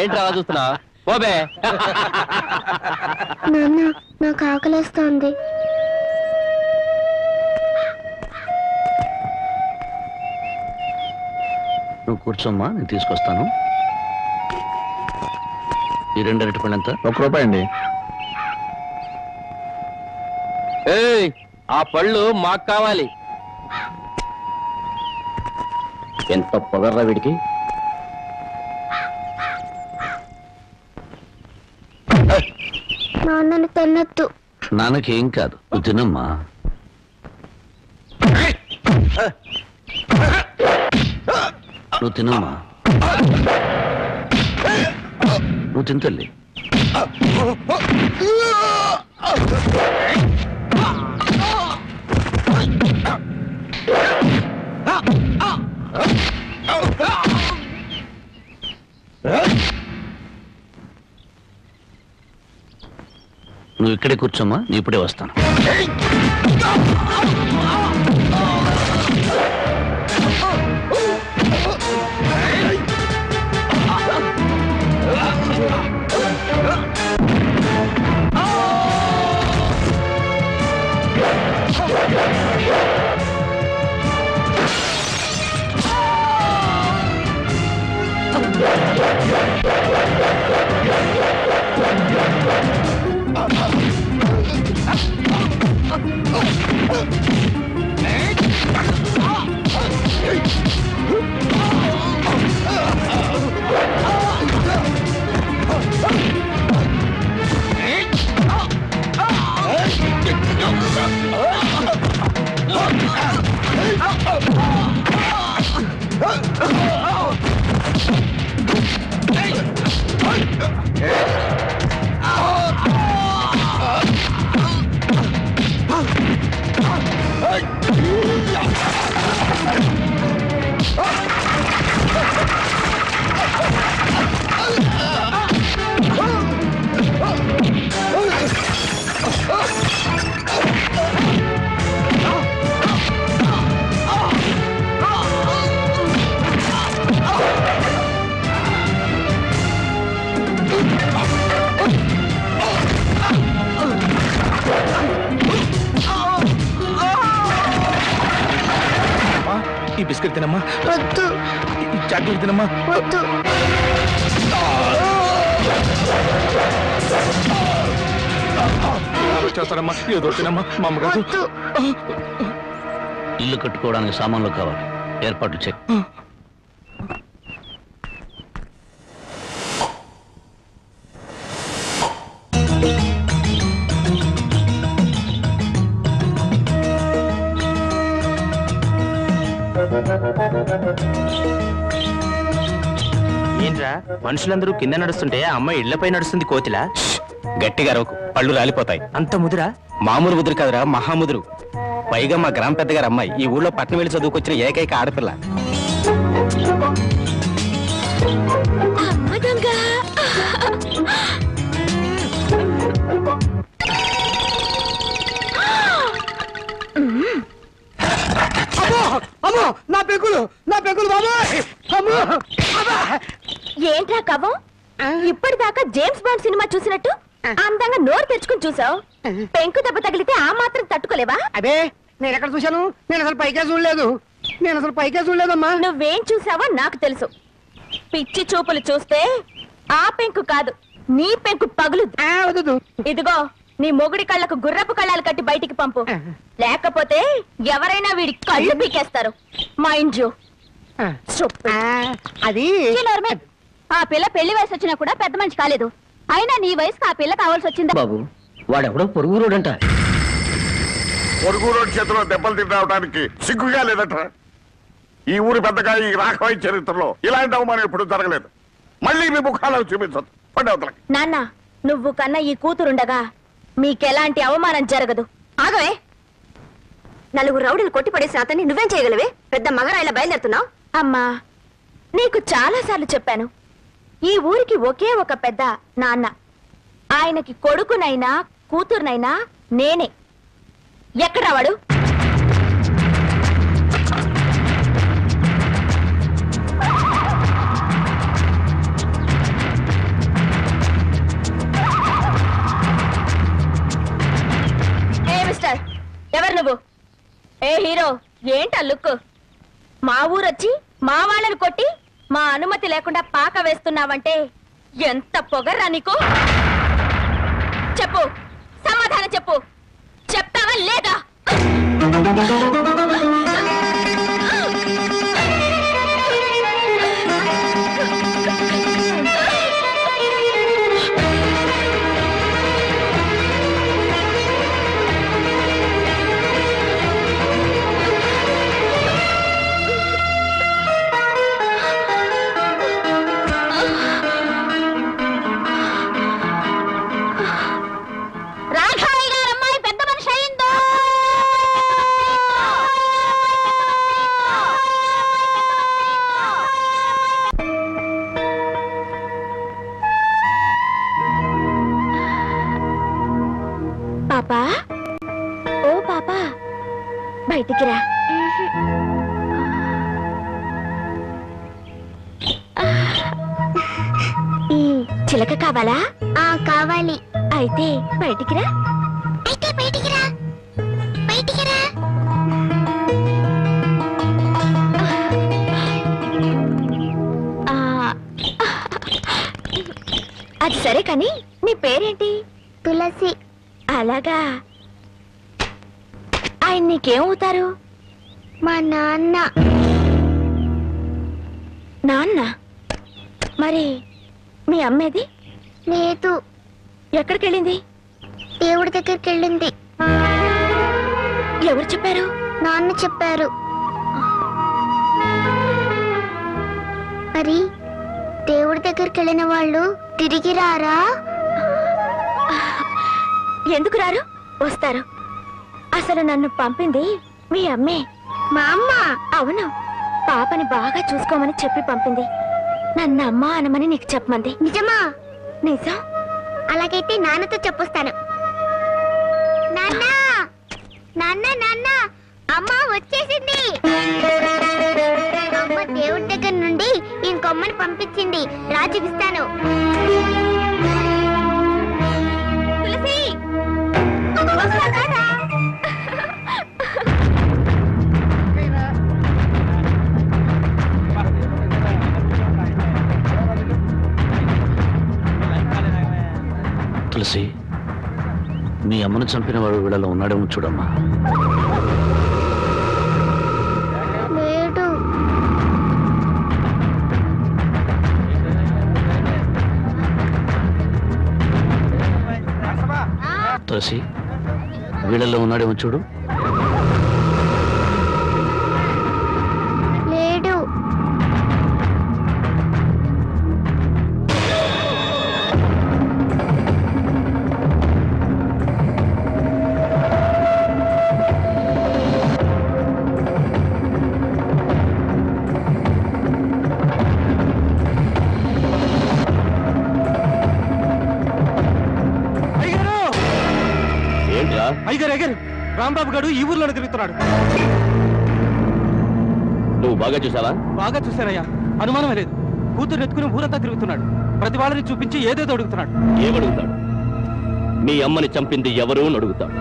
ఏంటి అలా చూస్తున్నా పోబే. నాన్న నాకు ఆకలేస్తోంది. నువ్వు కూర్చోమ్మా, నేను తీసుకొస్తాను. ఈ 2 అరటిపళ్ళు ఎంత? ₹1 అండి. ఆ పళ్ళు మాకు కావాలి. ఎంత పొగర్రా వీడికి. నాన్నని తిన్నట్టు. నాన్నకేం కాదు, నువ్వు తినమ్మా. నువ్వు తినమ్మా, నువ్వు తింతల్లి. నువ్వు ఇక్కడే కూర్చోమ్మా, నీ ఇప్పుడే వస్తాను. ఈ బిస్కెట్ తినమ్మా. వద్దు. ఈ చాక్లెట్ తినమ్మా. వద్దు. చేస్తారమ్మా, ఏదో తినమ్మా. మా అమ్మగారు ఇల్లు కట్టుకోవడానికి సామాన్లు కావాలి, ఏర్పాట్లు చెక్. ఏంట్రా మనుషులందరూ కింద నడుస్తుంటే ఆ అమ్మాయి ఇళ్లపై నడుస్తుంది కోతిలా? గట్టిగా అరవకు, పళ్ళు రాలిపోతాయి. అంత ముదురా? మామూలు ముదురు కదరా, మహాముదురు. పైగా మా గ్రామ పెద్దగారు అమ్మాయి, ఈ ఊళ్ళో పట్నం వెళ్ళి చదువుకొచ్చిన ఏకైక ఆడపిల్ల. నా పెగులు బాబాయ్. ఏంట్రా కవ్వం, ఇప్పటిదాకా జేమ్స్ బాండ్ సినిమా చూసినట్టు అందంగా నోరు తెచ్చుకుని చూసావు. పెంకు దెబ్బ తగిలితే ఆ మాత్రం తట్టుకోలేవా? అదే నేను ఎక్కడ చూశాను? నేను అసలు పైకే చూడలేదమ్మా. నువ్వేం చూసావో నాకు తెలుసు. పిచ్చి చూపులు చూస్తే ఆ పెంకు కాదు, నీ పెంకు పగులు. ఇదిగో నీ మొగుడి కళ్ళకు గుర్రపు కళ్ళాలు కట్టి బయటికి పంపు, లేకపోతే ఎవరైనా వీడి కళ్ళు పీకేస్తారు. Mind you. అది ఆ పిల్ల పెళ్లి వయసు వచ్చినా కూడా పెద్ద మనిషి కాలేదు. అయినా నీ వయసుకు ఆ పిల్ల కావాల్సి వచ్చిందా? బాబు, వాడెవడో పొరుగు రోడంట. పొరుగు రోడ్ చేతిలో దెబ్బలు తినడానికి సిగ్గుగా లేదట. ఈ ఊరి పెద్దగా ఈ రాఘవయ్య చరిత్రలో ఇలాంటి అవమానం ఎప్పుడు జరగలేదు. మళ్ళీ మీ ముఖాలను చూపించదు. పండవతలకి నాన్న, నువ్వు కన్నా ఈ కూతురుండగా మీకెలాంటి అవమానం జరగదు. ఆగవే, నలుగురు రౌడీలు కొట్టిపడేసి అతన్ని నువ్వేం చేయగలవే? పెద్ద మగరాయిలా బయలుదేరుతున్నావు. అమ్మా, నీకు చాలా సార్లు చెప్పాను, ఈ ఊరికి ఒకే ఒక పెద్ద నాన్న. ఆయనకి కొడుకునైనా కూతురునైనా నేనే. ఎక్కడా వాడు? నువ్వు. ఏ హీరో, ఏంటా లుక్? మా ఊరొచ్చి మా వాళ్ళని కొట్టి మా అనుమతి లేకుండా పాక వేస్తున్నావంటే ఎంత పొగర్రా నీకు? చెప్పు, సమాధానం చెప్పు. చెప్తావా లేదా? పాపా, ఓ పాపా, బయటికి రా. ఈ చిలక కావాలా? కావాలి. అయితే బయటికి రా. అయితే బయటికి రా. బయటికి రా. అది సరే కానీ నీ పేరేంటి? తులసి. అలాగా. ఆయన నీకేమవుతారు? మా నాన్న. నాన్న? మరి మీ అమ్మేది? లేదు. ఎక్కడికి వెళ్ళింది? దేవుడి దగ్గరికి వెళ్ళింది. ఎవరు చెప్పారు? నాన్న చెప్పారు. మరి దేవుడి దగ్గరికి వెళ్ళిన వాళ్ళు తిరిగి రారా? ఎందుకు రారు? వస్తారు. అసలు నన్ను పంపింది మీ అమ్మే. మా అమ్మ? అవును. పాపని బాగా చూసుకోమని చెప్పి పంపింది. నన్ను అమ్మ అనమని నీకు చెప్పమంది. నిజమా? నిజం. అలాగైతే నాన్నతో చెప్పొస్తాను. నాన్న, నాన్న, నాన్న, అమ్మ వచ్చేసింది. అమ్మ దేవుడి దగ్గర నుండి ఇంకొమ్మని పంపించింది. రా చూపిస్తాను. తులసి, తులసి, మీ అమ్మను చంపిన వాడు వీళ్ళలో ఉన్నాడేమో చూడమ్మా. లేడు. తులసి, వీళ్ళలో ఉన్నాడేమో చూడు. లేడు. అయ్యగారు అయ్యగారు, రాంబాబు గారు ఈ ఊర్లోనే తిరుగుతున్నాడు. నువ్వు బాగా చూసావా? బాగా చూశారయ్యా, అనుమానమే లేదు. కూతురు ఎత్తుకుని ఊరంతా తిరుగుతున్నాడు. ప్రతి వాళ్ళని చూపించి ఏదేదో అడుగుతున్నాడు. ఏమడుగుతాడు? మీ అమ్మని చంపింది ఎవరు అని అడుగుతాడు.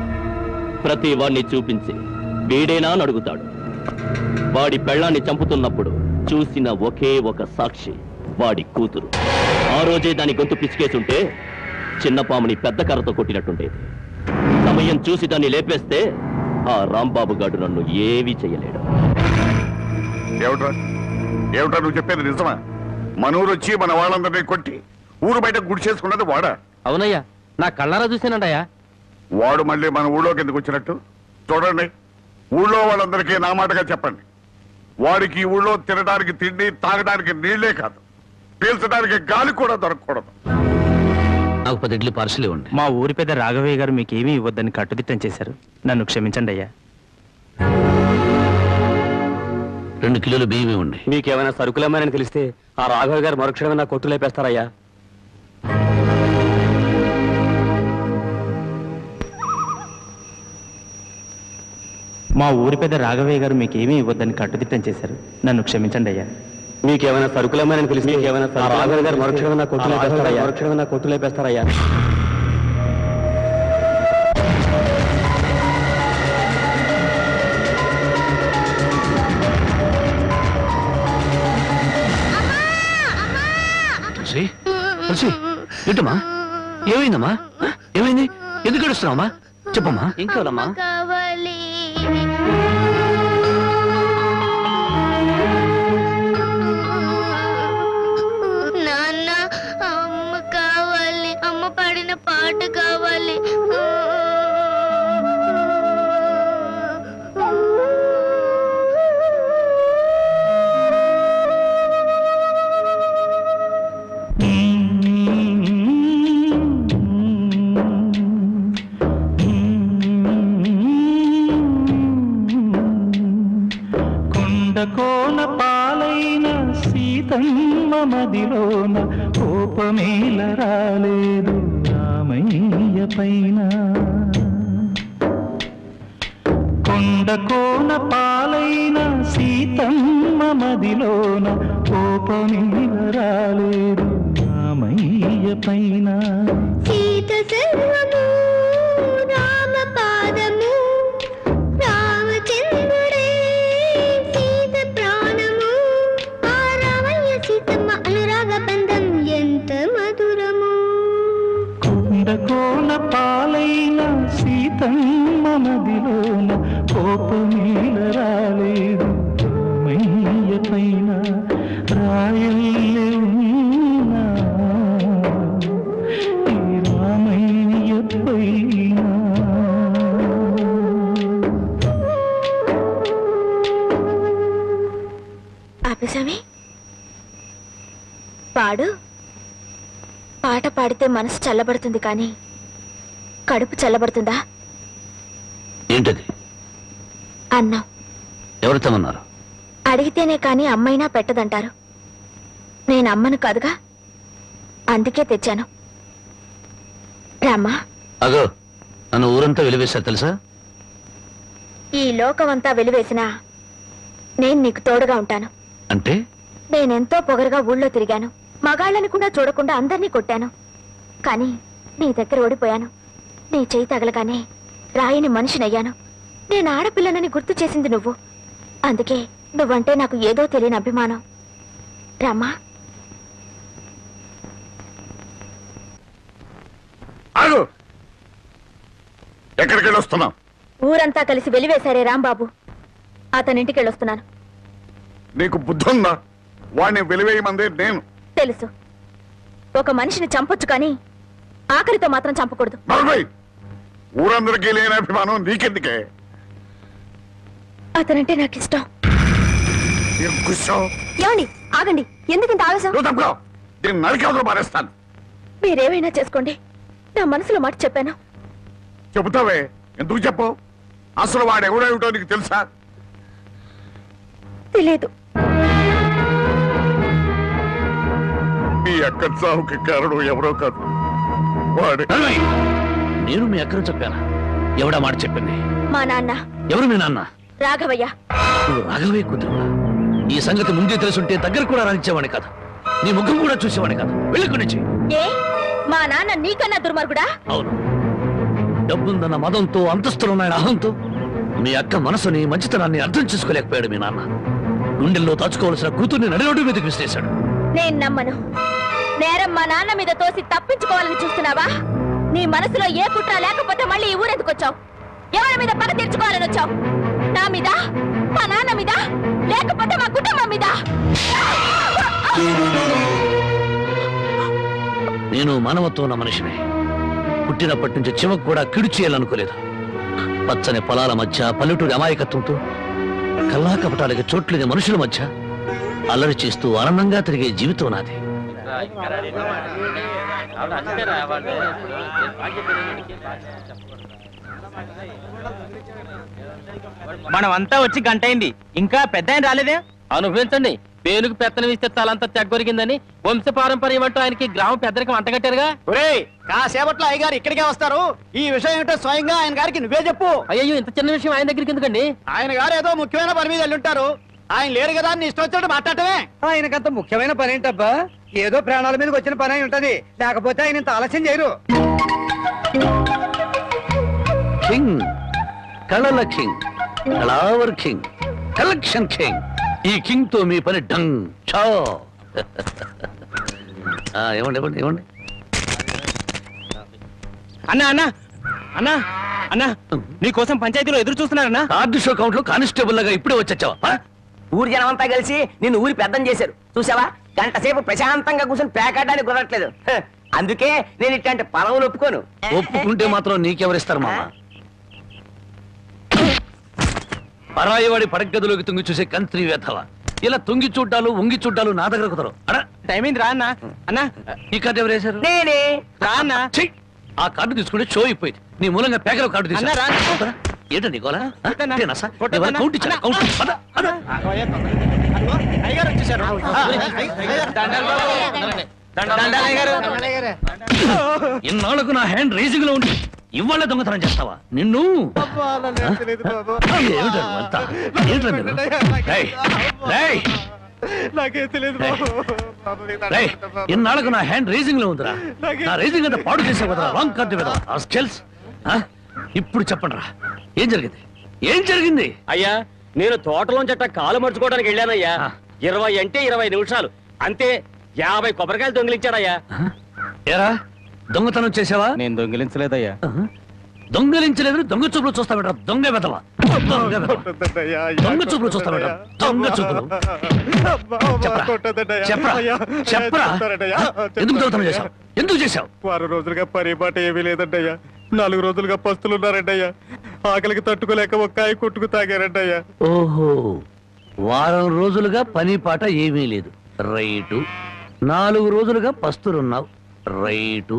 ప్రతి వాడిని చూపించి వీడేనా అని అడుగుతాడు. వాడి పెళ్ళాన్ని చంపుతున్నప్పుడు చూసిన ఒకే ఒక సాక్షి వాడి కూతురు. ఆ రోజే దాని గొంతు పిసికేసుంటే చిన్న పాముని పెద్ద కర్రతో కొట్టినట్టుండేది. సమయం చూసి దాన్ని లేపేస్తే ఆ రాంబాబు గారు నన్ను ఏమీ చెయ్యలేడు. ఏమిట్రా ఏమిట్రా నువ్వు చెప్పేది నిజమా? మన ఊరు వచ్చి మన వాళ్ళందరినీ కొట్టి ఊరు బయట గుడి చేసుకున్నది వాడా? అవునయ్యా, నా కళ్ళారా చూసానండయ్యా. వాడు మళ్ళీ మన ఊళ్ళోకి ఎందుకు వచ్చినట్టు? చూడండి, ఊళ్ళో వాళ్ళందరికీ నా మాటగా చెప్పండి. వాడికి ఈ ఊళ్ళో తినడానికి తిండి, తాగడానికి నీళ్లే కాదు, పీల్చడానికి గాలి కూడా దొరకకూడదు. నాకు 10 ఇడ్లీ పార్సల్ ఇవ్వండి. మా ఊరి పెద్ద రాఘవయ్య గారు మీకేమీ ఇవ్వద్దని కట్టుదిట్టం చేశారు. నన్ను క్షమించండి అయ్యా. 2 కిలోల బియ్యం ఇవ్వండి. మీకేమైనా సరుకులేమని తెలిస్తే ఆ రాఘవయ్య గారు మరుక్షణమే నా కొట్టు లేపేస్తారయ్యా. మా ఊరి పెద్ద రాఘవయ్య గారు మీకేమీ ఇవ్వద్దని కట్టుదిట్టం చేశారు. నన్ను క్షమించండి అయ్యా. మీకేమైనా సరుకులేమని తెలిస్తే రాఘవయ్య గారు మరుక్షణమే నా కొట్టు లేపేస్తారయ్యా. ఏంటమ్మా ఏమైందమ్మా ఏమైంది ఎందుకు ఏడుస్తున్నావమ్మా చెప్పమ్మా ఇంకోలమ్మా కావాలి నాన్న అమ్మ కావాలి అమ్మ పాడిన పాట కావాలి కోన పాలైన సీతమ్మ మదిలోన కోపమేల రాలేదు రామయ్య పైన కొండకోన పాలైన సీతమ్మ మదిలోన కోపమేల రాలేదు రామయ్య పైన సీత సర్వము రామ పాదము రామచంద్రుడే సీత ప్రాణము ఆ రామయ్య సీతమ్మ అనురాగ బంధం ఎంత మధురము కొండకోన పాలైన సీతమ్మ మదిలోన కోపమేల రాలేదు రామయ్య పైన రాయల్లే ఉన్నా ఈ రామయ్య పైన ఆపేశామి పాడు పాట పాడితే మనసు చల్లబడుతుంది కానీ కడుపు చల్లబడుతుందా? ఏంటది అన్నం ఎవరు తమన్నారు అడిగితేనే కాని అమ్మైనా పెట్టదంటారు. నేను అమ్మను కాదుగా, అందుకే తెచ్చాను. రామ్మా. అగో నన్ను ఊరంతా వెలివేశారు తెలుసా? ఈ లోకమంతా వెలివేసినా నేను నీకు తోడుగా ఉంటాను. అంటే నేనెంతో పొగరుగా ఊళ్ళో తిరిగాను, మగాళ్ళని కూడా చూడకుండా అందరినీ కొట్టాను. కానీ నీ దగ్గర ఓడిపోయాను. నీ చేయి తగలగానే రాయిని మనిషినయ్యాను. నేను ఆడపిల్లనని గుర్తు చేసింది నువ్వు. అందుకే నువ్వంటే నాకు ఏదో తెలియని అభిమానం. రామ్మా. ఎక్కడికి వెళ్ళొస్తున్నావు? ఊరంతా కలిసి వెలివేశారే రాంబాబు, అతనింటికి వెళ్ళొస్తున్నాను. నీకు బుద్ధుందా? వాడిని వెలివేయమందే నేను. తెలుసు, ఒక మనిషిని చంపొచ్చు కానీ ఆఖరితో మాత్రం చంపకూడదు. ఊరందరికీ లేని అభిమానం నీకెందుకే? అతనంటే నాకు ఇష్టం. ఏమండి ఆగండి, ఎందుకింత ఆవేశం? నేను నరికేవతో మారేస్తాను. మీరేమైనా చేసుకోండి, నా మనసులో మాట చెప్పాను. చెబుతావే, ఎందుకు చెప్పు? అసలు వాడెవడేమిటో నీకు తెలుసా? తెలియదు. మీ అక్క చావుకి కారణం ఎవరో కాదు, వాడే. నేను మీ అక్కను చెప్పానా? ఎవడా మాట చెప్పింది? మా నాన్న. ఎవరు మీ నాన్న? రాఘవయ్య. నువ్వు రాఘవయ్య కూతురువా? ఈ సంగతి ముందే తెలుసుంటే దగ్గర కూడా రానిచ్చేవాడి కాదు, నీ ముఖం కూడా చూసేవాడి కాదు. వెళ్ళి నుంచి. ఏ మా నాన్న నీకన్నా దుర్మార్గుడా? అవును, డబ్బుందన్న మదంతో అంతస్తులున్నాయన అహంతో మీ అక్క మనసుని మంచితనాన్ని అర్థం చేసుకోలేకపోయాడు మీ నాన్న. గుండెల్లో దాచుకోవాల్సిన కూతుర్ని నడిరోడ్డు మీదకి విసిరేశాడు. నేను నమ్మను. నేరం మా నాన్న మీద తోసి తప్పించుకోవాలని చూస్తున్నావా? నీ మనసులో ఏ కుట్ర లేకపోతే మళ్ళీ ఈ ఊరెందుకు వచ్చావు? ఎవరి మీద పగ తీర్చుకోవాలని వచ్చావు? నా మీద, మా నాన్న మీద, లేకపోతే మా కుటుంబం మీద? నేను మానవత్వం ఉన్న మనిషిని. పుట్టినప్పటి నుంచి చివకు కూడా కిడు చేయాలనుకోలేదు. పచ్చని పొలాల మధ్య పల్లెటూరి అమాయకత్వంతో కల్లా కపటాలకి చోట్లేని మనుషుల మధ్య అల్లరి చేస్తూ ఆనందంగా తిరిగే జీవితం నాది. మనమంతా వచ్చి గంట అయింది, ఇంకా పెద్ద ఆయన రాలేదే? అనుభవించండి. పేనుకు పెత్తనం ఇస్తే తలంతా తెగ్గొరిగిందని వంశ పారంపర్యం అంటూ ఆయనకి గ్రామ పెద్దరికం అంటగట్టారుగా. కాసేపట్లో అయ్యగారు ఇక్కడికే వస్తారు. ఈ విషయం ఏంటో స్వయంగా ఆయన గారికి నువ్వే చెప్పు. అయ్యో, ఇంత చిన్న విషయం ఆయన దగ్గరికి ఎందుకండి? ఆయన గారు ఏదో ముఖ్యమైన పని మీద వెళ్ళుంటారు. ఆయన లేరు కదా అని ఇష్టం వచ్చినట్టు మాట్లాడటమే. ఆయనకంత ముఖ్యమైన పని ఏంటబ్బా? ఏదో ప్రాణాల మీదకి వచ్చిన పని అయి ఉంటది, లేకపోతే ఆయన ఇంత ఆలస్యం చేయరు. కింగ్, కళల కింగ్, కళావర్ కింగ్, కలెక్షన్ కింగ్. ఈ కింగ్ తో మీ పని డంగ్ చో. ఇవ్వండి ఇవ్వండి ఇవ్వండి. అన్నా అన్నా అన్నా అన్నా నీకోసం పంచాయతీలో ఎదురు చూస్తున్నారన్నా. కార్డు షో కౌంట్ లో కానిస్టేబుల్ లాగా ఇప్పుడే వచ్చావా? ఊరి జనం అంతా కలిసి నిన్ను ఊరి పెద్దం చేశారు చూసావా? గంట సేపు ప్రశాంతంగా కూర్చొని పేకాడడానికి కుదరట్లేదు. అందుకే నేను ఇట్లాంటి పొలం ఒప్పుకోను. ఒప్పుకుంటే మాత్రం నీకెవరిస్తారు మామ? పరాయివాడి పడగదిలోకి తుంగి చూసే కంత్రి వేధవ. ఇలా తుంగి చూడ్డాలు ఉంగి చూడ్డాలు నా దగ్గర కుదరవు. టైం అయింది రా అన్నా. అన్నా ఈ కార్డు ఎవరు వేశారు? నేనే. రా అన్నా. ఆ కార్డు తీసుకుంటే షో అయిపోయింది. నీ మూలంగా పేకలో కార్డు అన్నా, రా. తీసుకున్నా. ఏంటండి గోలా? కొట్టన్నా. కౌంట్ ఇచ్చారా? కౌంట్ ఇచ్చి. పద, పద. ఇన్నాళ్లకు నా హ్యాండ్ రైజింగ్ లో ఉండి ఇవాళ దొంగతనం చేస్తావా? నిన్ను ఇన్నాళ్లకు నా హ్యాండ్ రైజింగ్ లో ఉందిరా. నా రైజింగ్ అంతా పాడు చేసావు కదరా. రాంగ్ కార్డు కదా. ఇప్పుడు చెప్పండి రా, ఏం జరిగింది? ఏం జరిగింది? అయ్యా, నేను తోటలోంచి అట్ట కాలు మర్చుకోవడానికి వెళ్ళానయ్యా. 20 అంటే 20 నిమిషాలు అంతే. 50 కొబ్బరికాయలు దొంగిలించాడయ్యా. ఏరా, దొంగతనం చేసావా? నేను దొంగిలించలేదయ్యా. దొంగలించలేదు. దొంగ చూపులు చూస్తా బెట. దొంగ వెదవా. దొంగ చూపులు చూస్తా బెట. దొంగ చూపులు. చెప్పరా, ఎందుకు దొంగతనం చేశావు? ఎందుకు చేశావు? 6 రోజులుగా పరిపాట ఏమీ లేదంటయ్యా. 4 రోజులుగా పస్తులున్నారంటయ్యా. ఆకలికి తట్టుకోలేక ఒక్కాయ కొట్టుకు తాగారంటయ్యా. ఓహో, వారం రోజులుగా పని పాట ఏమీ లేదు. రైటు. 4 రోజులుగా పస్తులున్నావు. రైటు.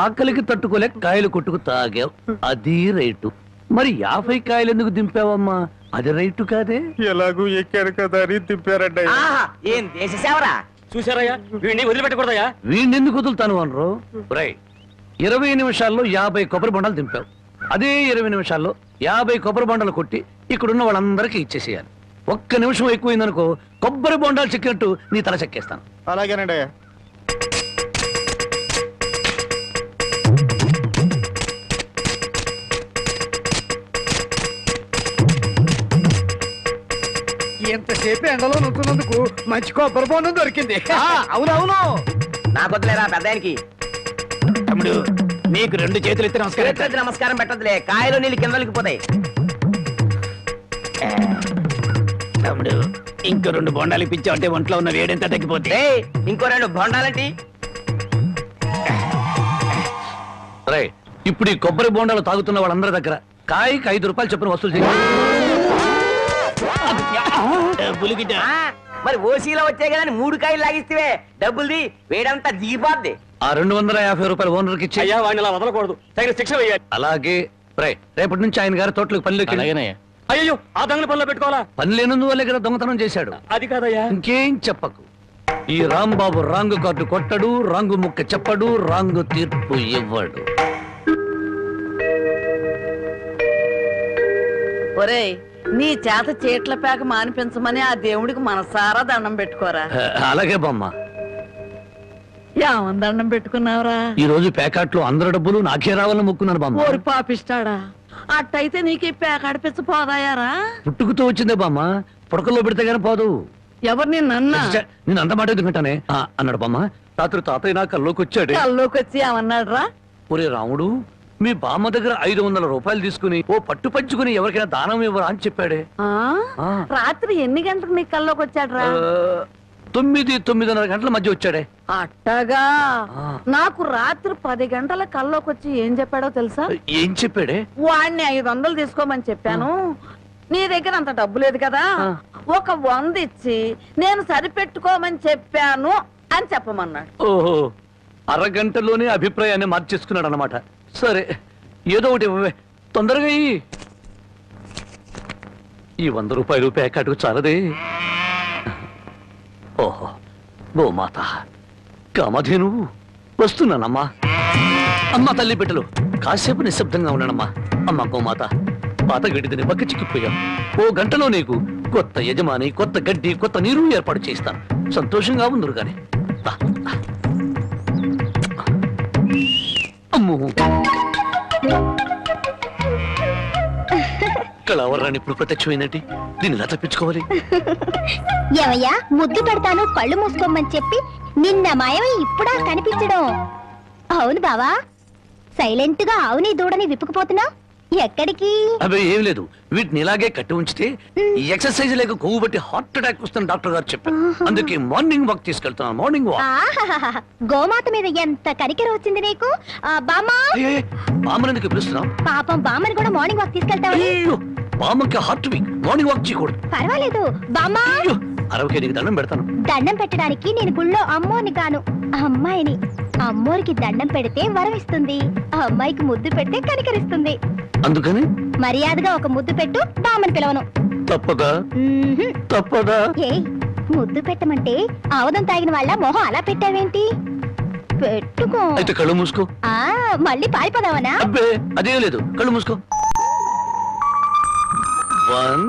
ఆకలికి తట్టుకోలేక కాయలు కొట్టుకు తాగావు. అది రైటు. మరి 50 కాయలు ఎందుకు దింపావమ్మా? అది రైటు కాదే. ఎలాగూ ఎక్కారు కదా అని దింపారంటయ్యా. ఏం దేశ సేవరా? చూసారయ్యా, వీడిని వదిలిపెట్టకూడదయ్యా. వీణెందుకు వదులుతాను అనరు? రై, 20 నిమిషాల్లో 50 కొబ్బరి బొండాలు దింపావు. అదే 20 నిమిషాల్లో 50 కొబ్బరి బొండాలు కొట్టి ఇక్కడున్న వాళ్ళందరికీ ఇచ్చేసేయాలి. 1 నిమిషం ఎక్కువైందనుకో కొబ్బరి బొండాలు చెక్కినట్టు నీ తల చెక్కేస్తాను. అలాగేనండి అయ్యా. ఎంతసేపు ఎండలో నుంచున్నందుకు మంచి కొబ్బరి బొండం దొరికింది. అవునవును, నాకొద్దులేరా పెద్దానికి. తమ్ముడు, నీకు 2 చేతులు ఎత్తి నమస్కారం. చేతులెత్తి నమస్కారం పెట్టదులే, కాయలు నీళ్ళు కిందలకి పోతాయి. తమ్ముడు, ఇంకో 2 బొండాలు ఇప్పించావంటే ఒంట్లో ఉన్న వేడెంత తగ్గిపోతే. ఇంకో 2 బొండాలంటి. రై, ఇప్పుడు ఈ కొబ్బరి బొండాలు తాగుతున్న వాళ్ళందరి దగ్గర కాయకి 5 రూపాయలు చొప్పున వసూలు చేయాలి. మరి ఓసీలో వచ్చే కదా 3 కాయలు లాగిస్తే డబ్బుల్ది వేడంతా దిగిపోద్ది. ఆ 250 రూపాయలు ఓనర్కి ఇచ్చి. అయ్యా, వాడిని అలా వదలకూడదు. తగిన శిక్ష వేయాలి. అలాగే. రై, రేపటి నుంచి ఆయన గారి తోటలకు పనిలోకి. అయ్యో, ఆ దొంగల పనిలో పెట్టుకోవాలా? పని లేనందువల్లే కదా దొంగతనం చేశాడు. అది కాదయ్యా. ఇంకేం చెప్పకు. ఈ రాంబాబు రాంగు కార్డు కొట్టడు, రాంగు ముక్క చెప్పడు, రాంగు తీర్పు ఇవ్వడు. ఒరేయ్, నీ చేత చీట్ల పేక మానిపించమని ఆ దేవుడికి మనసారా దండం పెట్టుకోరా. అలాగే బామ్మ. ఏమని దండం పెట్టుకున్నావురా? ఈ రోజు ప్యాకెట్లో అందరి డబ్బులు నాకే రావాలని మొక్కున్నాను బామ్మ. ఓరి పాపిస్తాడా, అట్టయితే నీకు ఈ పేకాడిపించ పోదాయారా? పుట్టుకుతూ వచ్చిందే బామ్మ, పుడకల్లో పెడితే గానీ పోదు. ఎవరు నిన్నన్నా? నేను అంత మాట ఎందుకంటానే అన్నాడు బామ్మ. రాత్రి తాతయ్య నా కల్లోకి వచ్చాడు. కల్లోకి వచ్చి ఏమన్నాడు రా? ఒరే రాముడు, మీ బామ్మ దగ్గర 500 రూపాయలు తీసుకుని ఓ పట్టు పంచుకుని ఎవరికైనా దానం ఇవ్వరా అని చెప్పాడే. రాత్రి ఎన్ని గంటలకు నీ కల్లోకి వచ్చాడు రా? 9-9:30 గంటల మధ్య వచ్చాడే. అట్టగా. నాకు రాత్రి 10 గంటల కల్లోకి వచ్చి ఏం చెప్పాడో తెలుసా? ఏం చెప్పాడే? వాడిని 500 తీసుకోమని చెప్పాను. నీ దగ్గర అంత డబ్బు లేదు కదా, ఒక 100 ఇచ్చి నేను సరిపెట్టుకోమని చెప్పాను అని చెప్పమన్నాడు. ఓహో, అరగంటలోనే అభిప్రాయాన్ని మార్చేసుకున్నాడు అన్నమాట. సరే, ఏదో ఒకటి ఇవ్వవే, తొందరగా ఈ 100 రూపాయలు ప్యాకెట్కు చాలదే. ఓహో, గోమాత కామధేను వస్తున్నానమ్మా. అమ్మా తల్లి బిడ్డలు కాసేపు నిశ్శబ్దంగా ఉన్నానమ్మా. అమ్మా గోమాత, పాత గడ్డిని పక్క చిక్కిపోయాం. ఓ గంటలో నీకు కొత్త యజమాని, కొత్త గడ్డి, కొత్త నీరు ఏర్పాటు చేస్తాను. సంతోషంగా ఉందరు గాని. అమ్మో, కళావరాన్ని ఇప్పుడు ప్రత్యక్షమైనట్టు దీన్ని ఎలా తప్పించుకోవాలి? ఏమయ్యా, ముద్దు పెడతాను కళ్ళు మూసుకోమని చెప్పి నిన్న మాయమై ఇప్పుడా కనిపించడం? అవును బావా, సైలెంట్ గా ఆవుని దూడని విప్పుకుపోతున్నా ఎక్కడికి? అవి ఏం లేదు, వీటిని ఇలాగే కట్టి ఉంచితే ఈ ఎక్సర్సైజ్ లేక కొవ్వు బట్టి హార్ట్ అటాక్ వస్తుంది డాక్టర్ గారు చెప్పారు. అందుకే మార్నింగ్ వాక్ తీసుకెళ్తున్నాను. Morning walk. ఆహాహాహా. గోమాత మీద ఎంత కనికెర వచ్చింది నీకు. బామ్మా, బామ్మని ఎందుకు పిలుస్తున్నావు? పాపం బామ్మని కూడా మార్నింగ్ వాక్ తీసుకెళ్తావు. బామ్మకి హార్ట్ వీక్, మార్నింగ్ వాక్ చేయకూడదు. పర్వాలేదు బామ్మా. అరవకే నీకు దండం పెడతాను. దండం పెట్టడానికి నేను గుళ్ళో అమ్మోని కాను, అమ్మాయిని. అమ్మోరికి దండం పెడితే వరం ఇస్తుంది, అమ్మాయికి ముద్దు పెడితే కనికరిస్తుంది. అందుకని మర్యాదగా ఒక ముద్దు పెట్టు, బామ్మని పిలవను. తప్పదా? తప్పదా? ఏ ముద్దు పెట్టమంటే ఆవదం తాగిన వాళ్ళ మొహం అలా పెట్టావేంటి? పెట్టుకో. అయితే కళ్ళు మూసుకో. మళ్ళీ పారిపోదావనా? అబ్బే అదేం లేదు, కళ్ళు మూసుకో. 1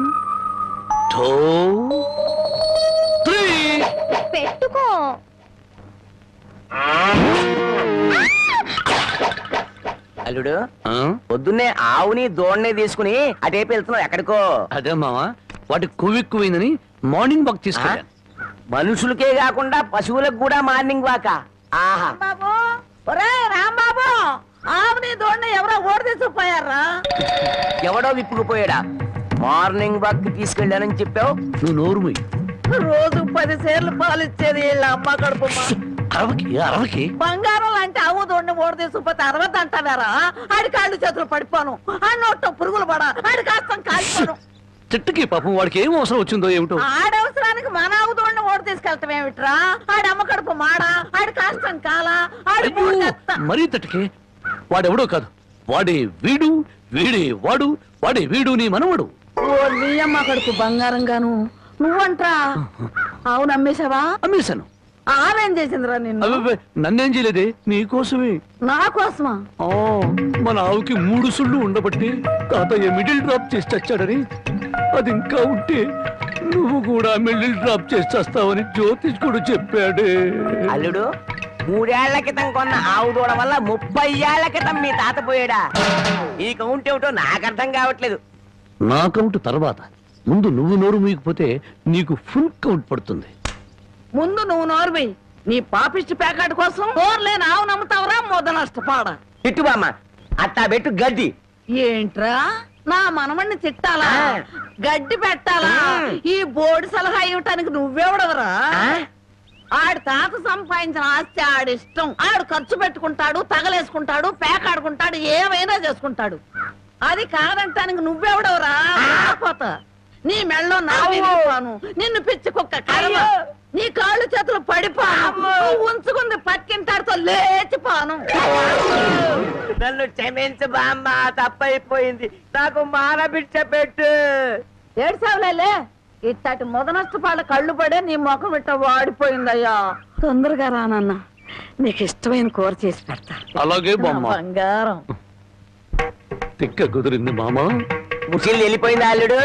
2 3 పెట్టుకో. అల్లుడు, పొద్దున్నే ఆవుని దోణ్ణి తీసుకుని అటేపు వెళ్తున్నావు ఎక్కడికో? అదే మావా, వాటి కొవ్వెక్కువైందని మార్నింగ్ వాక్ తీసుకెళ్ళాను. మనుషులకే కాకుండా పశువులకు కూడా మార్నింగ్ వాక్. ఆహా బాబు, ఒరే రాంబాబు, ఆవుని దోణ్ణి ఎవరో ఓడి తీసుకుపోయారా? ఎవడో విప్పుకుపోయాడా? మార్నింగ్ వాక్ తీసుకెళ్ళానని చెప్పావు. నువ్వు నోరు మూయి. రోజు 10 సేర్లు పాలు ఇచ్చేది వీళ్ళ అమ్మ కడుపు. అరవకి బంగారం లాంటి ఆవు దోడిని ఓడి తీసుకుపోతే 60 అంటారా? ఆడి కాళ్ళు చేతులు పడిపోను, ఆడి నోట్లో పురుగులు పడ, ఆడి కాస్తం కాలిపోను. చెట్టుకి పాపం వాడికి ఏం అవసరం వచ్చిందో ఏమిటో. ఆడవసరానికి మన ఆవు దోడిని ఓడి తీసుకెళ్తాం ఏమిట్రా? ఆడి అమ్మ కడుపు మాడా, ఆడి కాస్తం కాలా, ఆడి మరీ తట్టుకే. వాడెవడో కాదు, వాడే వీడు, వీడే వాడు, వాడే వీడు నీ మనవడు. నీ అమ్మ కడుపు బంగారం గాను. నువ్వంట్రా అవును అమ్మేశావా? అమ్మేశాను. ఆవేం చేసిందిరా నిన్ను? నన్నేం చేయలేదే, నీకోసమే. నా కోసమా? మన ఆవుకి 3 సుళ్ళు ఉండబట్టి తాతయ్య మిడిల్ డ్రాప్ చేసి చచ్చాడని, అది ఇంకా ఉంటే నువ్వు కూడా మిడిల్ డ్రాప్ చేసి చేస్తావని జ్యోతిష్కుడు చెప్పాడే. అల్లుడు, 3 ఏళ్ల క్రితం కొన్న ఆవు దూడ వల్ల 30 ఏళ్ల క్రితం మీ తాత పోయాడా? ఈ కౌంట్ ఏమిటో నాకు అర్థం కావట్లేదు. నా కౌంట్ తర్వాత, ముందు నువ్వు నోరు మూయకపోతే నీకు ఫుల్ కౌంట్ పడుతుంది. ముందు నువ్వు నోర్వి. నీ పాపిష్టి ప్యాకెట్ కోసం నోర్లేని ఆవు నమ్ముతావరా? మొద నష్టపాడ. తిట్టు బామ్మ, అట్టా పెట్టు గడ్డి. ఏంట్రా నా మనమణ్ణి తిట్టాలా? గడ్డి పెట్టాలా? ఈ బోర్డు సలహా ఇవ్వటానికి నువ్వెవడవరా? ఆడి తాత సంపాదించిన ఆస్తి ఆడిష్టం. ఆడు ఖర్చు పెట్టుకుంటాడు, తగలేసుకుంటాడు, పేకాడుకుంటాడు, ఏమైనా చేసుకుంటాడు. అది కాదంటానికి నువ్వెవడవరా? పోతా నీ మెళ్ళో నా విరిగిపోను, నిన్ను పిచ్చి కుక్క కర్మ, నీ కాళ్ళు చేతులు పడిపోను, ఉంచుకుంది పక్కింటాడుతో లేచిపోను. నన్ను క్షమించు బామ్మ, తప్పైపోయింది. నాకు మానబిడ్డ పెట్టు. ఏడ్చావులే, ఇట్టటి మొద నష్టపాళ్ళ కళ్ళు పడే నీ ముఖం ఇట్ట వాడిపోయిందయ్యా. తొందరగా రానన్న, నీకు ఇష్టమైన కూర చేసి పెడతా. అలాగే బామ్మ. బంగారం తిక్క కుదిరింది మామా. ముసిలి వెళ్ళిపోయింది అల్లుడు.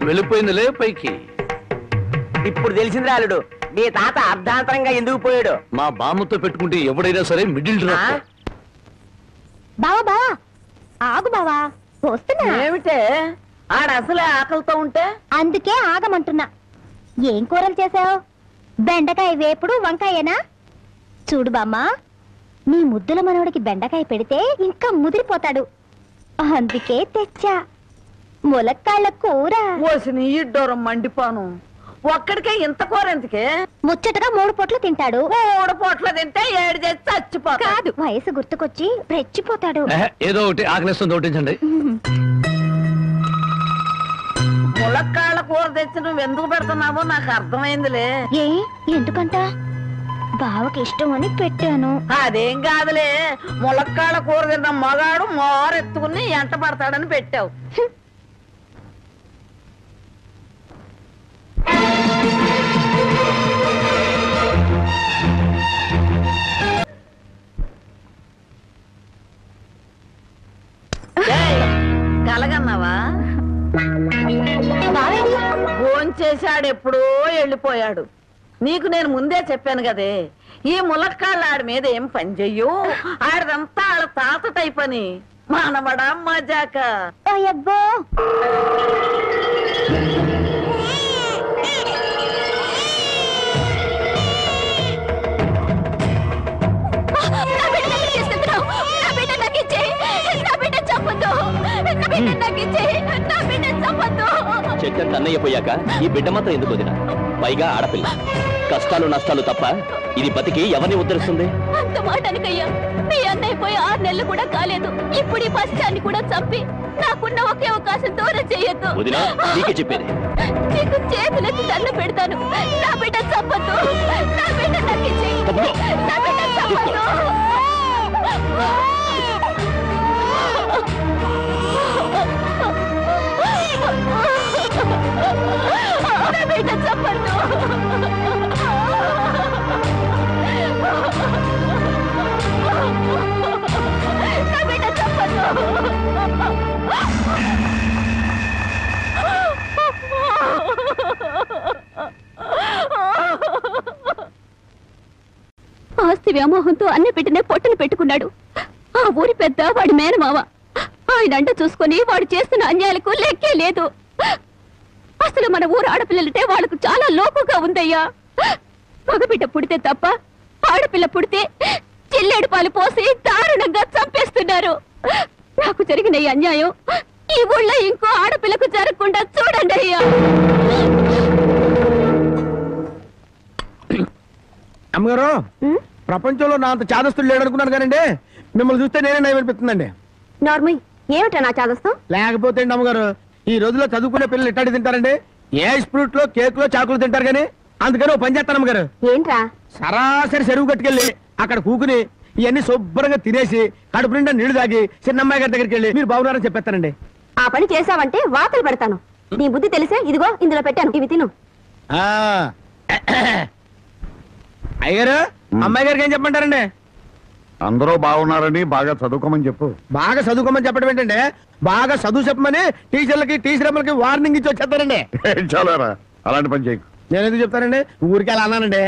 వెళ్ళిపోయిందిలే పైకి. ఇప్పుడు తెలిసింది అల్లుడు, మీ తాత అర్ధాంతరంగా ఎందుకు పోయాడు. మా బామ్మతో పెట్టుకుంటే ఎవడైనా సరే మిడిల్ డ్రాప్. బావా బావా ఆగు బావా, వస్తున్నా. ఏమిటే ఆడ అసలే ఆకలితో ఉంటే? అందుకే ఆగమంటున్నా. ఏం కూరలు చేసావు? బెండకాయ వేపుడు, వంకాయేనా? చూడు బామ్మా, నీ ముద్దుల మనవడికి బెండకాయ పెడితే ఇంకా ముదిరిపోతాడు, అందుకే తెచ్చా ములక్కాళ్ళ కూర. ఓసిని ఇడ్డోరం మండిపోను. ఒక్కడికే ఇంత కూర ఎందుకే? ముచ్చటగా 3 పూట్లు తింటాడు. 3 పూట్లు తింటే 7 చేసి చచ్చిపోతాడు. కాదు, వయసు గుర్తుకొచ్చి రెచ్చిపోతాడు. ఏదో ఒకటి ఆకలిస్తుంది, ఒకటించండి. ములక్కాళ్ళ కూర తెచ్చి నువ్వు ఎందుకు పెడుతున్నావో నాకు అర్థమైందిలే. ఏ ఎందుకంట? బావకి ఇష్టం అని పెట్టాను. అదేం కాదులే, ములక్కాళ్ళ కూర తిన్న మగాడు మోరెత్తుకుని ఎంట పడతాడని పెట్టావు. కలగన్నావా? భోంచేశాడు, ఎప్పుడో వెళ్ళిపోయాడు. నీకు నేను ముందే చెప్పాను కదే, ఈ ములక్కాళ్ళు ఆడి మీద ఏం పని చెయ్యు. ఆడిదంతా ఆడ తాత టైప్ అని. మానవడా మజాక. అయ్యబ్బో, నా బిడ్డ నాకు ఇచ్చేయ్. చంపొద్దు. నా బిడ్డ నాకు ఇచ్చేయి. నా బిడ్డ చంపొద్దు. చెట్టంత అన్నయ్య పోయాక ఈ బిడ్డ మాత్రం ఎందుకు వదినా? పైగా ఆడపిల్ల. కష్టాలు నష్టాలు తప్ప ఇది బతికి ఎవరిని ఉద్ధరిస్తుంది? అంత మాట అనకయ్యా. మీ అన్నయ్య పోయి 6 నెలలు కూడా కాలేదు. ఇప్పుడు ఈ పసిచాన్ని కూడా చంపి నాకున్న ఒకే అవకాశం దూరం చేయొద్దు. వదినా, నీకే చెప్పేది. నీకు చేతులెత్తి దండం పెడతాను. నా బిడ్డ చంపొద్దు. నా బిడ్డ నాకు ఇచ్చేయి. నా బిడ్డ చంపొద్దు. నా బిడ్డ చంపొద్దు. నా బిడ్డ చంపొద్దు. ఆస్తి వ్యామోహంతో అన్ని పెట్టినే పొట్టను పెట్టుకున్నాడు. ఆ ఊరి పెద్ద వాడి మేనమావ. ఆయన అంట చూసుకొని వాడు చేస్తున్న అన్యాయాలకు లెక్కే లేదు. అసలు మన ఊరు ఆడపిల్లలంటే వాళ్ళకు చాలా లోకుగా ఉందయ్యా. మగబిడ్డ పుడితే తప్ప ఆడపిల్ల పుడితే చిల్లేడు పాలు పోసి దారుణంగా చంపేస్తున్నారు. నాకు జరిగిన ఈ అన్యాయం ఈ ఊళ్ళో ఇంకో ఆడపిల్లకు జరగకుండా చూడండి అయ్యా. అమ్మగారు, ప్రపంచంలో నా అంత చాదస్తులు లేడనుకున్నాను కానండి, మిమ్మల్ని చూస్తే నేనే నయం అనిపిస్తుందండి. నార్మల్ ఏమిటా నా చాదస్తం? లేకపోతే అండి అమ్మగారు, ఈ రోజుల్లో చదువుకునే పిల్లలు ఇట్టాడి తింటారండి. ఏ ఫ్రూట్ లో కేక్ లో చాకులు తింటారు కానీ, అందుకని ఓ పని చేస్తాను అమ్మగారు. ఏంట్రా? సరాసరి చెరువు కట్టుకెళ్ళి అక్కడ కూకుని ఇవన్నీ శుభ్రంగా తినేసి కడుపు నిండా నీళ్లు తాగి చిన్నమ్మాయి గారి దగ్గరికి వెళ్ళి మీరు బాగున్నారని చెప్పేస్తానండి. ఆ పని చేసావంటే వాతలు పెడతాను. నీ బుద్ధి తెలిసే ఇదిగో ఇందులో పెట్టాను, ఇవి తిను. అయ్యారు, అమ్మాయి గారికి ఏం చెప్పమంటారండి? అందరూ బాగున్నారని బాగా చదువుకోమని చెప్పు. బాగా చదువుకోమని చెప్పడం ఏంటంటే, బాగా చదువు చెప్పమని టీచర్లకి టీచర్ అమ్మలకి వార్నింగ్ ఇచ్చి వచ్చేస్తారండి. చాలారా, అలాంటి పని చేయకు. నేను ఎందుకు చెప్తానండి, ఊరికి అలా అన్నానండి.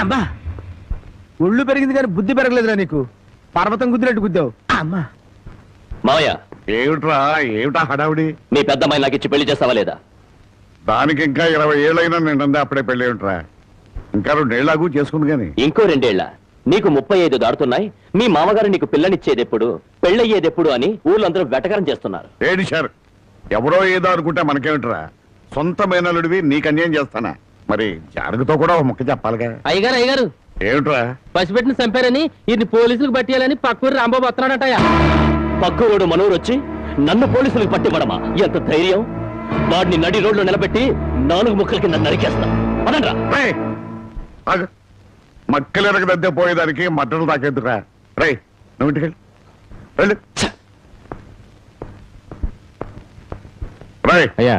అమ్మా, ఒళ్ళు పెరిగింది కానీ బుద్ధి పెరగలేదురా నీకు. పర్వతం గుద్దినట్టు గుద్దావు. అమ్మా మావయ్య, ఏమిటా హడావుడి? మీ పెద్దమ్మాయి నాకు ఇచ్చి పెళ్లి చేస్తావా లేదా? దానికి ఇంకా 20 ఏళ్ళైనా నిండే అప్పుడే పెళ్లి ఏమిట్రా? ఇంకా 2 ఏళ్ళకు చేసుకుంది కానీ. ఇంకో 2 ఏళ్ల? నీకు 35 దాడుతున్నాయి. మీ మామగారు నీకు పిల్లనిచ్చేది ఎప్పుడు, పెళ్ళయ్యేది ఎప్పుడు అని ఊళ్ళందరూ వెటకరం చేస్తున్నారు. ఏడిశారు. ఎవరో ఏదో అనుకుంటే మనకేమిట్రా? సొంత మేనలుడివి నీకు అన్యాయం చేస్తానా? మరి జానకితో కూడా ఒక ముక్క చెప్పాలిగా. అయ్యగారు ఏమిట్రా? పసిపెట్టిన చంపారని ఇది పోలీసులకు పట్టియాలని పక్కూరు రాంబాబు వస్తున్నాడటయా. పక్కూరు మనూరు వచ్చి నన్ను పోలీసులకు పట్టివ్వడమా? ఎంత ధైర్యం! వాడిని నడి రోడ్లో నిలబెట్టి 4 ముక్కల కింద నరికేస్తా. పదండ్రా. మక్కలెరగదద్దే పోయేదానికి మట్టలు తాకేద్దురా. రై, నువ్వు ఇంటికెళ్ళి వెళ్ళు. రై అయ్యా,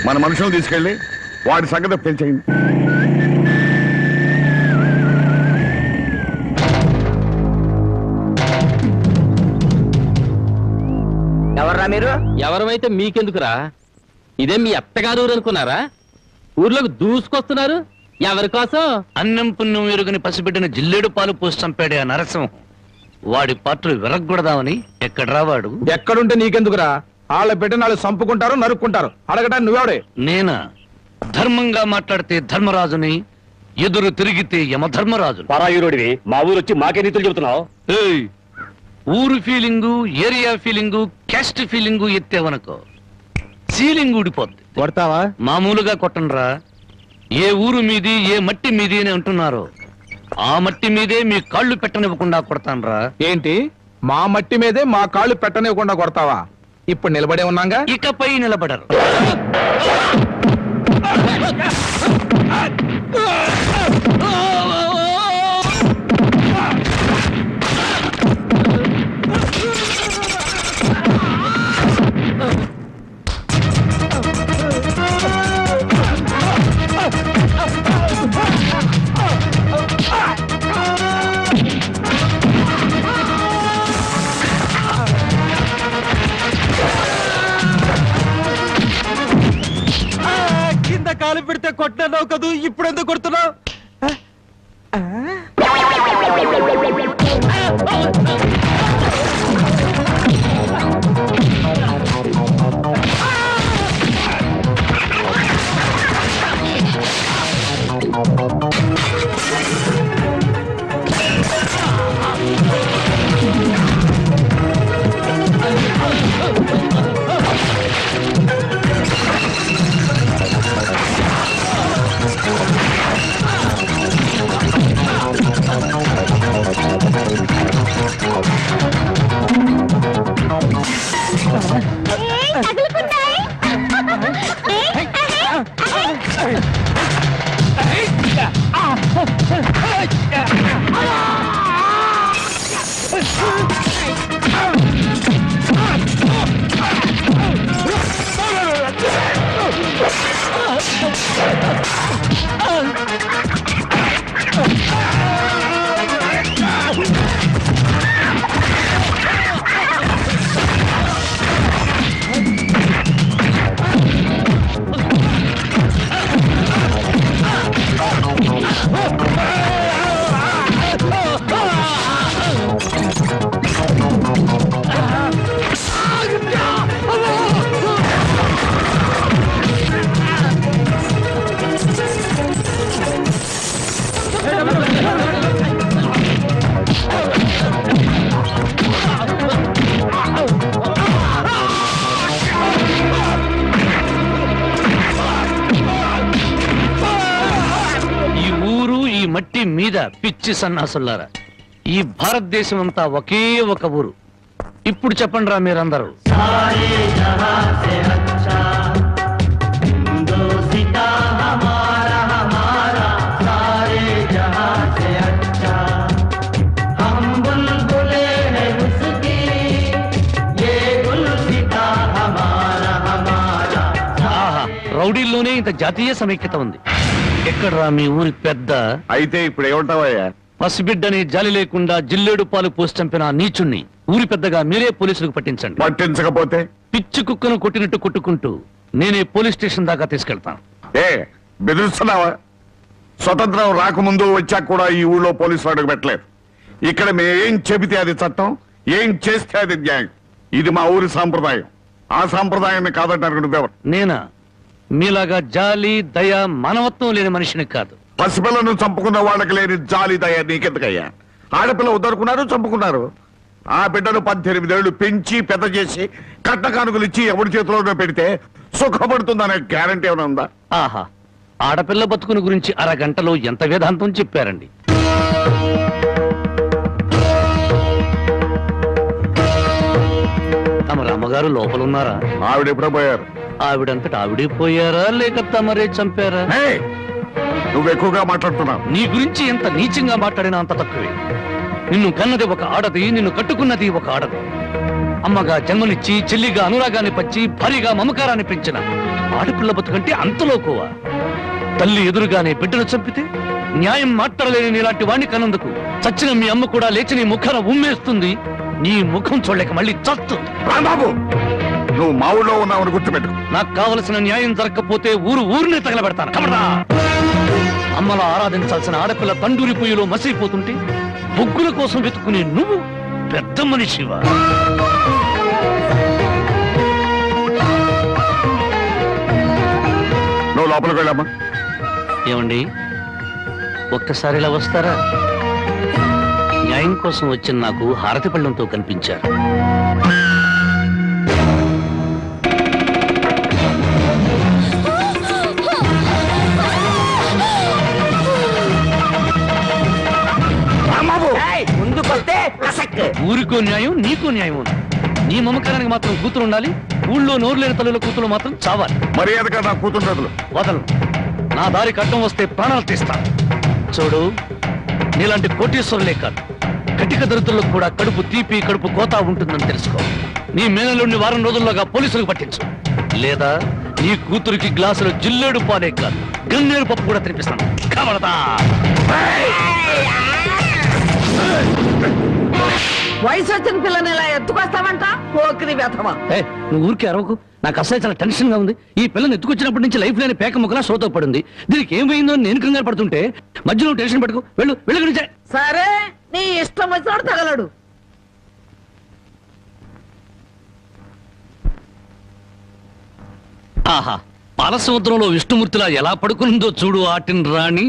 మన మనుషులను తీసుకెళ్ళి వాడి సంగతి పెంచేయండి. ఎవర్రా మీరు? ఎవరైతే మీకెందుకురా? ఇదే మీ అత్తగారు ఊరు అనుకున్నారా? ఊర్లోకి దూసుకొస్తున్నారు. ఎవరి కోసం? అన్నం పుణ్యం ఎరుగని పసిబిడ్డని జిల్లేడు పాలు పోసి చంపాడే ఆ నరసింహం. వాడి పాత్ర విరగ్గొడదామని. ఎక్కడ రావాడు? ఎక్కడుంటే నీకెందుకురా? వాళ్ళ బిడ్డను వాళ్ళు చంపుకుంటారు, నరుక్కుంటారు. అడగడానికి నువ్వెవడే? నేనా? ధర్మంగా మాట్లాడితే ధర్మరాజుని, ఎదురు తిరిగితే యమధర్మరాజు. పరాయురుడివి మా ఊరు వచ్చి మాకే నీతులు చెబుతున్నావు. ఏయ్, ఊరు feeling, area feeling, caste feeling ఎత్తేవనుకో సీలింగ్ ఊడిపోద్ది. కొడతావా? మామూలుగా కొట్టనరా. ఏ ఊరు మీది, ఏ మట్టి మీది అని అంటున్నారో ఆ మట్టి మీదే మీ కాళ్ళు పెట్టనివ్వకుండా కొడతానరా. ఏంటి, మా మట్టి మీదే మా కాళ్ళు పెట్టనివ్వకుండా కొడతావా? ఇప్పుడు నిలబడే ఉన్నాగా, ఇకపై నిలబడరు. కింద కాలు పెడితే కొట్టినావు కదూ, ఇప్పుడు ఎందుకు కొడుతున్నావు? ఇదా పిచ్చి సన్నాసులారా, ఈ భారతదేశం అంతా ఒకే ఒక ఊరు. ఇప్పుడు చెప్పండి రా మీరందరూ. రౌడీల్లోనే ఇంత జాతీయ సమైక్యత ఉంది. ఎక్కడ్రా మీ ఊరి పెద్ద? అయితే ఇప్పుడు ఏమంటావయ్యా? పసిబిడ్డని జాలి లేకుండా జిల్లేడు పాలు పోసి చంపిన నీచుణ్ణి ఊరి పెద్దగా మీరే పోలీసులకు పట్టించండి. పట్టించకపోతే పిచ్చి కుక్కను కొట్టినట్టు కొట్టుకుంటూ నేనే పోలీస్ స్టేషన్ దాకా తీసుకెళ్తాను. బెదిరిస్తున్నావా? స్వతంత్రం రాకముందు వచ్చాక కూడా ఈ ఊళ్ళో పోలీసులు అడుగు పెట్టలేదు. ఇక్కడ మేమేం చెబితే అది చట్టం, ఏం చేస్తే అది న్యాయం. ఇది మా ఊరి సాంప్రదాయం. ఆ సాంప్రదాయాన్ని కాదంటారు నువ్వెవరు? నేనా? మీలాగా జాలి దయ మానవత్వం లేని మనిషిని కాదు. పసిపిల్లను చంపుకున్న వాళ్ళకి లేని జాలి దయ నీకెందుకయ్యా? ఆడపిల్ల వద్దనుకున్నారు, చంపుకున్నారు. ఆ బిడ్డను 18 ఏళ్లు పెంచి పెద్ద చేసి కట్న కానుకలు ఇచ్చి ఎవరి చేతిలోనో పెడితే సుఖపడుతుందనే గ్యారంటీ ఏమైనా ఉందా? ఆహా, ఆడపిల్ల బతుకుని గురించి అరగంటలో ఎంత వేదాంతం చెప్పారండి. తమ రామగారు లోపలున్నారా? ఆవిడ ఎప్పుడో పోయారు. ఆవిడంతటా ఆవిడే పోయారా లేక తమరే చంపారా? నువ్వు ఎక్కువగా మాట్లాడుతున్నావు. నీ గురించి ఎంత నీచంగా మాట్లాడినా అంత తక్కువే. నిన్ను కన్నది ఒక ఆడది, నిన్ను కట్టుకున్నది ఒక ఆడది. అమ్మగా జన్మనిచ్చి, చెల్లిగా అనురాగాన్ని పంచి, భారీగా మమకారాన్ని పెంచిన ఆడపిల్ల బతుకంటే అంతలోకోవా? తల్లి ఎదురుగానే బిడ్డను చంపితే న్యాయం మాట్లాడలేని నీలాంటి వాణ్ణి కన్నందుకు చచ్చిన మీ అమ్మ కూడా లేచి నీ ముఖాన ఉమ్మేస్తుంది. నీ ముఖం చూడలేక మళ్ళీ చస్తుంది. బాబు, నువ్వు మా ఊళ్ళో ఉన్నావని గుర్తుపెట్టు. నాకు కావలసిన న్యాయం జరగకపోతే ఊరినే తగలబెడతాను. కబడ్డా! అమ్మలా ఆరాధించాల్సిన ఆడపిల్ల తండూరి పొయ్యిలో మసిపోతుంటే బొగ్గుల కోసం వెతుక్కునే నువ్వు పెద్ద మనిషివా? నువ్వు లోపలికి వెళ్ళామా? ఏమండి, ఒక్కసారి ఇలా వస్తారా? న్యాయం కోసం వచ్చిన నాకు హారతి పళ్ళంతో కనిపించారు. ఊరికో న్యాయం, నీకో న్యాయం ఉంది. నీ మమకారానికి మాత్రం కూతురు ఉండాలి, ఊళ్ళో నోరు లేని తల్లుల కూతురు మాత్రం చావాలి. మర్యాదగా నా కూతురు వదలు. నా దారి కట్టం వస్తే ప్రాణాలు తీస్తాను. చూడు, నీలాంటి కోటీశ్వరులే కాదు, కటిక దరిద్రులకు కూడా కడుపు తీపి, కడుపు కోత ఉంటుందని తెలుసుకో. నీ మేనలుండి వారం రోజుల్లోగా పోలీసులకు పట్టించు, లేదా నీ కూతురికి గ్లాసులో జిల్లేడు పాలే కాదు, గన్నేరు పప్పు కూడా తినిపిస్తాను. కబడతా! వయసు వచ్చిన పిల్లని ఇలా ఎత్తుకొస్తామంట? పోకిరి వెధవా. నువ్వు ఊరికి అరవకు, నాకు అసలు చాలా టెన్షన్ గా ఉంది. ఈ పిల్లని ఎత్తుకొచ్చినప్పటి నుంచి లైఫ్ లేని పేక ముక్కలా సోతో పడింది. దీనికి ఏమైందో నేను కంగారు పడుతుంటే మధ్యలో టెన్షన్ పట్టుకు వెళ్ళు. సరే, నీ ఇష్టం వచ్చినాడు తగలడు. ఆహా, పాలసముద్రంలో విష్ణుమూర్తిలా ఎలా పడుకుందో చూడు ఆటిన్ రాణి.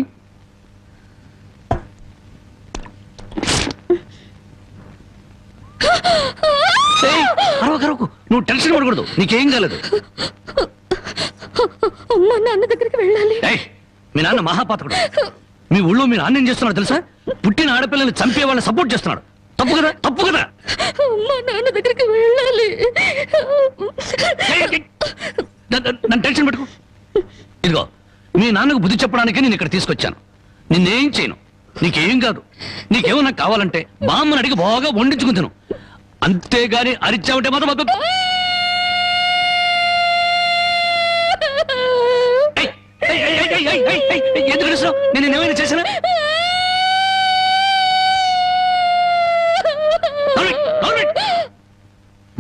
అరవకు, నువ్వు టెన్షన్ పడకూడదు, నీకేం కాలేదు. నాన్న దగ్గరికి వెళ్ళాలి. మీ నాన్న మహాపాతకుడు. మీ ఊళ్ళో మీ నాన్న ఏం చేస్తున్నాడు తెలుసా? పుట్టిన ఆడపిల్లని చంపే వాళ్ళని సపోర్ట్ చేస్తున్నాడు. తప్పు కదా? తప్పు కదా? నాన్న దగ్గరికి వెళ్ళాలి. నన్ను టెన్షన్ పెట్టుకో. ఇదిగో, మీ నాన్నకు బుద్ధి చెప్పడానికి నేను ఇక్కడ తీసుకొచ్చాను. నిన్నేం చేయను, నీకేం కాదు. నీకేమన్నా కావాలంటే బామ్మని అడిగి బాగా వండించుకుంటాను. అంతేగాని అరిచావుంటే మాత్రం ఎందుకు అరుస్తున్నావు? నేను ఏమైనా చేశానా?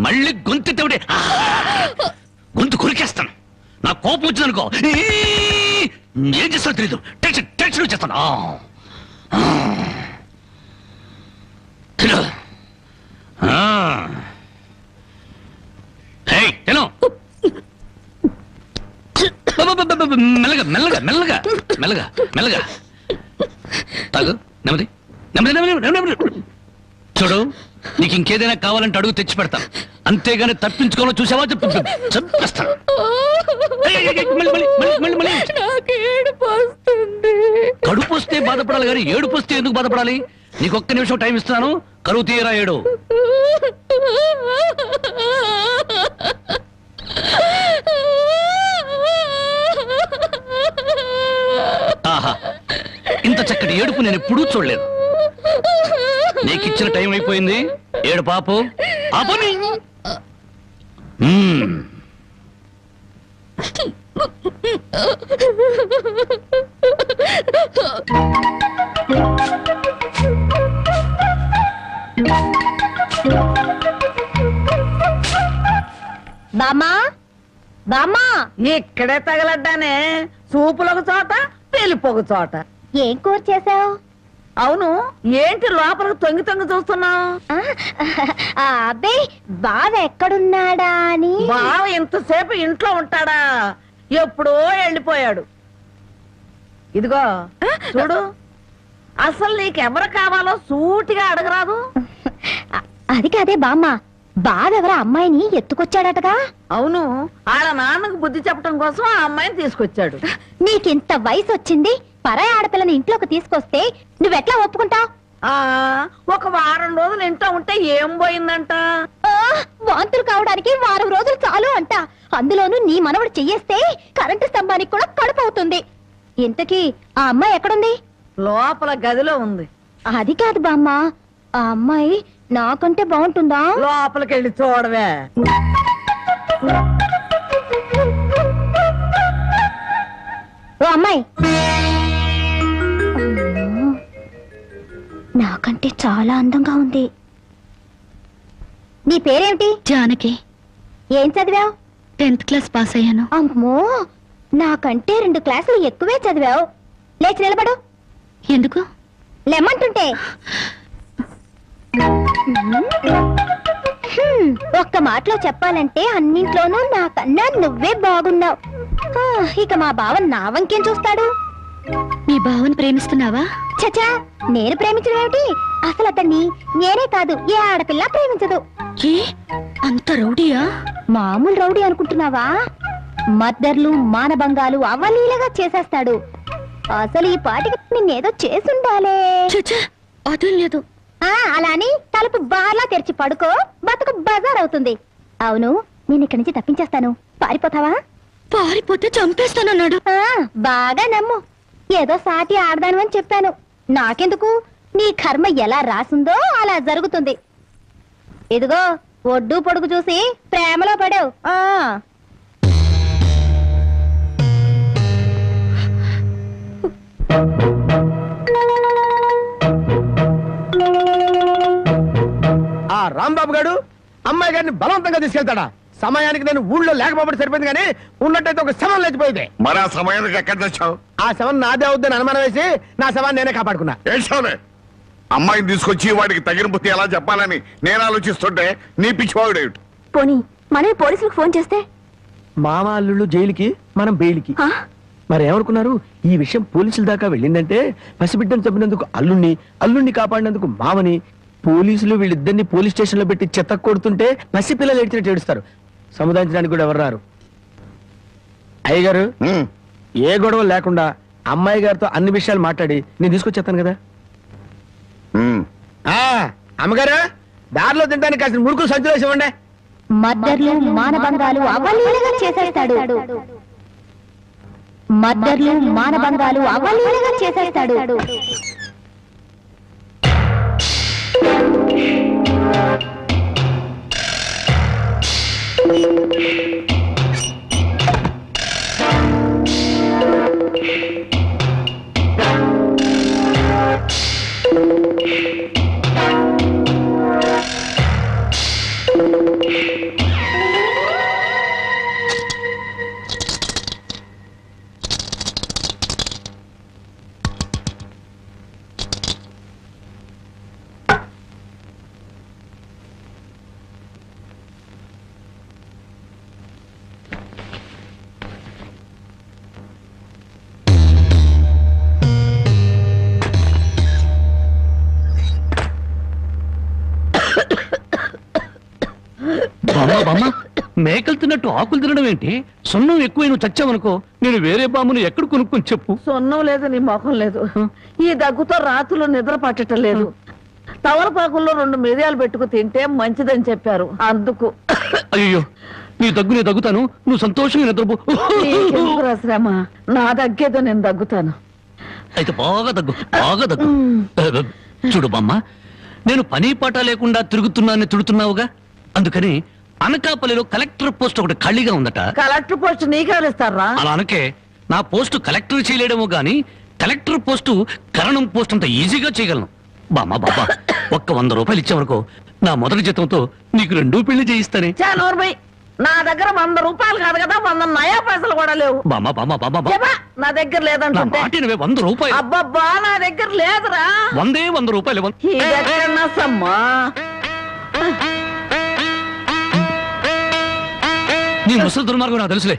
మళ్ళీ గొంతెత్తవుడే గొంతు కొరికేస్తాను. నా కోపం వచ్చిందనుకో ఏం చేస్తానో తెలీదు. టెన్షన్ వచ్చేస్తాను. మెల్లగా మెల్లగా మెల్లగా మెల్లగా మెల్లగా తాగు. నెమ్మది నెమ్మది. చూడు, నీకు ఇంకేదైనా కావాలంటే అడుగు తెచ్చి పెడతాను. అంతేగాని తప్పించుకోవాలో చూసావా చంపేస్తాను. నాకు ఏడుపు వస్తుంది. కడుపు వస్తే బాధపడాలి కానీ ఏడుపు వస్తే ఎందుకు బాధపడాలి? నీకొక్క నిమిషం టైం ఇస్తున్నాను, కరువు తీయరా ఏడు. ఆహా, ఇంత చక్కటి ఏడుపు నేను ఎప్పుడూ చూడలేదు. నీకిచ్చిన టైం అయిపోయింది, ఏడు పాపు ఆపని. బామా బామా, ఇక్కడే తగలడ్డానే. సూపులకు చోట పెళ్లిపోకు చోట. ఏం కూర చేసావు? అవును, ఏంటి లోపలికి తొంగి తొంగి చూస్తున్నావు? అబ్బే, బావ ఎక్కడున్నాడా అని. బావ ఇంతసేపు ఇంట్లో ఉంటాడా? ఎప్పుడో వెళ్ళిపోయాడు. ఇదిగో చూడు, అసలు నీకెవరు కావాలో సూటిగా అడగరాదు. అది కాదే బామ్మ, బావెవరా అమ్మాయిని ఎత్తుకొచ్చాడటగా? అవును, వాళ్ళ నాన్నకు బుద్ధి చెప్పడం కోసం ఆ అమ్మాయిని తీసుకొచ్చాడు. నీకింత వయసు వచ్చింది, పరాయి ఆడపిల్లని ఇంట్లోకి తీసుకొస్తే నువ్వెట్లా ఒప్పుకుంటావు? ఒక వారం రోజులు ఇంట్లో ఉంటే ఏం పోయిందంట? వాంతులు కావడానికి వారం రోజులు చాలు అంట. అందులోనూ నీ మనవడు చెయ్యేస్తే కరెంటు స్తంభానికి కూడా కడుపు అవుతుంది. ఇంతకీ ఆ అమ్మాయి ఎక్కడుంది? లోపల గదిలో ఉంది. అది కాదు బామ్మ, ఆ అమ్మాయి నాకంటే బాగుంటుందా? లోపలికి వెళ్ళి చూడవే. ఓ అమ్మాయి, నాకంటే చాలా అందంగా ఉంది. నీ పేరేమిటి? జానకి. ఏం చదివావు? 10th క్లాస్ పాస్ అయ్యాను. అమ్మో, నాకంటే 2 క్లాసులు ఎక్కువే చదివావు. లేచి నిలబడు. ఎందుకు? లెమ్మంటుంటే. ఒక్క మాటలో చెప్పాలంటే అన్నింట్లోనూ నాకన్నా నువ్వే బాగున్నావు. ఇక మా బావ నా వంకేం చూస్తాడు? మీ బావని ప్రేమిస్తున్నావా? చచా, నేను ప్రేమించడం ఏమిటి? అసలు అతన్ని నేనే కాదు, ఏ ఆడపిల్ల ప్రేమించదు. ఏ అంత రౌడీయా? మామూలు రౌడీ అనుకుంటున్నావా? మద్దర్లు మానభంగాలు అవలీలగా చేసేస్తాడు. అసలు ఈ పాటికి నిన్నేదో చేసుండాలే. అదేం లేదు. అలా అని తలుపు బార్లా తెరిచి పడుకో, బతుకు బజార్ అవుతుంది. అవును, నేను ఇక్కడి నుంచి తప్పించేస్తాను, పారిపోతావా? పారిపోతే చంపేస్తానన్నాడు. బాగా నమ్ము, ఏదో సాటి ఆడదాను అని చెప్పాను. నాకెందుకు, నీ కర్మ ఎలా రాసుందో అలా జరుగుతుంది. ఇదిగో, ఒడ్డు పొడుగు చూసి ప్రేమలో పడావు. ఆ రాంబాబు గారు అమ్మాయి గారిని బలవంతంగా తీసుకెళ్తాడా? సమయానికి నేను ఊళ్ళో లేకపోతే సరిపోయింది, కానీ ఉన్నట్టయితే ఒక శవం లేచిపోయింది. మరి ఆ సమయానికి ఎక్కడ తెచ్చావు? ఆ శవం నాదే అవుద్దని అనుమానం వేసి నా శవాన్ని నేనే కాపాడుకున్నా. ఏడ్చావులే. అమ్మాయిని తీసుకొచ్చి వాడికి తగిన బుద్ధి ఎలా చెప్పాలని నేను ఆలోచిస్తుంటే నీ పిచ్చివాడు. పోనీ మనమే పోలీసులకు ఫోన్ చేస్తే? మామ అల్లుళ్ళు జైలుకి, మనం బెయిల్కి. మరి ఏమనుకున్నారు? ఈ విషయం పోలీసుల దాకా వెళ్ళిందంటే పసిబిడ్డను చంపినందుకు అల్లుణ్ణి కాపాడినందుకు మామని, పోలీసులు వీళ్ళిద్దరిని పోలీస్ స్టేషన్ లో పెట్టి చెత్త కొడుతుంటే పసిపిల్లలు ఏడ్చినట్టు ఏడుస్తారు. సముదాయించడానికి కూడా ఎవరు రారు. అయ్యగారు, ఏ గొడవ లేకుండా అమ్మాయి గారితో అన్ని విషయాలు మాట్లాడి నేను తీసుకొచ్చేస్తాను కదా. అమ్మగారు, దారిలో తింటానికి కాసిన మురుకులు సంచులు వేసి ఇవ్వండి. మద్దర్లు మానభంగాలు అవలీలగా చేసేస్తాడు. మద్దర్లు మానభంగాలు అవలీలగా చేసేస్తాడు. మేకలు తిన్నట్టు ఆకులు తినడం ఏంటి? సున్నం ఎక్కువ నువ్వు చచ్చావనుకో, నేను వేరే బామును ఎక్కడ కొనుక్కొని చెప్పు. సొన్నం లేదు, నీ మొఖం లేదు. ఈ దగ్గుతో రాత్రులు నిద్ర పట్టడం లేదు. తవలపాకుల్లో 2 మిరియాలు పెట్టుకు తింటే మంచిదని చెప్పారు, అందుకు. అయ్యో, నీ దగ్గు నేను దగ్గుతాను, నువ్వు సంతోషంగా నిద్రపో. నీకెందుకురా శ్రమ? నా దగ్గేదో నేను దగ్గుతాను. అయితే బాగా దగ్గు, బాగా దగ్గు. చూడు బామ్మ, నేను పని పాట లేకుండా తిడుతున్నావుగా, అందుకని అనకాపల్లిలో కలెక్టర్ పోస్ట్ ఒకటి ఖాళీగా ఉందట. కలెక్టర్ పోస్ట్ నీకెవరిస్తారా? అలా అనకే, నా పోస్టు కలెక్టర్ చేయలేడేమో గాని కలెక్టర్ పోస్టు కరణం పోస్ట్ అంత ఈజీగా చేయగలను. బామ్మ బాబా, ఒక్క 100 రూపాయలు ఇచ్చావనుకో, నా మొదటి జీతంతో నీకు 2 పెళ్లి చేయిస్తానే. చానూర్బై, నా దగ్గర 100 రూపాయలు కాదు కదా, 100 నయా పైసలు కూడా లేవు. బామ్మ బామ్మ బామ్మ ఏబా, నా దగ్గర లేదంటుంటే. 100 రూపాయలు. అబ్బబ్బా, నా దగ్గర లేదురా. 100 రూపాయలు. ఇదెక్కడన్నా సమ్మా? నీ ముసలి దుర్మార్గం నాకు తెలుసులే.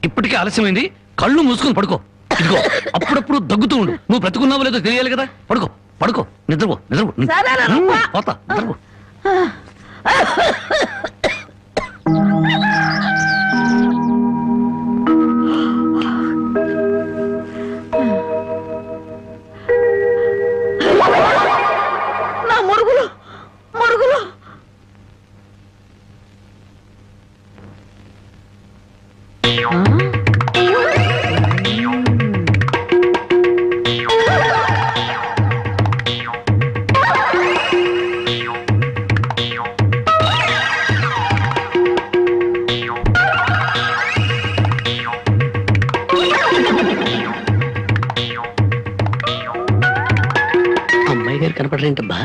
ఇప్పటికే ఆలస్యమైంది, కళ్ళు మూసుకొని పడుకో. ఇదిగో, అప్పుడప్పుడు దగ్గుతూ ఉండు. నువ్వు బ్రతుకున్నావో లేదో తెలియాలి కదా. పడుకో పడుకో, నిద్రపో నిద్రపో. పోతా, నిద్రపో. నా మురుగులు మురుగులు. అమ్మాయి గారు కనపడరేంటబ్బా?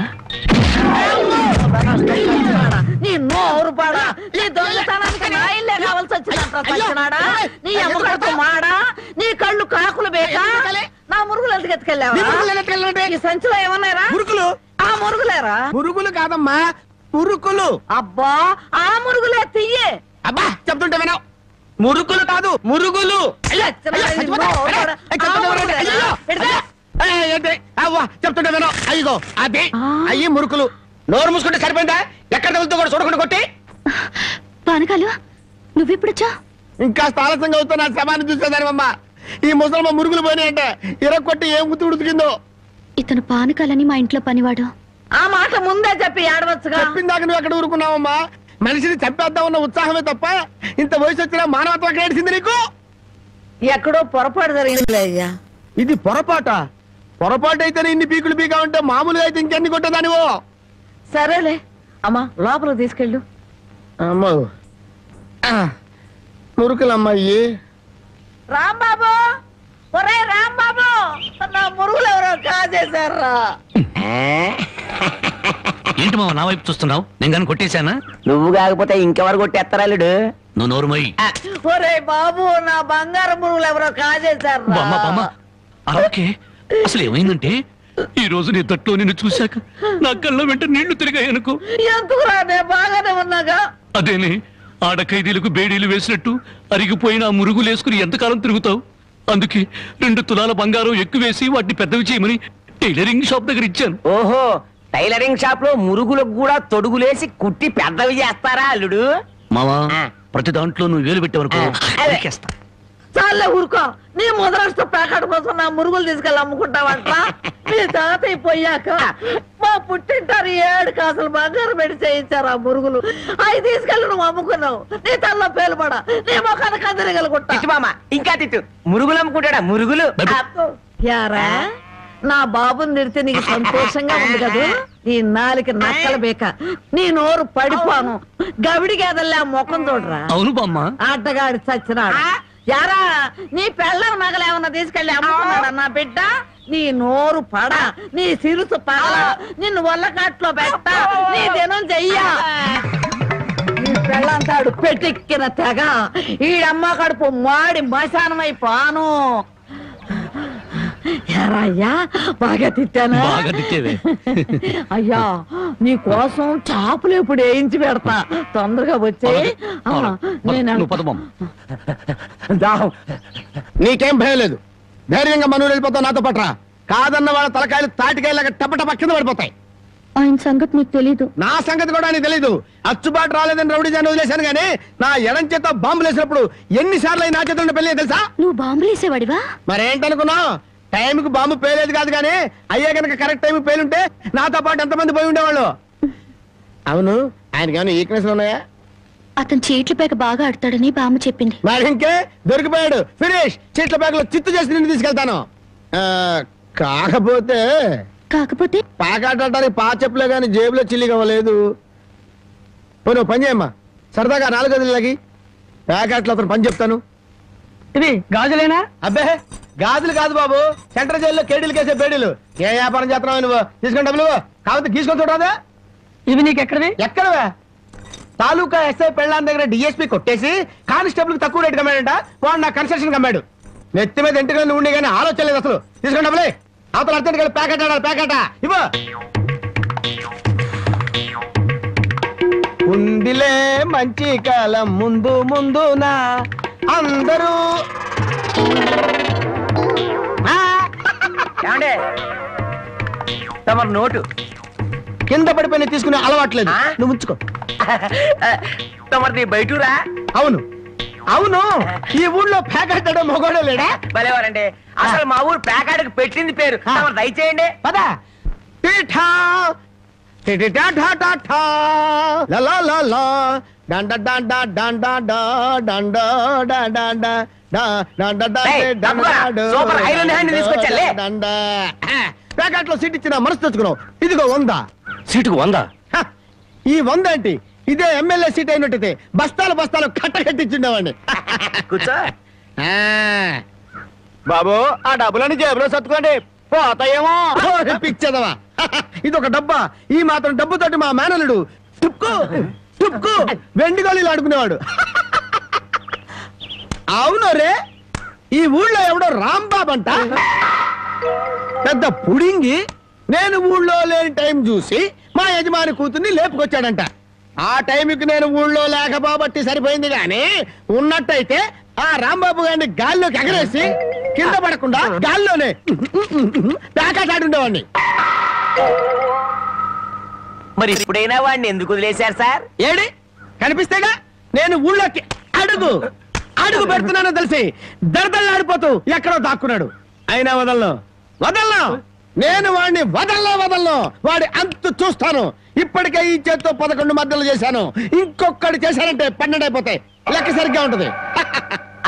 నీ నోరు పాడా, నీ దొంగతనానికి నా ఇల్లే కావాల్సి వచ్చినాడా? నీ అమ్మకడుతూ మాడా, నీ కళ్ళు కాకులు బేకా. నా మురుగులు ఎందుకు ఎత్తుకెళ్ళావా? ఈ సంచిలో ఏమన్నారా? మురుగులు. ఆ మురుగులేరా? మురుగులు కాదమ్మా, మురుకులు. అబ్బా, ఆ మురుగులే తియ్యే. అబ్బా, చెప్తుంటే వినవు. మురుకులు కాదు, మురుగులు. చెప్తుంటే వినవు. అయ్యో, అదే అయ్యి మురుకులు. నోరు మూసుకుంటే సరిపోయిందా? ఎక్కడ తగులుతో కూడా చూడకుండా కొట్టి. పానకాలు, నువ్వెప్పుడొచ్చా? ఇంకా ఆలస్యంగా అవుతున్నా శవాన్ని చూసేదానివమ్మా. ఈ ముసలమ్మ మురుగులు పోయినాయంటే ఇరక్కొట్టి ఏం గుర్తు ఉడికిందో. ఇతను పానకాలని మా ఇంట్లో పనివాడు. ఆ మాట ముందే చెప్పి ఏడవచ్చుగా. చెప్పిందాక నువ్వు ఎక్కడ ఊరుకున్నావమ్మా? మనిషిని చంపేద్దాం ఉన్న ఉత్సాహమే తప్ప ఇంత వయసు వచ్చినా మానవత్వం ఎక్కడ ఏడిసింది నీకు? ఎక్కడో పొరపాటు జరిగిందిలే అయ్యా. ఇది పొరపాట? పొరపాటు అయితేనే ఇన్ని పీకులు పీకా ఉంటే మామూలుగా అయితే ఇంకెన్ని కొట్టేదానివో. సరేలే అమ్మా, లోపల తీసుకెళ్ళు. అమ్మో, మురుకులమ్మాయి. రాంబాబు, ఒరే రాంబాబు, నా మురుగులు ఎవరో కాజేశారా? ఏంటి మావ నా వైపు చూస్తున్నావు? నేను కానీ కొట్టేశానా? నువ్వు కాకపోతే ఇంకెవరు కొట్టేస్తారాలుడు? నువ్వు నోరుమోయి. ఒరే బాబు, నా బంగారు మురుగులు ఎవరో కాజేశారా? అలాగే అసలు ఏమైందంటే, ఈ రోజు నీ తట్లో నిన్ను చూశాక నా కళ్ళ వెంట నీళ్లు తిరిగాయనుకో. ఎందుకురా, నేను బాగానే ఉన్నాగా. అదేనే, ఆడ ఖైదీలకు బేడీలు వేసినట్టు అరిగిపోయిన ఆ మురుగులు వేసుకుని ఎంతకాలం తిరుగుతావు? అందుకే 2 తులాల బంగారం ఎక్కువేసి వాటిని పెద్దవి చేయమని టైలరింగ్ షాప్ దగ్గర ఇచ్చాను. ఓహో, టైలరింగ్ షాప్ లో మురుగులకు కూడా తొడుగులేసి కుట్టి పెద్దవి చేస్తారా అల్లుడు? మావా, ప్రతి దాంట్లో నువ్వు వేలు పెట్టావనుకో నరికేస్తా. చాలే ఊరుకో. నీ ముద్రస్త ప్యాకెట్ కోసం నా మురుగులు తీసుకెళ్ళి అమ్ముకుంటావంట. మీ తాతయ్య పోయాక మా పుట్టింటారు 7 కాసులు బంగారం పెట్టి చేయించారు ఆ మురుగులు. అవి తీసుకెళ్ళి నువ్వు అమ్ముకున్నావు. నీ తల్లో పేలుపడా, నీ మొఖానికి అందరిగలుగుంటా. ఇంకా తిట్టు. మురుగులు అమ్ముకుంటాడా? మురుగులు యారా, నా బాబుని తిడితే నీకు సంతోషంగా ఉంది కదా? నీ నాలికి నక్కల బేక, నీ నోరు పడిపోను. గవిడి గేదల్లా ముఖం చూడరా. అవును బామ్మ. ఆటగాడి చచ్చినాడు. యారా, నీ పెళ్ళం నగలేమన్నా తీసుకెళ్ళి అమ్ముకున్నాడా నా బిడ్డ? నీ నోరు పడ, నీ సిరుసు పగల, నిన్ను వల్లకాట్లో పెట్ట, నీ దినం చెయ్యా. నీ పెళ్ళంతాడు పెట్టెక్కిన తెగ, ఈడమ్మ కడుపు మాడి మశానమైపోను. అయ్యా, బాగా తిట్టానా? బాగా తిట్టేవే. అయ్యా, నీ కోసం చాపులు ఇప్పుడు వేయించి పెడతా. తొందరగా వచ్చే. నీకేం భయం లేదు. ధైర్యంగా మనూరు వెళ్ళిపోతావు నాతో పట్రా. కాదన్న వాళ్ళ తలకాయలు తాటికాయలాగా టపటప కింద పడిపోతాయి. ఆయన సంగతి మీకు తెలీదు. నా సంగతి కూడా నీకు తెలీదు. అచ్చుబాటు రాలేదని రౌడీ జాన్ వదిలేశాను గానీ నా ఎడం చేత బాంబులు వేసినప్పుడు ఎన్నిసార్లు నా చేతుల్లో పెళ్ళి తెలుసా? నువ్వు బాంబులు వేసేవాడివా? మరేంటనుకున్నావు? టైంకి బాంబు పేలేదు కాదు కానీ అయ్యే కనుక కరెక్ట్ టైం పేలుంటే నాతో పాటు ఎంతమంది పోయి ఉండేవాళ్ళు. అవును, ఆయనకి ఏమైనా ఈక్నెస్ ఉన్నాయా? అతను చీట్ల పేక బాగా ఆడతాడని బామ్మ చెప్పింది. మరి ఇంకే దొరికిపోయాడు. ఫినిష్. చీట్ల బ్యాగ్ లో చిత్తు చేసి నిన్ను తీసుకెళ్తాను. కాకపోతే పాకాటానికి పా చెప్పులే గాని జేబులో చిల్లి కావలేదు. నువ్వు పని చేయమ్మా, సరదాగా 4 గదులకి ప్యాకెట్లో అతను పని చెప్తాను. ఇది గాజులేనా? అబ్బే గాజులు కాదు బాబు, సెంట్రల్ జైల్లో కేడీలు కేసే బేడీలు. ఏ వ్యాపారం చేస్తున్నావు నువ్వు? తీసుకుని డబ్బులు కాకపోతే గీసుకొని చూడరాదా? ఇవి నీకు ఎక్కడవి? ఎక్కడవే? తాలూకా ఎస్ఐ పెళ్ళాన్ దగ్గర డిఎస్పీ కొట్టేసి కానిస్టేబుల్ కు తక్కువ రేటు కమ్మాడంట. వాడు నా కన్స్ట్రక్షన్ కమ్మాడు. నెత్తి మీద ఇంటికి ఉండి కానీ ఆలోచన లేదు అసలు. తీసుకుని డబ్బులే. అవతల అర్థం కలిసి ప్యాకెట్ ఆడాలి. ప్యాకెట్ ఇవ్వ. ఉందిలే మంచి కాలం ముందు ముందునా అందరూ. తమరు నోటు కింద పడిపోయిన తీసుకునే అలవాట్లేదు. నువ్వు ఉంచుకో. తమరిది బయటూరా? అవును అవును. ఈ ఊళ్ళో ప్యాకెట్ మొగోడే లేడా? భలేవారండి. అసలు మా ఊరు ప్యాకెట్కి పెట్టింది పేరు. దయచేయండి. పదా. ప్యాకెట్ లో సీట్ ఇచ్చిన మనసు తెచ్చుకున్నావు. ఇదిగో 100. సీటుకు 100? ఈ 100 ఏంటి? ఇదే ఎమ్మెల్యే సీట్ అయినట్టయితే బస్తాలు బస్తాలు కట్టకట్టించుండేవాడిని. కూర్చో. బాబు ఆ డబ్బులని జేబులో సత్తుకోండి, పోతాయేమో. పిచ్చదవా, ఇది ఒక డబ్బా. ఈ మాత్రం డబ్బుతోటి మా మేనలుడు టుక్కు టుక్కు వెండి గోళీలు ఆడుకునేవాడు. అవును రే, ఈ ఊళ్ళో ఎవడో రాంబాబు అంట పెద్ద పుడింగి. నేను ఊళ్ళో లేని టైం చూసి మా యజమాని కూతుర్ని లేపుకొచ్చాడంట. ఆ టైంకి నేను ఊళ్ళో లేకపోబట్టి సరిపోయింది గాని ఉన్నట్టయితే ఆ రాంబాబు గారిని గాల్లోకి ఎగరేసి కింద పడకుండా గాల్లోనే ప్యాకెట్ ఆడుండేవాడిని. మరి ఇప్పుడైనా వాడిని ఎందుకు వదిలేశారు సార్? ఏడి కనిపిస్తేగా నేను ఊళ్ళోకి అడుగు అడుగు పెడుతున్నానో తెలిసి దడదళ్ళాడిపోతూ ఎక్కడో దాక్కున్నాడు. అయినా వదలను వదలను, నేను వాడిని వదలను. వాడి అంతు చూస్తాను. ఇప్పటికే ఈ చేత్తో 11 మద్దలు చేశాను. ఇంకొకటి చేశానంటే 12 అయిపోతాయి. లెక్క సరిగ్గా ఉంటది.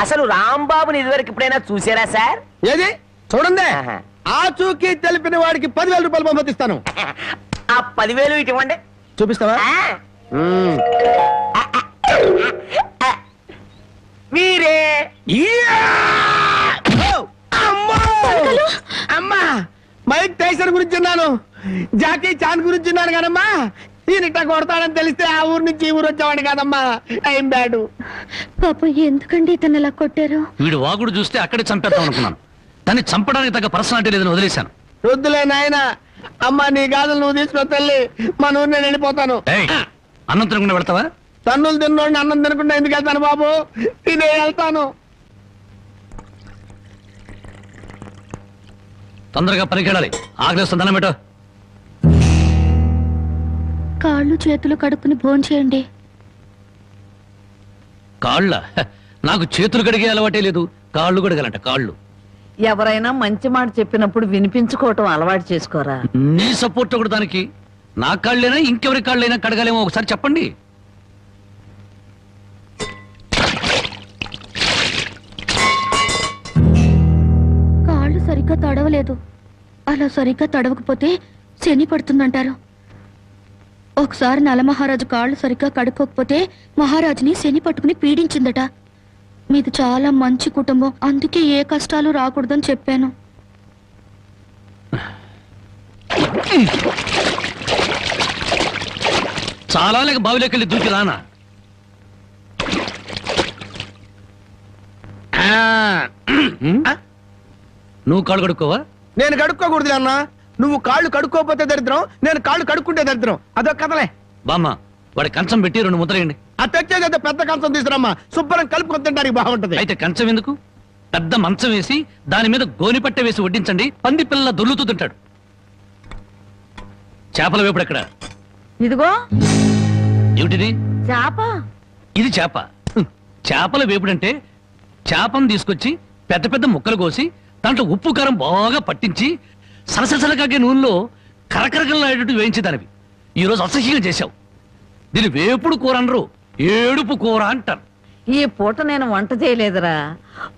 అసలు రాంబాబుని ఇదివరకు ఎప్పుడైనా చూసారా సార్? ఏది చూడండి. ఆ చూకి తెలిపిన వాడికి 10,000 రూపాయలు పంపిస్తాను. ఆ 10,000 ఇటు ఇవ్వండి. చూపిస్తావా? మీరే. అమ్మా, మైక్ టైసన్ గురించి విన్నాను, జాకీ చాన్ గురించి విన్నాను కానమ్మా, ఈయనట కొడతాడని తెలిస్తే ఆ ఊరు నుంచి ఈ ఊరు వచ్చేవాడు కాదమ్మా. Time bad. పాపం ఎందుకండి ఇతను ఇలా కొట్టారు? వీడు వాగుడు చూస్తే అక్కడే చంపేద్దాం అనుకున్నాను, కానీ చంపడానికి తగ్గ పర్సనాలిటీ లేదని వదిలేశాను. వద్దులే నాయన. అమ్మా నీ గాజులు నువ్వు తీసుకుని తల్లి, మా ఊరు నేను వెళ్ళిపోతాను. అన్నం తినకుండా వెళ్తావా? తన్నులు తిన్నోడిని అన్నం తినకుండా ఎందుకు వెళ్తాను బాబు? తినే వెళ్తాను. తొందరగా పనికి వెళ్ళాలి. ఆకలిస్తుంది, అన్నం పెట్టు. కాళ్ళు చేతులు కడుక్కుని భోంచేయండి. కాళ్ళ? నాకు చేతులు కడిగే అలవాటే లేదు, కాళ్ళు కడగాలంట. కాళ్ళు ఎవరైనా మంచి మాట చెప్పినప్పుడు వినిపించుకోవటం అలవాటు చేసుకోరా? నీ సపోర్ట్ ఒకటి దానికి. నా కాళ్ళైనా ఇంకెవరి కాళ్ళైనా కడగాలేమో ఒకసారి చెప్పండి. కాళ్ళు సరిగ్గా తడవలేదు. అలా సరిగ్గా తడవకపోతే శని పడుతుందంటారు. ఒకసారి నలమహారాజు కాళ్ళు సరిగ్గా కడుక్కోకపోతే మహారాజుని శని పట్టుకుని పీడించిందట. మీది చాలా మంచి కుటుంబం, అందుకే ఏ కష్టాలు రాకూడదని చెప్పాను. చాలా లేక బావిలోకి దూకి రానా? నువ్వు కాళ్ళు కడుక్కోవా? నేను కడుక్కోకూడదు అన్నా. నువ్వు కాళ్ళు కడుక్కోపోతే దరిద్రం, నేను కాళ్ళు కడుక్కుంటే దరిద్రం. అదొక కథలే. బామ్మ, వాడి కంచం పెట్టి 2 ముద్రయండి. ఆ తెచ్చేదైతే పెద్ద కంచం తీసుకురమ్మా, శుభ్రం కలుపుకొని తింటానికి బాగుంటది. అయితే కంచం ఎందుకు, పెద్ద మంచం వేసి దాని మీద గోని పట్టె వేసి వడ్డించండి. పంది పిల్ల దొర్లుతూ తింటాడు. చేపల వేపుడు ఎక్కడ? ఇదిగో ఏమిటిది? చేప. ఇది చేప. చేపల వేపుడంటే చేపను తీసుకొచ్చి పెద్ద పెద్ద ముక్కలు కోసి దాంట్లో ఉప్పు కారం బాగా పట్టించి సలసలకాగే నూనెలో కరకరకలాడేటట్టు వేయించేదానివి. ఈరోజు అసహ్యంగా చేశావు. దీని వేపుడు కూర అనరు, ఏడుపు కూర అంటారు. ఈ పూట నేను వంట చేయలేదురా.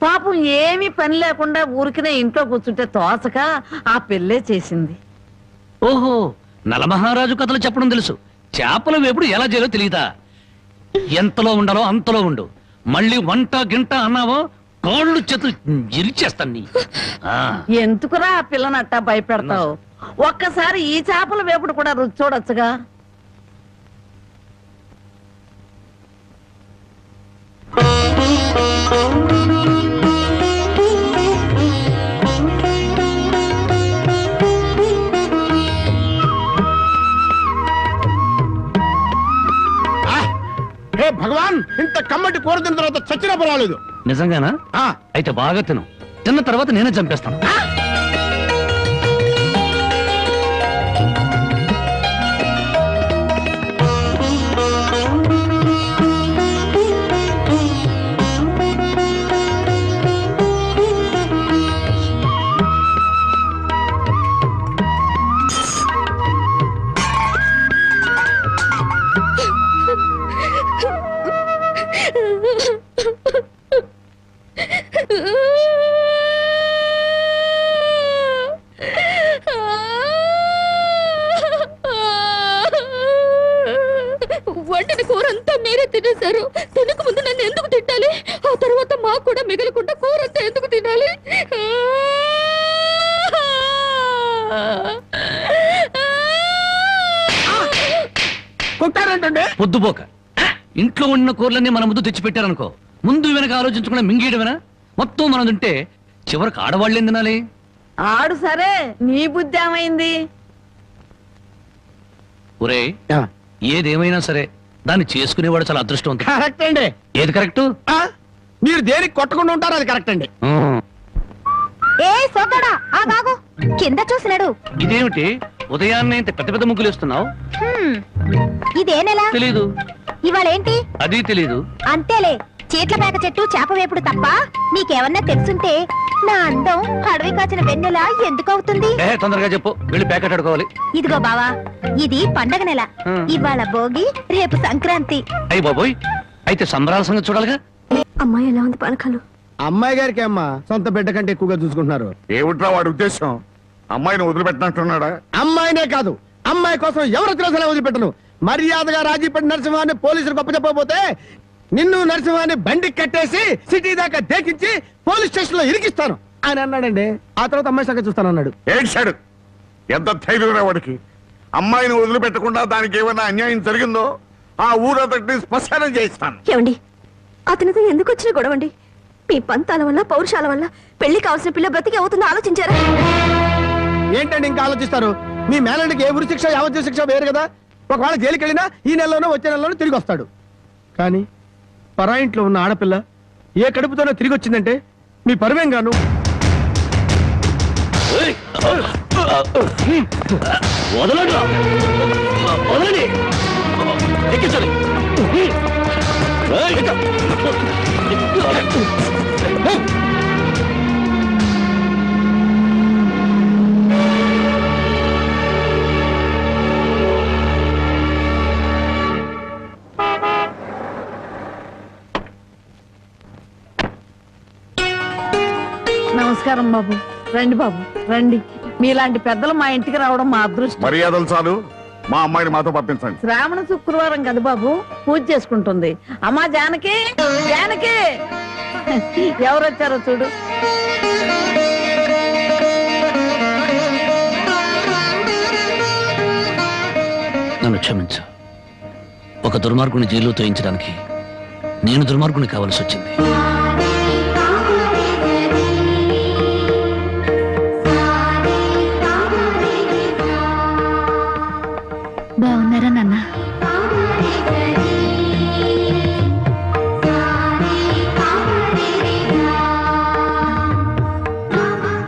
పాపం ఏమీ పని లేకుండా ఊరికినే ఇంట్లో కూర్చుంటే తోసక ఆ పెళ్ళే చేసింది. ఓహో, నలమహారాజు కథలు చెప్పడం తెలుసు, చేపల వేపుడు ఎలా చేయాలో తెలియదా? ఎంతలో ఉండాలో అంతలో ఉండు. మళ్ళీ వంట గింట అన్నావో కాళ్ళు చేతులు ఇరిచేస్తాను నీ. ఎందుకురా ఆ పిల్లని అట్టా భయపెడతావు? ఒక్కసారి ఈ చేపల వేపుడు కూడా రుచి చూడొచ్చుగా. భగవాన్, ఇంత కమ్మటి కూర తిన్న తర్వాత చచ్చినా పర్వాలేదు. నిజంగానా? అయితే బాగా తిను. తిన్న తర్వాత నేనే చంపేస్తాను. వండిన కూర అంతా మీరే తినేశారు. తినక ముందు నన్ను ఎందుకు తిట్టాలి? ఆ తర్వాత మాకు కూడా మిగలకుండా కూర అంతా ఎందుకు తినాలి? కొట్టారంటే పొద్దుపోక ఇంట్లో ఉన్న కూరలన్నీ మన ముందు తెచ్చిపెట్టారనుకో, ముందు వెనక ఆలోచించకుండా మింగేయడమేనా? మొత్తం మనం తింటే చివరికి ఆడవాళ్ళేం తినాలి? ఆడు సరే, నీ బుద్ధి ఏమైంది? ఒరే, ఏదేమైనా సరే దాన్ని చేసుకునేవాడు చాలా అదృష్టవంతుడు. కరెక్ట్ అండి. ఏది కరెక్ట్? మీరు దేనికి కొట్టకుండా ఉంటారు, అది కరెక్ట్ అండి. ఏ సోకడా, ఆ బాగు కింద చూసినాడు. ఇదేమిటి ఉదయాన్నే ఇంత పెద్ద పెద్ద ముగ్గులు వేస్తున్నావు? ఇదే నెల? తెలీదు. ఇవాళేంటి? అది తెలీదు. అంతేలే, చీట్ల పేక చెట్టు చేప వేపుడు తప్ప నీకేమన్నా తెలుసుంటే నా అందం అడవి కాచిన వెన్నెల ఎందుకు అవుతుంది? తొందరగా చెప్పు, వెళ్ళి ప్యాకెట్ అడుకోవాలి. ఇదిగో బావా, ఇది పండగ నెల. ఇవాళ భోగి, రేపు సంక్రాంతి. అయ్యి బాబోయ్, అయితే సంబరాల సంగతి చూడాలిగా. అమ్మాయి ఎలా ఉంది పలకలు? అమ్మాయి గారికి అమ్మా సొంత బిడ్డ కంటే ఎక్కువగా చూసుకుంటున్నారు. ఏమిట్రా వాడి ఉద్దేశం? అమ్మాయిని వదిలిపెట్టినట్టున్నాడా? అమ్మాయినే కాదు, అమ్మాయి కోసం ఎవరు తెలిసినా వదిలిపెట్టను. మర్యాదగా రాజీపడి నరసింహాన్ని పోలీసులు గొప్ప చెప్పకపోతే నిన్ను నరసింహాన్ని బండికి కట్టేసి సిటీ దాకా దేకించి పోలీస్ స్టేషన్ లో ఇరికిస్తాను అని అన్నాడండి. ఆ తర్వాత అమ్మాయి సంగతి చూస్తానన్నాడు. ఏడ్చాడు. ఎంత ధైర్యం వాడికి! అమ్మాయిని వదిలిపెట్టకుండా దానికి ఏమైనా అన్యాయం జరిగిందో ఆ ఊరంతటిని శ్మశానం చేయిస్తాను. ఏమండి, అతనితో ఎందుకు వచ్చిన గొడవండి? మీ పంతాల వల్ల, పౌరుషాల వల్ల పెళ్లి కావాల్సిన పిల్ల బ్రతికి అవుతుందో ఆలోచించారా? ఏంటండి ఇంకా ఆలోచిస్తారు? మీ మేనడికి ఏ ఉరి శిక్ష, యావజ్జీవ శిక్ష వేరు కదా. ఒకవేళ జైలుకి వెళ్ళినా ఈ నెలలోనో వచ్చే నెలలోనో తిరిగి వస్తాడు. కానీ పరాయింట్లో ఉన్న ఆడపిల్ల ఏ కడుపుతోనో తిరిగి వచ్చిందంటే మీ పరువేం గాను. వదలండి, వదలండి, ఎక్కించాలి. నమస్కారం బాబు. రండి బాబు, రండి. మీలాంటి పెద్దలు మా ఇంటికి రావడం మా అదృష్టం. మర్యాదలు చాలు, మా అమ్మాయిని మాతో పంపించండి. శ్రావణ శుక్రవారం కదా బాబు, పూజ చేసుకుంటుంది. అమ్మా జానకి, జానకి, ఎవరు వచ్చారో చూడు. నన్ను క్షమించు. ఒక దుర్మార్గుని జైల్లో తోయించడానికి నేను దుర్మార్గుని కావాల్సి వచ్చింది. బాగున్నారా నాన్న?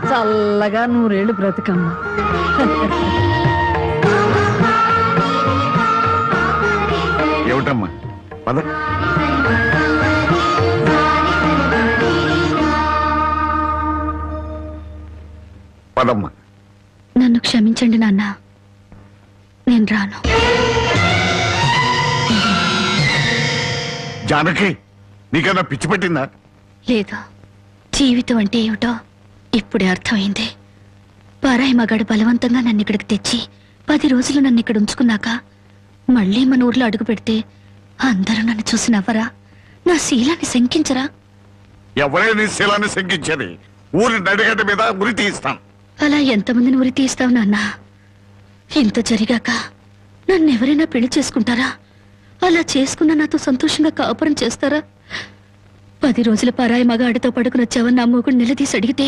చల్లగా 100 ఏళ్ళు బ్రతికమ్మా. ఏమిటమ్మా పద. పదమ్మా. నన్ను క్షమించండి నాన్న, నేను రాను. జానకి నీకన్నా పిచ్చి పెట్టిందా? లేదు, జీవితం అంటే ఏమిటో ఇప్పుడే అర్థమైంది. పరాయి మగాడు బలవంతంగా నన్ను ఇక్కడికి తెచ్చి 10 రోజులు నన్ను ఇక్కడ ఉంచుకున్నాక మళ్ళీ మన ఊర్లో అడుగు పెడితే అందరూ నన్ను చూసి నవ్వరా? నా శీలాన్ని శంకించరా? ఎవరే నీ శీలాన్ని శంకించేది? ఊరి నడిగడ్డ మీద ఉరి తీస్తాను. అలా ఎంతమందిని ఉరి తీస్తావు నాన్న? ఇంత జరిగాక నన్ను ఎవరైనా పెళ్లి చేసుకుంటారా? అలా చేసుకున్న నాతో సంతోషంగా కాపురం చేస్తారా? 10 రోజుల పరాయి మగాడితో పడుకుని వచ్చావని నా మూగుడు నిలదీసి అడిగితే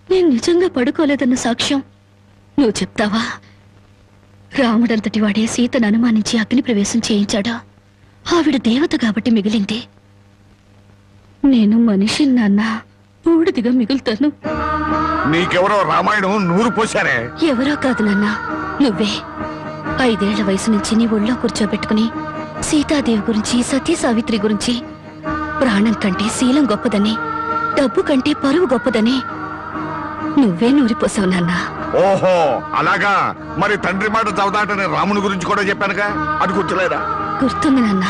నేను నిజంగా పడుకోలేదన్న సాక్ష్యం నువ్వు చెప్తావా? రాముడంతటి వాడే సీతను అనుమానించి అగ్ని ప్రవేశం చేయించాడా? ఆవిడ దేవత కాబట్టి మిగిలింది. నేను మనిషి నాన్న, బూడిదిగా మిగులుతాను. నీకెవరో రామాయణం నూరు పోశారే. ఎవరో కాదు నాన్న, నువ్వే. 5 ఏళ్ల వయసు నుంచి నీ ఒళ్ళో కూర్చోబెట్టుకుని సీతాదేవి గురించి, సతీ సావిత్రి గురించి, ప్రాణం కంటే శీలం గొప్పదని, డబ్బు కంటే పరువు గొప్పదని నువ్వే నూరిపోసావు నాన్న. ఓహో అలాగా. మరి తండ్రి మాట చవదాటనే రాముని గురించి కూడా చెప్పానుగా, అది గుర్తులేదా? గుర్తుంది నాన్న.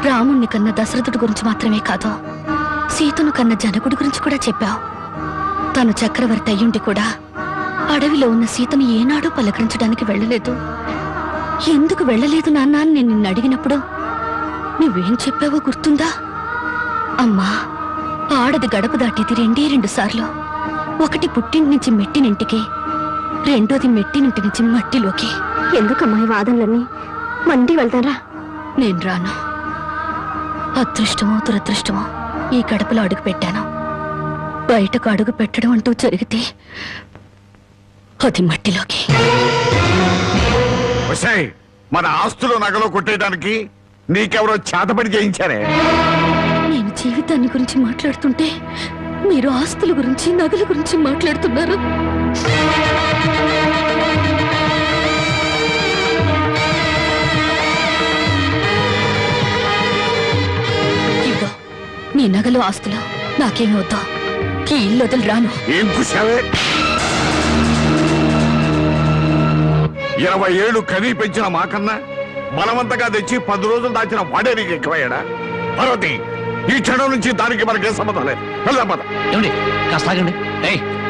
రాముణ్ణి కన్న దశరథుడి గురించి మాత్రమే కాదు, సీతను కన్న జనకుడి గురించి కూడా చెప్పావు. తను చక్రవర్తి అయ్యుండి కూడా అడవిలో ఉన్న సీతను ఏనాడూ పలకరించడానికి వెళ్ళలేదు. ఎందుకు వెళ్ళలేదు నాన్న అని నేను నిన్ను అడిగినప్పుడు నువ్వేం చెప్పావో గుర్తుందా? అమ్మా, ఆడది గడప దాటేది 2 సార్లు. ఒకటి పుట్టింటి నుంచి మెట్టినింటికి, రెండోది మెట్టినింటి నుంచి మట్టిలోకి. ఎందుకమ్మా ఈ వాదనలన్నీ? మండి వెళ్తారా? నేను రాను. అదృష్టమో దురదృష్టమో ఈ గడపలో అడుగు పెట్టాను. బయటకు అడుగు పెట్టడం అంటూ జరిగితే అది మట్టిలోకి. మన ఆస్తులు నగలు కొట్టేయడానికి నీకెవరో చేతపడి చేయించారే? నేను జీవితాన్ని గురించి మాట్లాడుతుంటే మీరు ఆస్తుల గురించి, నగల గురించి మాట్లాడుతున్నారు. ఇదిగో నీ నగలు, ఆస్తులు నాకేమి వద్దా. ఈ ఇల్లు వదిలి రాను. ఏం కూసావే? 20 ఏళ్ళు కనీ పెంచిన మాకన్నా బలవంతంగా తెచ్చి 10 రోజులు దాచిన వాడే నీకు ఎక్కువయ్యాడా? పార్వతి, ఈ క్షణం నుంచి దానికి మనకే సంబంధం లేదు. వెళ్దాం పద. ఏమండి కాస్త ఆగండి.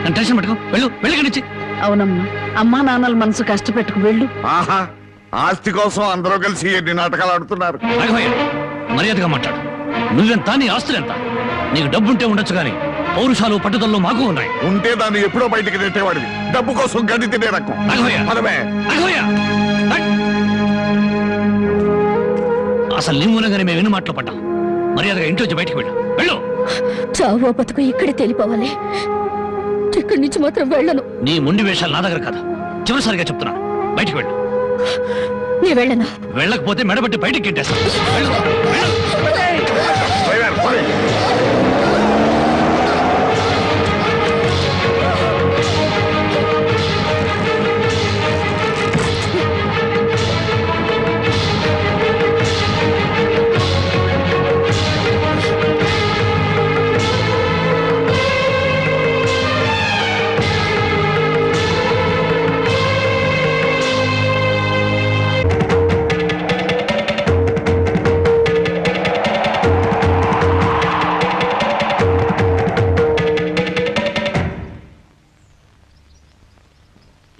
నన్ను టెన్షన్ పెట్టుకో, వెళ్ళు వెళ్ళి. అవునమ్మా, అమ్మా నాన్నల మనసు కష్టపెట్టుకు వెళ్ళు. ఆహా, ఆస్తి కోసం అందరూ కలిసి ఎన్ని నాటకాలు ఆడుతున్నారు. మర్యాదగా మాట్లాడు. నువ్వెంత, నీ ఆస్తులెంత? నీకు డబ్బుంటే ఉండొచ్చు కానీ పౌరుషాలు పట్టుదల్లో మాకు ఉన్నాయి. ఉంటే దాన్ని ఎప్పుడో బయటికి నెట్టేవాడివి. డబ్బు కోసం గడ్డి తినే రకం. అసలు నీ మూలంగానే మేము ఎన్ని మాటలు పడ్డాం. మర్యాదగా ఇంట్లోంచి బయటికి వెళ్ళు. చావో బతుకు ఇక్కడే తెలిపోవాలి. ఇక్కడి నుంచి మాత్రం వెళ్ళను. నీ ముండి వేషాలు నా దగ్గర కాదు, చివరిసారిగా చెప్తున్నా. బయటికి వెళ్ళు. నీ వెళ్ళను. వెళ్ళకపోతే మెడబట్టి బయటికి గిట్టేస్తా.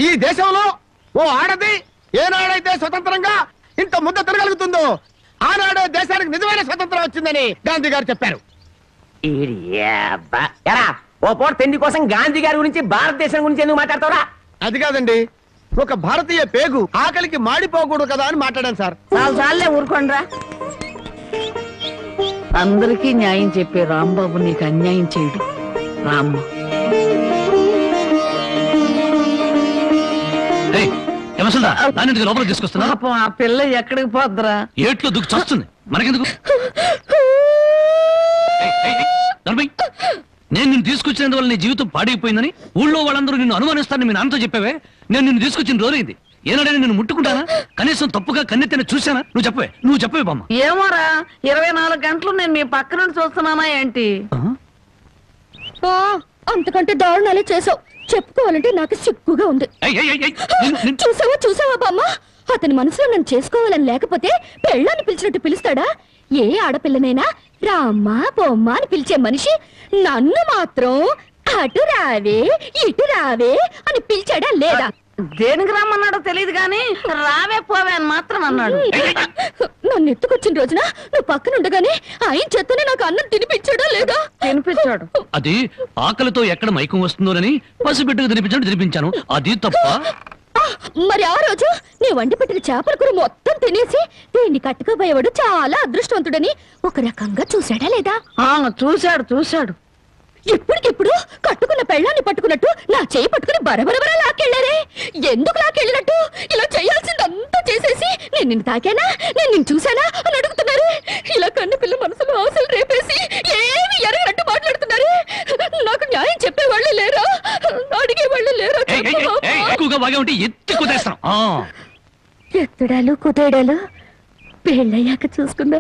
ఈ దేశంలో ఓ ఆడది ఏనాడైతే స్వతంత్రంగా ఇంత ముద్ద తిరగలుగుతుందో ఆనాడే దేశానికి నిజమైన స్వతంత్రం వచ్చిందని గాంధీ గారు చెప్పారు. ఓ పూట తిండి కోసం గాంధీ గారి గురించి, భారతదేశం గురించి ఎందుకు మాట్లాడతారా? అది కాదండి, ఒక భారతీయ పేగు ఆకలికి మాడిపోకూడదు కదా అని మాట్లాడాను సార్. చాలే ఊరుకోండ్రా. అందరికీ న్యాయం చెప్పే రాంబాబు నీకు అన్యాయం చేయడు. రామ్మ, లోపలికి తీసుకొస్తున్నా. ఆ పిల్ల ఎక్కడికి పోద్దురా? ఏట్లో దుక్కు చస్తుంది, మనకెందుకు? నేను నిన్ను తీసుకొచ్చినందువల్ల నీ జీవితం పాడైపోయిందని ఊళ్ళో వాళ్ళందరూ నిన్ను అనుమానిస్తారని మీ నాన్నతో చెప్పావే. నేను నిన్ను తీసుకొచ్చిన రోజైంది. ఏనాడైనా నేను ముట్టుకుంటానా? కనీసం తప్పుగా కన్నెత్తిన చూశానా? నువ్వు చెప్పవే బామ్మ. ఏమోరా 24 గంటలు నేను మీ పక్క నుండి చూస్తున్నానా ఏంటి? అంతకంటే దారుణాలే చేసావు. చెప్పుకోవాలంటే నాకు సిగ్గుగా ఉంది. చూసావా బామ్మ, అతని మనసులో నన్ను చేసుకోవాలని లేకపోతే పెళ్ళాన్ని పిలిచినట్టు పిలుస్తాడా? ఏ ఆడపిల్లనైనా రామ్మా బొమ్మ అని పిలిచే మనిషి నన్ను మాత్రం అటు రావే ఇటు రావే అని పిలిచాడా లేదా? దేనికి రమ్మన్నాడో తెలియదు గాని రావే పోవే అని మాత్రం అన్నాడు. నన్ను ఎత్తుకొచ్చిన రోజున నువ్వు పక్కనుండగానే ఆయన చేతనే నాకు అన్నం తినిపించాడా లేదా? తినిపించాడు. అది ఆకలితో ఎక్కడ మైకం వస్తుందోనని పసిబిడ్డకు తినిపించాను. అది తప్ప. మరి ఆ రోజు నీ వండి పెట్టిన చేపల కూర మొత్తం తినేసి దీన్ని కట్టుకోబోయేవాడు చాలా అదృష్టవంతుడని ఒక రకంగా చూశాడా లేదా? చూశాడు. ఇప్పటికిప్పుడు కట్టుకున్న పెళ్ళాన్ని పట్టుకున్నట్టు నా చేయి పట్టుకుని బరబరబరా లాక్కెళ్ళారే. ఎందుకు లాక్కెళ్ళినట్టు? ఇలా చేయాల్సిందంతా చేసేసి నేను నిన్ను తాకానా, నేను నిన్ను చూశానా అని అడుగుతున్నారు. ఇలా కన్ను పిల్ల మనసులో ఆశలు రేపేసి ఏమి ఎరగనట్టు మాట్లాడుతున్నారు. నాకు న్యాయం చెప్పేవాళ్ళు లేరా? అడిగేవాళ్ళు లేరా? ఎత్తడాలు కుదేడాలు పెళ్ళయ్యాక చూసుకుందా.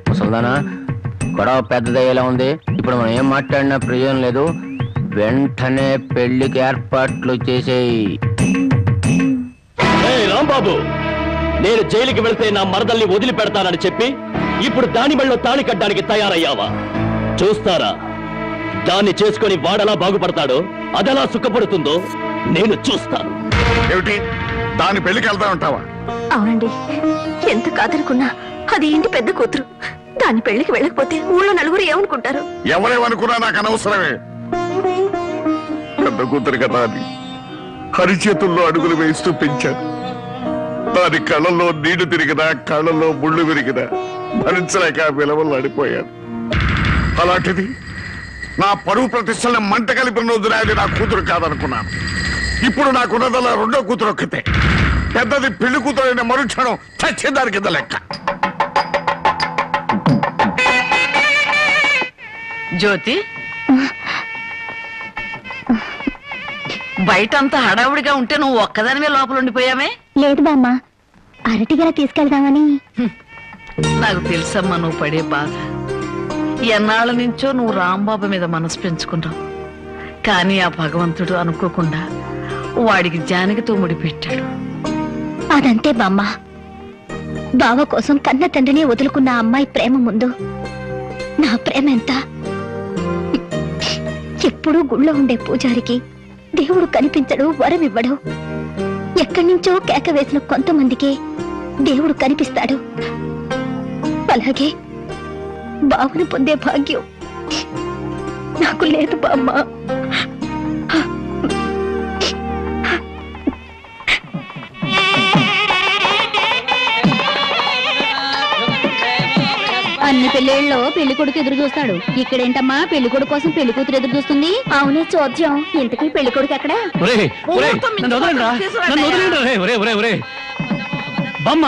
ముసల్దానా, గొడవ పెద్దదయ్యేలా ఉంది. ఇప్పుడు మనం ఏం మాట్లాడినా ప్రయోజనం లేదు. వెంటనే పెళ్లికి ఏర్పాట్లు చేసేయి. రాంబాబు, నేను జైలుకి వెళ్తే నా మరదల్ని వదిలిపెడతానని చెప్పి ఇప్పుడు దాని మెళ్ళో తాళి కట్టడానికి తయారయ్యావా? చూస్తారా దాన్ని చేసుకొని వాడలా బాగుపడతాడో, అదెలా సుఖపడుతుందో నేను చూస్తాను. ఏమిటి దాని పెళ్లికి వెళ్తా ఉంటావా? అవునండి, ఎంత కాదనుకున్నా అది ఇంటి పెద్ద కూతురు. దాని పెళ్లికి వెళ్ళకపోతే ఊళ్ళో నలుగురు ఏమనుకుంటారు? ఎవరేమనుకున్నా నాకు అనవసరమే. పెద్ద కూతురు కదా అని హరిచేతుల్లో అడుగులు వేస్తూ పెంచాను. దాని కళ్ళల్లో నీళ్లు తిరిగినా కళ్ళల్లో ముళ్ళు విరిగినా భరించలేక విలవలు అడిపోయాను. అలాంటిది నా పరువు ప్రతిష్టలను మంట కలిపిన రోజున అది నా కూతురు కాదనుకున్నాను. ఇప్పుడు నాకున్నదల్లా రెండో కూతురు ఒక్కతే. పెద్దది పెళ్లి కూతురు అయిన మరుక్షణం చచ్చేదాని కింద లెక్క. జ్యోతి, బయటంతా హడావుడిగా ఉంటే నువ్వు ఒక్కదానివే లోపల ఉండిపోయావే? లేదు బామ్మ, అరటిగల తీసుకెళ్దామని. నాకు తెలుసమ్మా నువ్వు పడే బాధ. ఎన్నాళ్ళ నుంచో నువ్వు రాంబాబు మీద మనసు పెంచుకున్నావు. కానీ ఆ భగవంతుడు అనుకోకుండా వాడికి జానకితో ముడిపెట్టాడు. అదంతే బామ్మ. బావ కోసం కన్న తండ్రిని వదులుకున్న అమ్మాయి ప్రేమ ముందు నా ప్రేమ ఎంత? ఎప్పుడూ గుళ్ళో ఉండే పూజారికి దేవుడు కనిపించడు, వరం ఇవ్వడు. ఎక్కడి నుంచో కేక వేసిన కొంతమందికే దేవుడు కనిపిస్తాడు. అలాగే బావను పొందే భాగ్యం నాకు లేదు బామ్మ. అన్ని పెళ్ళిళ్ళలో పెళ్లి కొడుకు ఎదురు చూస్తాడు. ఇక్కడేంటమ్మా పెళ్లి కొడుకు కోసం పెళ్లి కూతురు ఎదురు చూస్తుంది? అవునే చోద్యం. ఇంతకీ పెళ్లి కొడుకు ఎక్కడ? బామ్మ,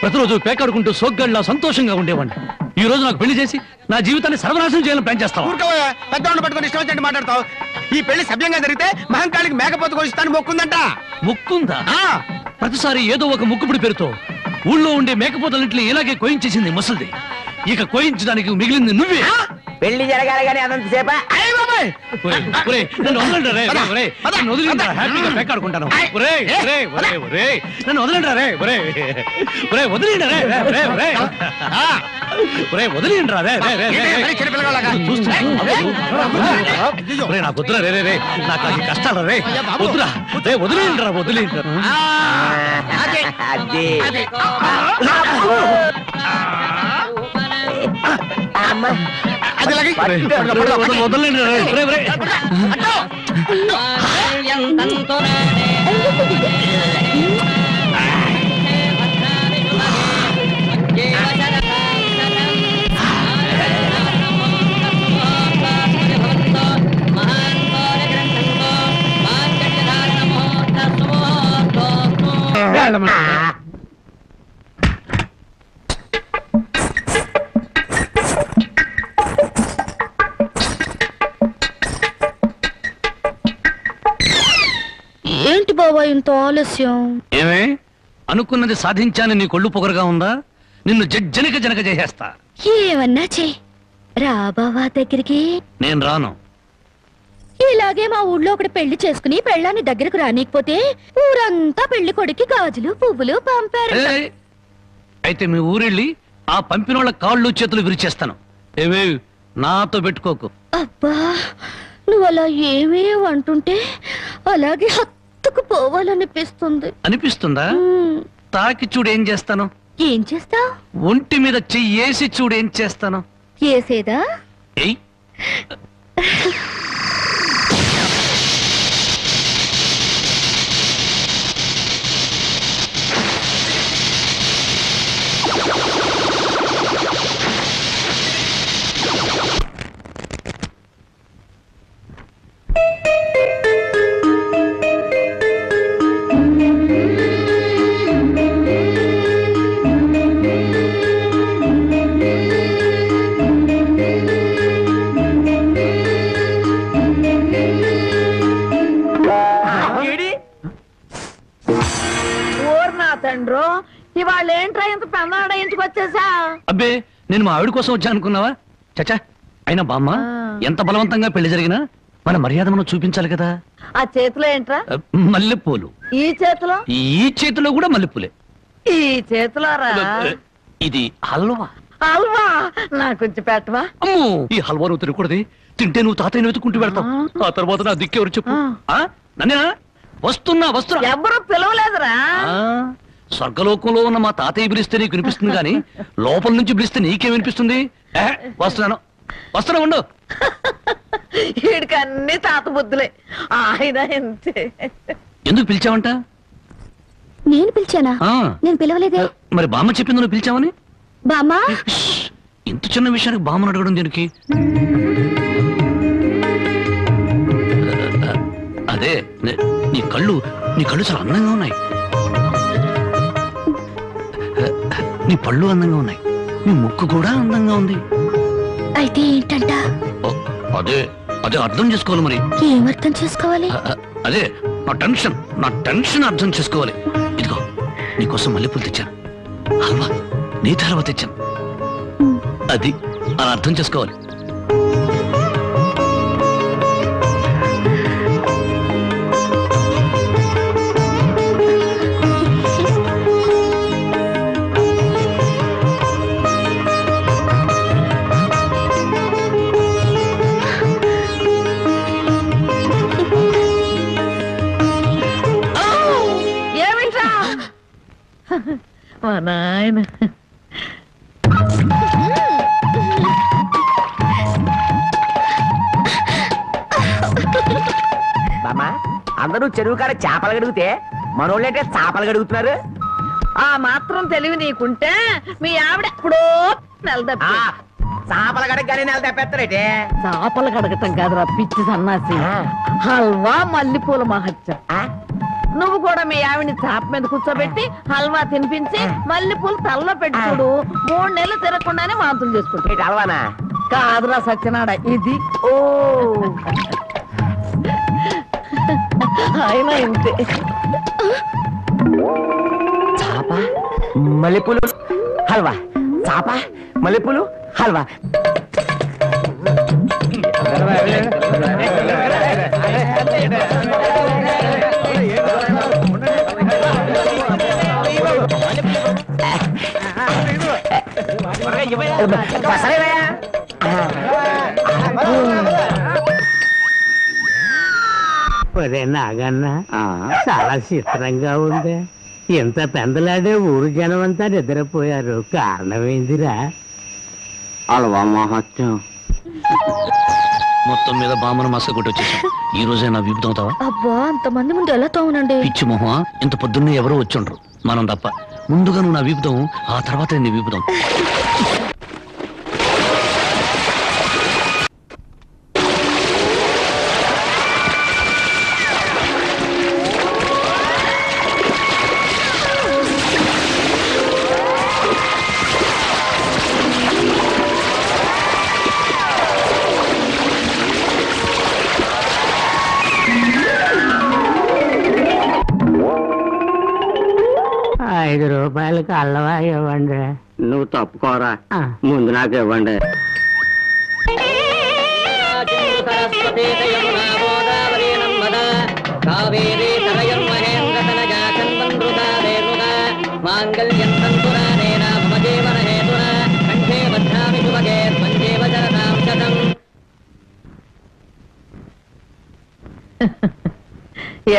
ప్రతిరోజు పేకాడుకుంటూ సోగ్గాడిలా సంతోషంగా ఉండేవాడిని. ఈ రోజు నాకు పెళ్లి చేసి నా జీవితాన్ని సర్వనాశనం చేయాలని ప్లాన్ చేస్తావు. పెద్దవాళ్ళు పట్టుకొని ఇష్టం వచ్చినట్టు మాట్లాడతావు. ఈ పెళ్లి సభ్యంగా జరిగితే మహంకాళికి మేకపోతు కొనిస్తాను మొక్కుందంట. మొక్కుందా? ప్రతిసారి ఏదో ఒక ముక్కుపుడి పేరుతో ఊళ్ళో ఉండే మేకపోతలన్నింటినీ ఇలాగే కోయించేసింది ముసలిది. ఇక కోయించడానికి మిగిలింది నువ్వే. పెళ్లి జరగాలి కానీ అదంతసేపా? నన్ను వదిలిండ్రా, హ్యాపీగా పేకాడుకుంటాను. నన్ను వదిలిండ్రా రే, వదిలిండ్రా నాకు వద్దురా రే, నాకు అది కష్టాలు రే, వద్దురా రే, వదిలిండ్రా. బావా ఇంత ఆలస్యం? ఏమే అనుకున్నది సాధించాని నీ కొళ్ళు పొగరుగా ఉందా? నిన్ను జనక చేసేస్తా. ఏమన్నా చే రా బావా దగ్గరికి. నేను రాను. ఇలాగే మా ఊళ్ళో ఒకటి పెళ్లి చేసుకుని పెళ్ళాన్ని దగ్గరకు రానికపోతే ఊరంతా పెళ్లి కొడుకి గాజులు పువ్వులు పంపారు. అయితే మీ ఊరెళ్ళి ఆ పంపినోళ్ళ కాళ్ళు చేతులు విరిచేస్తాను. ఏమే నాతో పెట్టుకోకు. అబ్బా నువ్వు అలా ఏమీ అంటుంటే అలాగే హత్తుకు పోవాలనిపిస్తుంది. అనిపిస్తుందా? తాకి చూడు ఏం చేస్తాను. ఏం చేస్తావు? ఒంటి మీద చెయ్యేసి చూడు ఏం చేస్తాను. ఏసేదా? ఏయ్ తండ్రో ఇవాళ ఏంట్రా ఇంత పెన్నాడ ఇంటికి వచ్చేసా? అబ్బే నేను మా ఆవిడ కోసం వచ్చా అనుకున్నావా? చచ్చా అయినా బామ్మ ఎంత బలవంతంగా పెళ్లి జరిగినా మన మర్యాద మనం చూపించాలి కదా. ఆ చేతిలో ఏంట్రా? మల్లెపూలు. ఈ చేతిలో? ఈ చేతిలో కూడా మల్లెపూలే. ఈ చేతిలో రా. ఇది హల్వా. హల్వా నాకు కొంచెం పెట్టవా? అమ్మో ఈ హల్వా నువ్వు తినకూడదు. తింటే నువ్వు తాతయ్య వెతుకుంటూ పెడతావు. ఆ తర్వాత నా దిక్కెవరు చెప్పు. నన్నేనా? వస్తున్నా. ఎవరు పిలవలేదురా. స్వర్గలోకంలో ఉన్న మా తాతయ్య పిలిస్తే నీకు వినిపిస్తుంది కానీ లోపల నుంచి పిలిస్తే నీకేం వినిపిస్తుంది? వస్తున్నా ఉండు. వీడికి అన్ని తాత బుద్ధులే. ఆయన ఎంతే. ఎందుకు పిలిచావంట? నేను పిలిచానా? నేను పిలవలేదే. మరి బామ్మ చెప్పింది నువ్వు పిలిచావని. బామ్మ ఇంత చిన్న విషయానికి బామ్మను అడగడం దీనికి. అదే నీ కళ్ళు చాలా అందంగా ఉన్నాయి. నీ పళ్ళు అందంగా ఉన్నాయి. నీ ముక్కు కూడా అందంగా ఉంది. అయితే ఏంటంట? అదే అర్థం చేసుకోవాలి. మరి ఏం అర్థం చేసుకోవాలి? అదే నా టెన్షన్ అర్థం చేసుకోవాలి. ఇదిగో నీకోసం మల్లెపూలు తెచ్చాను. హల్వా నీ తర్వాత తెచ్చాను. అది అలా అర్థం చేసుకోవాలి. మా నాయన బామ్మా అందరూ చెరువు కాడ చేపలు గడుగుతే మనోళ్ళంటే చేపలు గడుగుతున్నారు. ఆ మాత్రం తెలివి నీకుంటే మీ ఆవిడ ఎప్పుడో చేపలు గడగగానే నెల తప్పేస్తారేటే. చేపలు కడగటం కాదురా పిచ్చి సన్నాసి. హల్వా మల్లెపూల మహత్యం. నువ్వు కూడా మీ ఆవిడని చాప మీద కూర్చోబెట్టి హల్వా తినిపించి మల్లెపూలు తలలో పెట్టి చూడు. 3 నెలలు తిరగకుండానే వాంతులు చేసుకుంటా. హల్వానా? కాదురా సత్యనాడ ఇది. ఓ అయినా ఇంతే. చాప మల్లెపూలు హల్వా. చాప మల్లెపూలు హల్వా. నాగన్న చాలా చిత్రంగా ఉంది. ఎంత పెందలాడే ఊరు జనం అంతా నిద్రపోయారు. కారణమేందిరా? అలవా మహత్యం. మొత్తం మీద బామ్మను మసక కొట్టి వచ్చేసాం. ఈ రోజే నా వీపు తోముతావా? అబ్బా అంతమంది ముందు ఎలా తోమనండి? పిచ్చి మొహమా, ఇంత పొద్దున్నే ఎవరో వచ్చుండ్రు. మనం తప్ప. ముందుగా నువ్వు నా వీపుతాం, ఆ తర్వాత నీ వీపుతాం. పిల్లలకి అల్లవా ఇవ్వండి. నువ్వు తప్పుకోరా, ముందు నాకు ఇవ్వండి.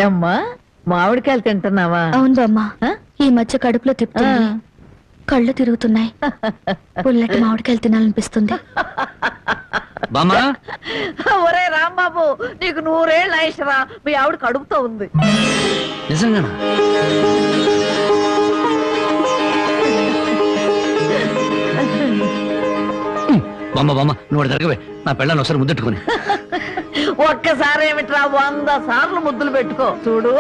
ఏమ్మా మామిడికాయలు తింటున్నావా? అవును బామ్మ, ఈ మధ్య కడుపులో తిప్పుతుంది, కళ్ళు తిరుగుతున్నాయి, పుల్లటి మామిడికాయలు తినాలనిపిస్తుంది. ఒరే రాంబాబు, నీకు 100 ఏళ్ళు ఆయుషరా, మీ ఆవిడ కడుపుతో ఉంది. నిజంగానా? బామ్మ బామ్మ, నువ్వు జరగవే, నా పెళ్ళాన్ని ఒకసారి ముద్దెట్టుకుని. ఒక్కసారి ఏమిట్రా 100 సార్లు ముద్దులు పెట్టుకో. చూడు,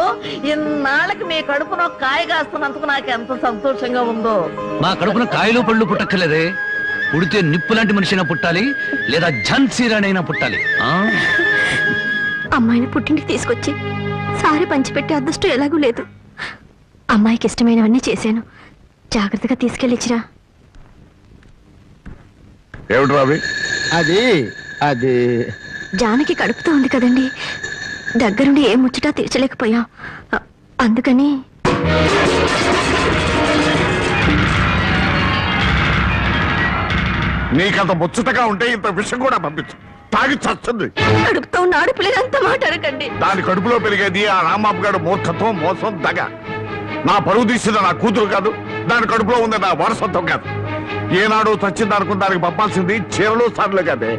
ఇన్నాళ్ళకి మీ కడుపున కాయ కాస్తున్నందుకు నాకు ఎంత సంతోషంగా ఉందో. మా కడుపున కాయలు పళ్ళు పుట్టక్కర్లేదే, పుడితే నిప్పు లాంటి మనిషైనా పుట్టాలి, లేదా ఝాన్సీ రాణైనా పుట్టాలి. అమ్మాయిని పుట్టింటికి తీసుకొచ్చి సారి పంచిపెట్టే అదృష్టం ఎలాగూ లేదు. అమ్మాయికి ఇష్టమైనవన్నీ చేశాను, జాగ్రత్తగా తీసుకెళ్ళిచ్చిరా. ఏమిటి రావి? అది జానకి కడుపుతో ఉంది కదండి, దగ్గరుండి ఏ ముచ్చటా తీర్చలేకపోయాం, అందుకని. నీకంత ముచ్చటగా ఉంటే ఇంత విషయం కూడా పంపించు, తాగి చస్తుంది. కడుపుతో ఉన్న ఆడపిల్లలంతా మాట్లాడకండి. దాని కడుపులో పెరిగేది ఆ రాంబాబు గారు మూర్ఖత్వం, మోసం, దగ. నా పరువు తీసింది నా కూతురు కాదు, దాని కడుపులో ఉంది నా వారసత్వం కాదు. ఏనాడు చచ్చింది అనుకున్న దానికి పంపాల్సింది చీరలు సార్లు కాదే.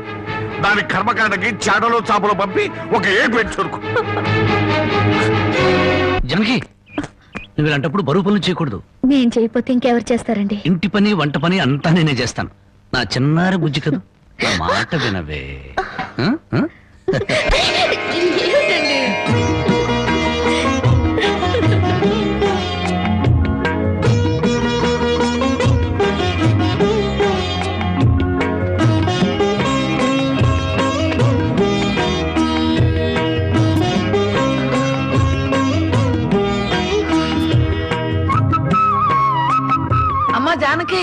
దాని కర్మకాండకి చాటలో చాపలు పంపి ఒక ఏడు పెట్టి చురుకు. జనకి, నువ్వు ఇలాంటప్పుడు బరువు పనులు చేయకూడదు. నేను చేయకపోతే ఇంకెవరు చేస్తారండి? ఇంటి పని వంట పని అంతా నేనే చేస్తాను. నా చిన్నారి బుజ్జి కదా, నా మాట వినవే. అమ్మా జానకి,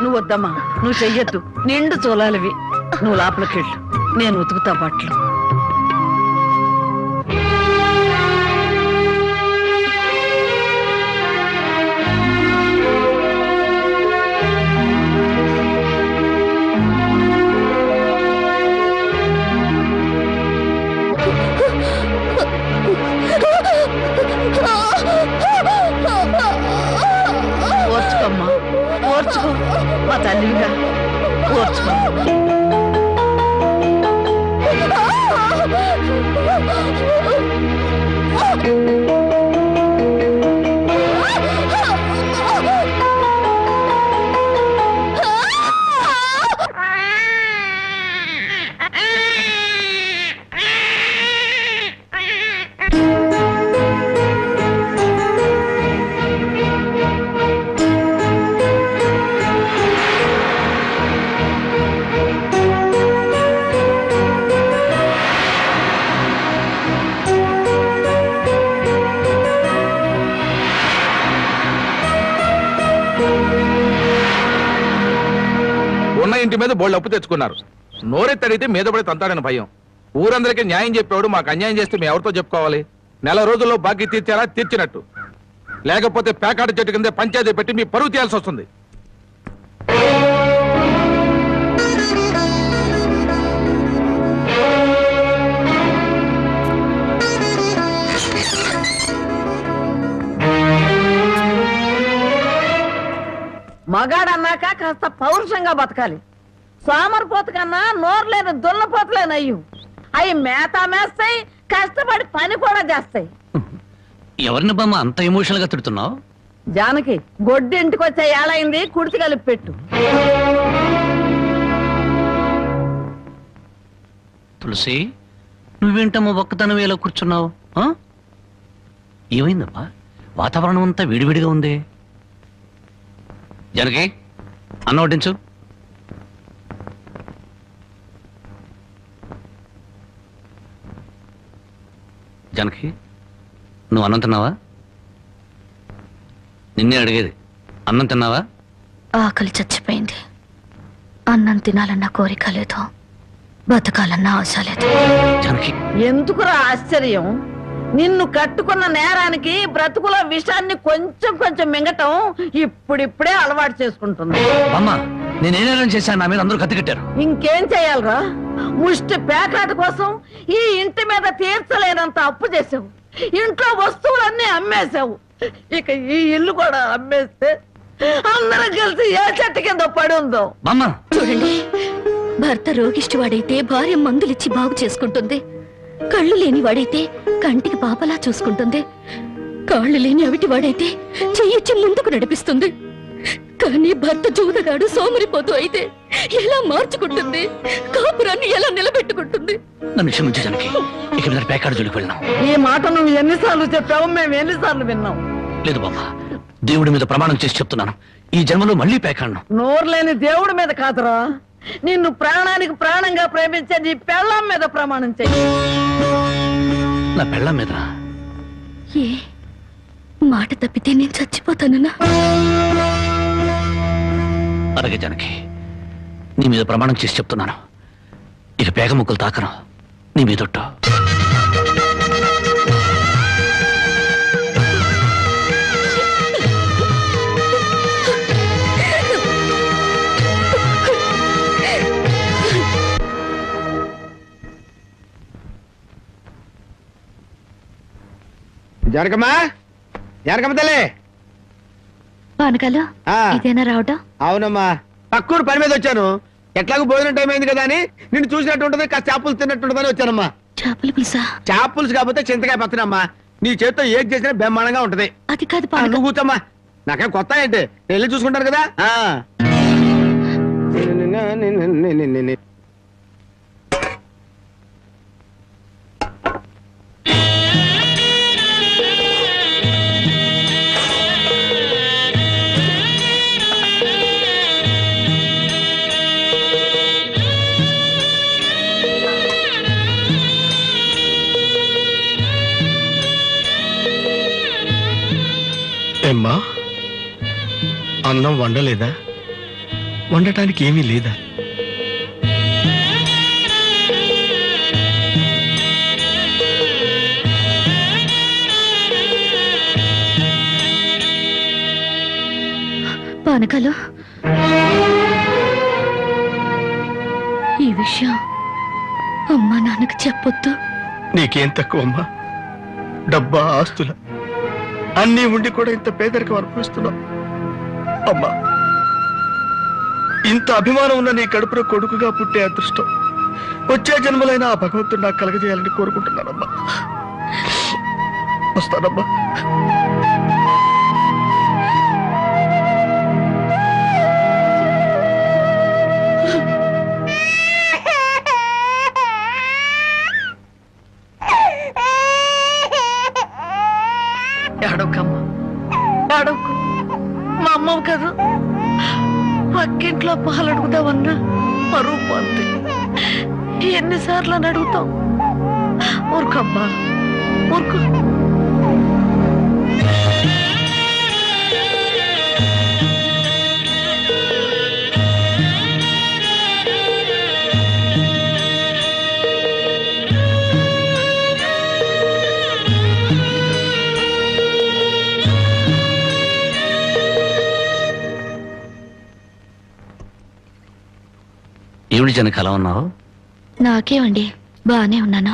నువ్వు వద్దమ్మా, నువ్వు చెయ్యొద్దు, నిండు చూలాలివి. నువ్వు లోపలికి వెళ్ళు, నేను ఉతుకుతా బట్టలు. ఓర్చుకోమ్మా, ఓర్చుకో, మా తల్లిగా ఓర్చుకో. ఉన్న ఇంటి మీద బోళ్ళు అప్పు తెచ్చుకున్నారు. నోరెత్తడితే మీద పడి తంతాడని భయం. ఊరందరికీ న్యాయం చెప్పేవాడు మాకు అన్యాయం చేస్తే మేము ఎవరితో చెప్పుకోవాలి? నెల రోజుల్లో బాకీ తీర్చారా? తీర్చినట్టు. లేకపోతే పేకాట చెట్టు కింద పంచాయతీ పెట్టి మీ పరువు తీయాల్సి వస్తుంది. మగాడన్నాక కాస్త పౌరుషంగా బతకాలి. సోమరిపోతు కన్నా నోరులేని దున్నపోతులేనయ్యు. అవి మేత మేస్తాయి, కష్టపడి పని కూడా చేస్తాయి. ఎవరిని బామ్మ అంత ఎమోషనల్ గా తిడుతున్నావు? జానకి, గొడ్డు ఇంటికి వచ్చే ఏళైంది, కుడితి కలిపి పెట్టు. తులసి, నువ్వేంటమ్మా ఒక్కతనం ఎలా కూర్చున్నావు? ఏమైందమ్మా? వాతావరణం అంతా వేడివేడిగా ఉంది. జనకి, అన్న వడ్డించు. జనకి, నువ్వు అన్నం తిన్నావా? నిన్నే అడిగేది, అన్నం తిన్నావా? ఆకలి చచ్చిపోయింది. అన్నం తినాలన్న కోరిక లేదు, బతకాలన్న ఆశ లేదు. ఎందుకురా ఆశ్చర్యం? నిన్ను కట్టుకున్న నేరానికి బ్రతుకుల విషాన్ని కొంచెం కొంచెం మింగటం ఇప్పుడిప్పుడే అలవాటు చేసుకుంటుంది. అమ్మా నేనేం చేశాను? నా మీద అందరూ కత్తికట్టారు. ఇంకేం చెయ్యాలరా? ముష్టి పేకాట కోసం ఈ ఇంటి మీద తీర్చలేనంత అప్పు చేసావు, ఇంట్లో వస్తువులన్నీ అమ్మేశావు. ఇక ఈ ఇల్లు కూడా అమ్మేస్తే అందరం కలిసి ఏ చెట్టు కింద పడి ఉందో. చూడండి, భర్త రోగిష్టి వాడైతే భార్య మందులిచ్చి బాగు చేసుకుంటుంది, కళ్ళు లేని వాడైతే కంటికి పాపలా చూసుకుంటుంది, కాళ్ళు లేని అవిటి వాడైతే చెయ్యిచ్చి ముందుకు నడిపిస్తుంది. కానీ భర్త జూదగాడు సోమరిపోతూ అయితే ఎలా మార్చుకుంటుంది? కాపురాన్ని ఎలా నిలబెట్టుకుంటుంది? నన్ను క్షమించు జానకి, ఇక మీద పేకాడు జోలికి వెళ్ళినాం. ఈ మాట నువ్వు ఎన్నిసార్లు చెప్పావు, మేము ఎన్నిసార్లు విన్నాం. లేదు బాబా, దేవుడి మీద ప్రమాణం చేసి చెప్తున్నాను, ఈ జన్మలో మళ్ళీ పేకాడను. నోరు లేని దేవుడి మీద కాదురా, నిన్ను ప్రాణానికి ప్రాణంగా ప్రేమించే నీ పెళ్ళాం మీద ప్రమాణం చెయ్యి. నా పెళ్ళాం మీద? ఏ మాట తప్పితే నేను చచ్చిపోతానన్నా? అలాగే జానకి, నీ మీద ప్రమాణం చేసి చెప్తున్నాను, ఇక పేగ ముక్కలు తాకను, నీ మీదొట్టు. జనకమ్మా, జనకమ్మ తల్లి. పానకాలు ఇదేనా రావటం? అవునమ్మా, పక్కూరు పని మీద వచ్చాను. ఎట్లాగో భోజనం టైం అయింది కదా అని నిన్ను చూసినట్టు ఉంటుంది, కాస్త చేపలు తిన్నట్టుంటుందని వచ్చానమ్మా. చేపల పులుసా? చేప పులుసు కాకపోతే చింతకాయ పచ్చనమ్మా. నీ చేత్తో ఏది చేసినా బ్రహ్మాండంగా ఉంటది. అది కాదు, నువ్వు కూర్చోమ్మా, నాకేం కొత్త ఏంటి, నేను వెళ్ళి చూసుకుంటాను కదా. ఏమ్మా, అన్నం వండలేదా? వండటానికి ఏమీ లేదా? పానకాలు, ఈ విషయం అమ్మా నాన్నకు చెప్పొద్దు. నీకేం తక్కువ అమ్మా? డబ్బా, ఆస్తుల అన్నీ ఉండి కూడా ఇంత పేదరికం అనుభవిస్తున్నావు అమ్మా. ఇంత అభిమానం ఉన్న నీ కడుపులో కొడుకుగా పుట్టే అదృష్టం వచ్చే జన్మలైనా ఆ భగవంతుడు నాకు కలగజేయాలని కోరుకుంటున్నానమ్మా. వస్తానమ్మా. ఏడవకమ్మా, ఏడవకు. మా అమ్మవు కదా, పక్కింట్లో పాలు అడుగుదామన్నా పరువు పోతే ఎన్నిసార్లు అని అడుగుతాం. ఊరుకమ్మా, ఊరుకు. ఏమిటి జనక అలా ఉన్నావు? నాకేమండి, బానే ఉన్నాను.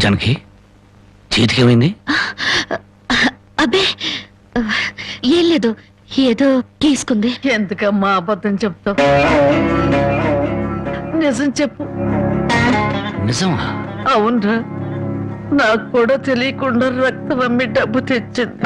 జనకి చేతికేమైంది? అబ్బే ఏం లేదు, ఏదో తీసుకుంది. ఎందుకమ్మా అబద్ధం చెప్తావు? నిజం చెప్పు. నిజమా? అవునరా, నాకు కూడా తెలియకుండా రక్తం అమ్మి డబ్బు తెచ్చింది.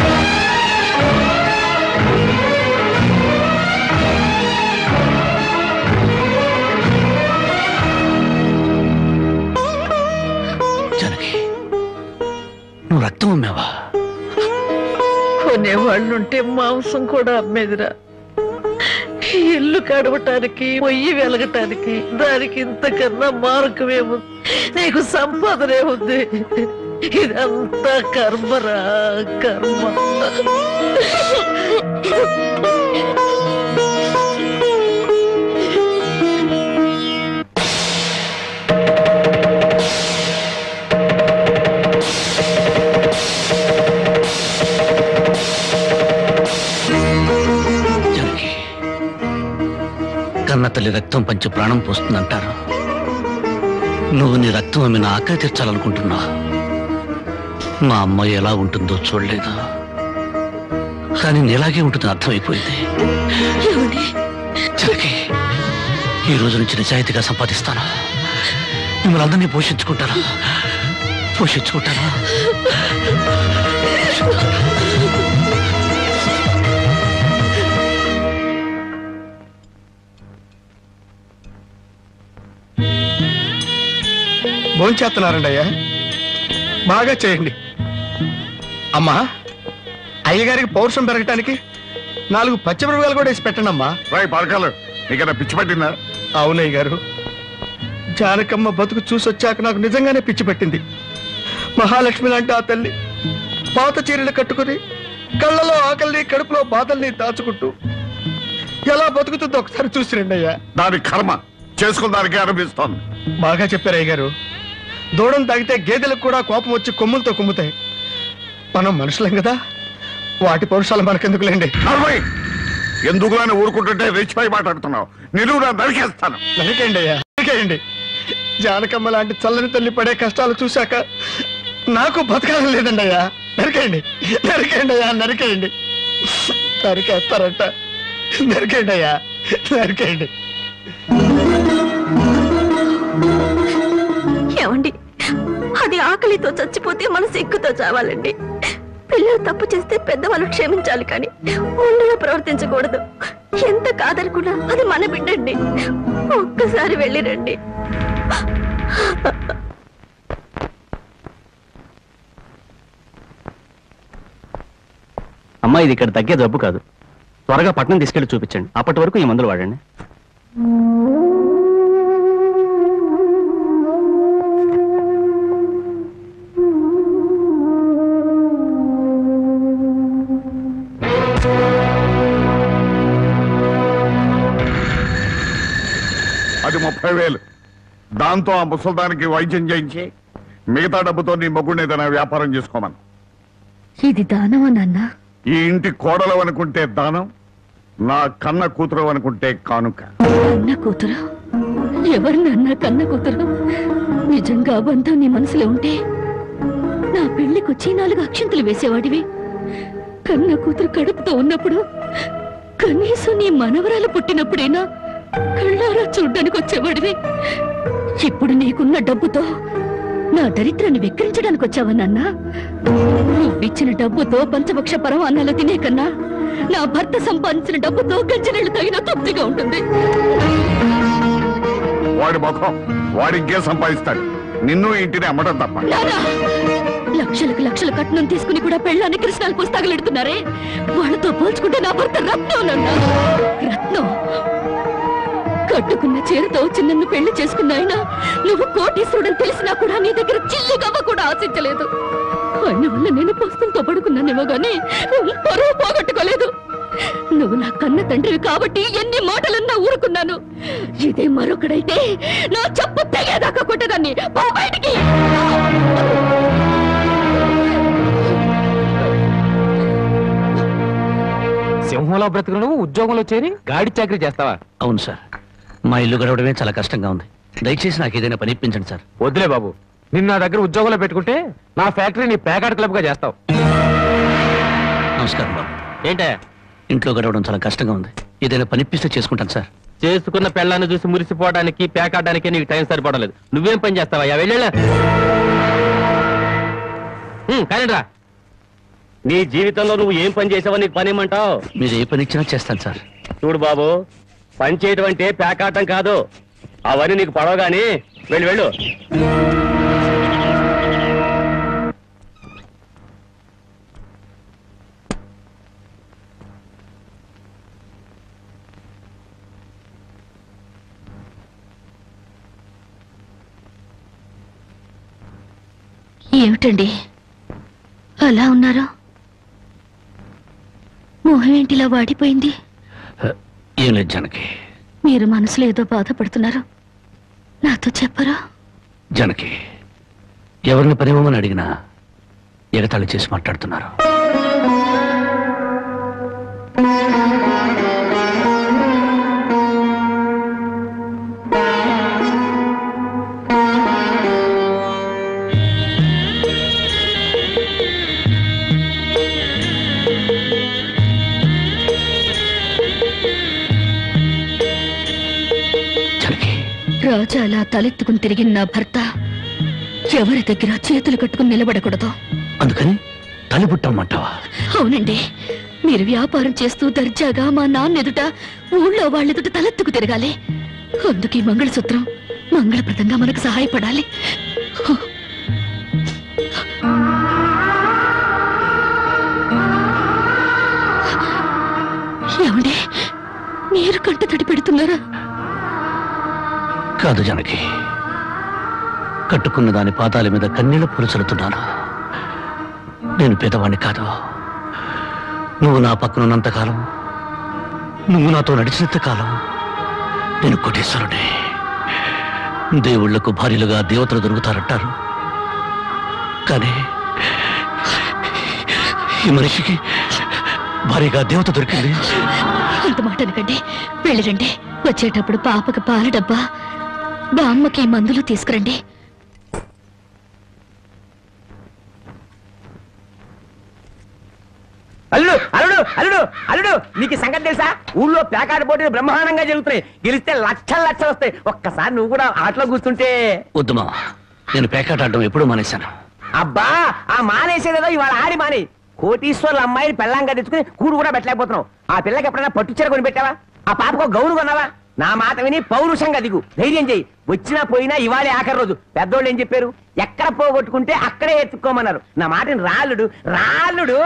నువ్వు రక్తం అమ్మావా? కొనేవాళ్ళుంటే మాంసం కూడా అమ్మేదిరా. ఇల్లు కడవటానికి, పొయ్యి వెలగటానికి దానికి ఇంతకన్నా మార్గమేముంది? నీకు సంపాదనే ఉంది. ఇదంతా కర్మరా కర్మ. కన్న తల్లి రక్తం పంచి ప్రాణం పోస్తుందంటారు. నువ్వు నీ రక్తం ఆమెను ఆకలి తీర్చాలనుకుంటున్నా. మా అమ్మాయి ఎలా ఉంటుందో చూడలేదు, కానీ నీలాగే ఉంటుందని అర్థమైపోయింది. జనకి, ఈ రోజు నుంచి నిజాయితీగా సంపాదిస్తాను. మిమ్మల్ని అందరినీ పోషించుకుంటాను. భోంచేస్తున్నారండి అయ్యా, బాగా చేయండి. అమ్మా, అయ్యగారికి పౌరుషం పెరగటానికి 4 పచ్చిమిరపకాయలు కూడా వేసి పెట్టండి అమ్మా. రాయి పలకాలు, నీకన్నా పిచ్చి పట్టిందా? అవునయ్య గారు, జానకమ్మ బతుకు చూసొచ్చాక నాకు నిజంగానే పిచ్చి పట్టింది. మహాలక్ష్మి లాంటి ఆ తల్లి పాత చీరలు కట్టుకుని కళ్ళలో ఆకలిని కడుపులో బాధల్ని దాచుకుంటూ ఎలా బతుకుతుందో ఒకసారి చూసిరండి అయ్యా. దాని కర్మ చేసుకున్నానికి అనిపిస్తోంది. బాగా చెప్పారు అయ్య గారు. దూడం తాగితే గేదెలకు కూడా కోపం వచ్చి కొమ్ములతో కుమ్ముతాయి. మనం మనుషులం కదా, వాటి పౌరుషాలు మనకెందుకులేండి. ఎందుకు అని ఊరుకుంటుంటే రెచ్చిపోయి మాట్లాడుతున్నావు. నిలువురా నరికేస్తాను. నరికేయండి అయ్యా, నరికేయండి. జానకమ్మ లాంటి చల్లని తల్లి పడే కష్టాలు చూశాక నాకు బతకాలం లేదండి అయ్యా. నరికేయండి అయ్యా, నరికేయండి. నరికేస్తారంట, నరికేయండి అయ్యా, నరికేయండి. ఏమండి, అది ఆకలితో చచ్చిపోతే మన సిగ్గుతో చావాలండి. పిల్లలు తప్పు చేస్తే పెద్దవాళ్ళు క్షమించాలి, కానీ ఒండుగా ప్రవర్తించకూడదు. ఎంత కాదనుకున్నా అది మన బిడ్డండి. ఒక్కసారి వెళ్ళిరండి. అమ్మా, ఇది ఇక్కడ తగ్గే జబ్బు కాదు. త్వరగా పట్నం తీసుకెళ్లి చూపించండి. అప్పటి వరకు ఈ మందులు వాడండి. అది 30,000. దాంతో ఆ ముసల్దానికి వైద్యం చేయించి మిగతా డబ్బుతో నీ మొగ్గుని ఏదైనా వ్యాపారం చేసుకోమను. ఇది దానమా నాన్న? ఈ ఇంటి కోడలు అనుకుంటే దానం, నా కన్న కూతురు అనుకుంటే కానుక. కన్న కూతురు? ఎవరు నాన్న కన్న కూతురు? నిజంగా బంధం నీ మనసులో ఉంటే నా పెళ్లికొచ్చి 4 అక్షంతలు వేసేవాడివి. కన్న కూతురు కడుపుతో ఉన్నప్పుడు, కనీసం నీ మనవరాలు పుట్టినప్పుడైనా కళ్ళారా చూడ్డానికి వచ్చేవాడివి. ఇప్పుడు నీకున్న డబ్బుతో నా దరిద్రాన్ని వెక్కిరించడానికి వచ్చావా నాన్న? నువ్విచ్చిన డబ్బుతో పంచభక్ష పరమాన్నాలు తినే కన్నా నా భర్త సంపాదించిన డబ్బుతో గంజినీళ్లు తగిన తృప్తిగా ఉంటుంది. వాడి ముఖం వాడింకే సంపాదిస్తాడు, నిన్ను ఇంటిని అమ్మడం తప్ప. లక్షలకు లక్షల కట్నం తీసుకుని కూడా పెళ్ళాన్ని కృష్ణాలు పుస్తకాలెడుతున్నారే, వాళ్ళతో పోల్చుకుంటే నా భర్త రత్నం నాన్న, రత్నం. కట్టుకున్న చీరతో వచ్చి నన్ను పెళ్లి చేసుకున్న ఆయన నువ్వు కోటీశ్వరుడని తెలిసినా కూడా నీ దగ్గర చిల్లిగవ్వ కూడా ఆశించలేదు. ఆయన వల్ల నేను పస్తులతో పడుకున్నానేమో గానీ పరువు పోగొట్టుకోలేదు. నువ్వు నా కన్న తండ్రివి కాబట్టి ఎన్ని మాటలన్నా ఊరుకున్నాను. ఇదే మరొకడైతే నా చెప్పు తెగేదాకా కొట్టేదాన్ని. బయటికి సింహంలో బ్రతుకు నువ్వు ఉద్యోగంలో చేరి గాడి చాకరీ చేస్తావా? అవును సార్, మా ఇల్లు గడవడమే చాలా కష్టంగా ఉంది. దయచేసి నాకు ఏదైనా పని ఇప్పించండి సార్. వద్దులే బాబు, నిన్న నా దగ్గర ఉద్యోగంలో పెట్టుకుంటే నా ఫ్యాక్టరీని ప్యాకాట్ క్లబ్ గా చేస్తావు. నమస్కారం బాబు. ఏంటే? ఇంట్లో గడవడం చాలా కష్టంగా ఉంది, ఏదైనా పని ఇప్పిస్తే చేసుకుంటాను సార్. చేసుకున్న పెళ్ళాన్ని చూసి మురిసిపోవడానికి ప్యాకాడడానికి నీకు టైం సరిపోవడం లేదు. నువ్వేం పని చేస్తావా? వెళ్ళా కానీ రా. నీ జీవితంలో నువ్వు ఏం పని చేసావో నీకు పని ఏమంటావు? మీరు ఏ పని ఇచ్చినా చేస్తాను సార్. చూడు బాబు, పని చేయటం అంటే ప్యాకాటం కాదు. అవన్నీ నీకు పడవగాని వెళ్ళు వెళ్ళు. ఏమిటండి అలా ఉన్నారు? మొహం ఏంటిలా వాడిపోయింది? ఏం లేదు జనకి. మీరు మనసులో ఏదో బాధపడుతున్నారు, నాతో చెప్పరా? జనకి, ఎవరిని పనివ్వమని అడిగినా ఎగతాళి చేసి మాట్లాడుతున్నారు. రాజా అలా తలెత్తుకుని తిరిగిన నా భర్త ఎవరి దగ్గర చేతులు కట్టుకుని నిలబడకూడదు. అందుకని తలిపుట్టమంటావా? అవునండి, మీరు వ్యాపారం చేస్తూ దర్జాగా మా నాన్న ఎదుట, ఊళ్ళో వాళ్ళెదుట తలెత్తుకు తిరగాలి. అందుకే మంగళసూత్రం మంగళప్రదంగా మనకు సహాయపడాలి. ఏమండి, మీరు కంట తడి పెడుతున్నారా? కాదు జనకి, కట్టుకున్న దాని పాదాల మీద కన్నీళ్లు పులుచలుతున్నాను. నేను పేదవాణ్ణి కాదు. నువ్వు నా పక్కనున్నంతకాలం, నువ్వు నాతో నడిచినంత కాలం నేను కోటీశ్వరుడే. దేవుళ్లకు భార్యలుగా దేవతలు దొరుకుతారంటారు, కానీ ఈ మనిషికి భార్యగా దేవత దొరికింది. అంత మాట అనకండి, వెళ్ళిరండి. వచ్చేటప్పుడు పాపకి పాల డబ్బా, బామ్మకి మందులు తీసుకురండి. అల్లుడు అల్లుడు అల్లుడు అల్లుడు, నీకు సంగతి తెలుసా? ఊళ్ళో ప్యాకాట పోటీలు బ్రహ్మాండంగా జరుగుతున్నాయి. గెలిస్తే లక్షలు లక్షలు వస్తాయి. ఒక్కసారి నువ్వు కూడా ఆటలో కూర్చుంటే. వద్దుమా, నేను పేకాట ఆడడం ఎప్పుడూ మానేశాను. అబ్బా, ఆ మానేసేదేదో ఇవాళ ఆడి మాని. కోటీశ్వర్ల అమ్మాయిని పెళ్ళంగా తెచ్చుకుని కూడు కూడా పెట్టలేకపోతున్నావు. ఆ పిల్లకి ఎప్పుడైనా పట్టుచీర కొని పెట్టావా? ఆ పాపకు గౌను కొన్నావా? నా మాట విని పౌరుషంగా దిగు, ధైర్యం చెయ్యి. వచ్చినా పోయినా ఇవాళే ఆఖరి రోజు. పెద్దోళ్ళు ఏం చెప్పారు? ఎక్కడ పోగొట్టుకుంటే అక్కడే ఎత్తుక్కోమన్నారు. నా మాటని రాళ్ళుడు రాళ్ళుడు.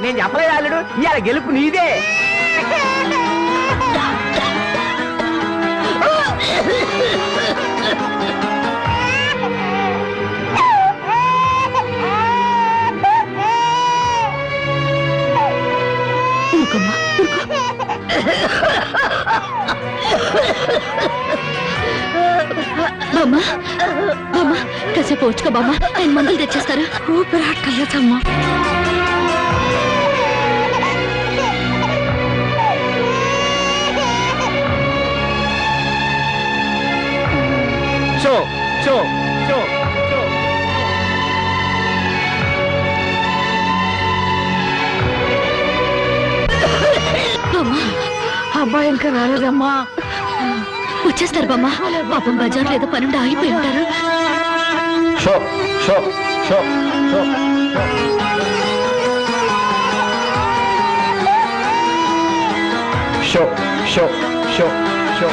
నేను చెప్పలేదు రాళ్ళుడు, ఇవాళ గెలుపు నీదే. బామ్మా, బామ్మా, కాసేపు వచ్చుకో బామ్మా, ఆయన మందులు తెచ్చేస్తారు. ఊపిరాటయ్యమ్మా. Show show show show. అబ్బాయి ఇంకా రాలేదమ్మా. వచ్చేస్తారు బామ్మా, పాపం బజార్లో ఏదో పనుండి ఆగిపోయి ఉంటారు. షో show show show show show show షో.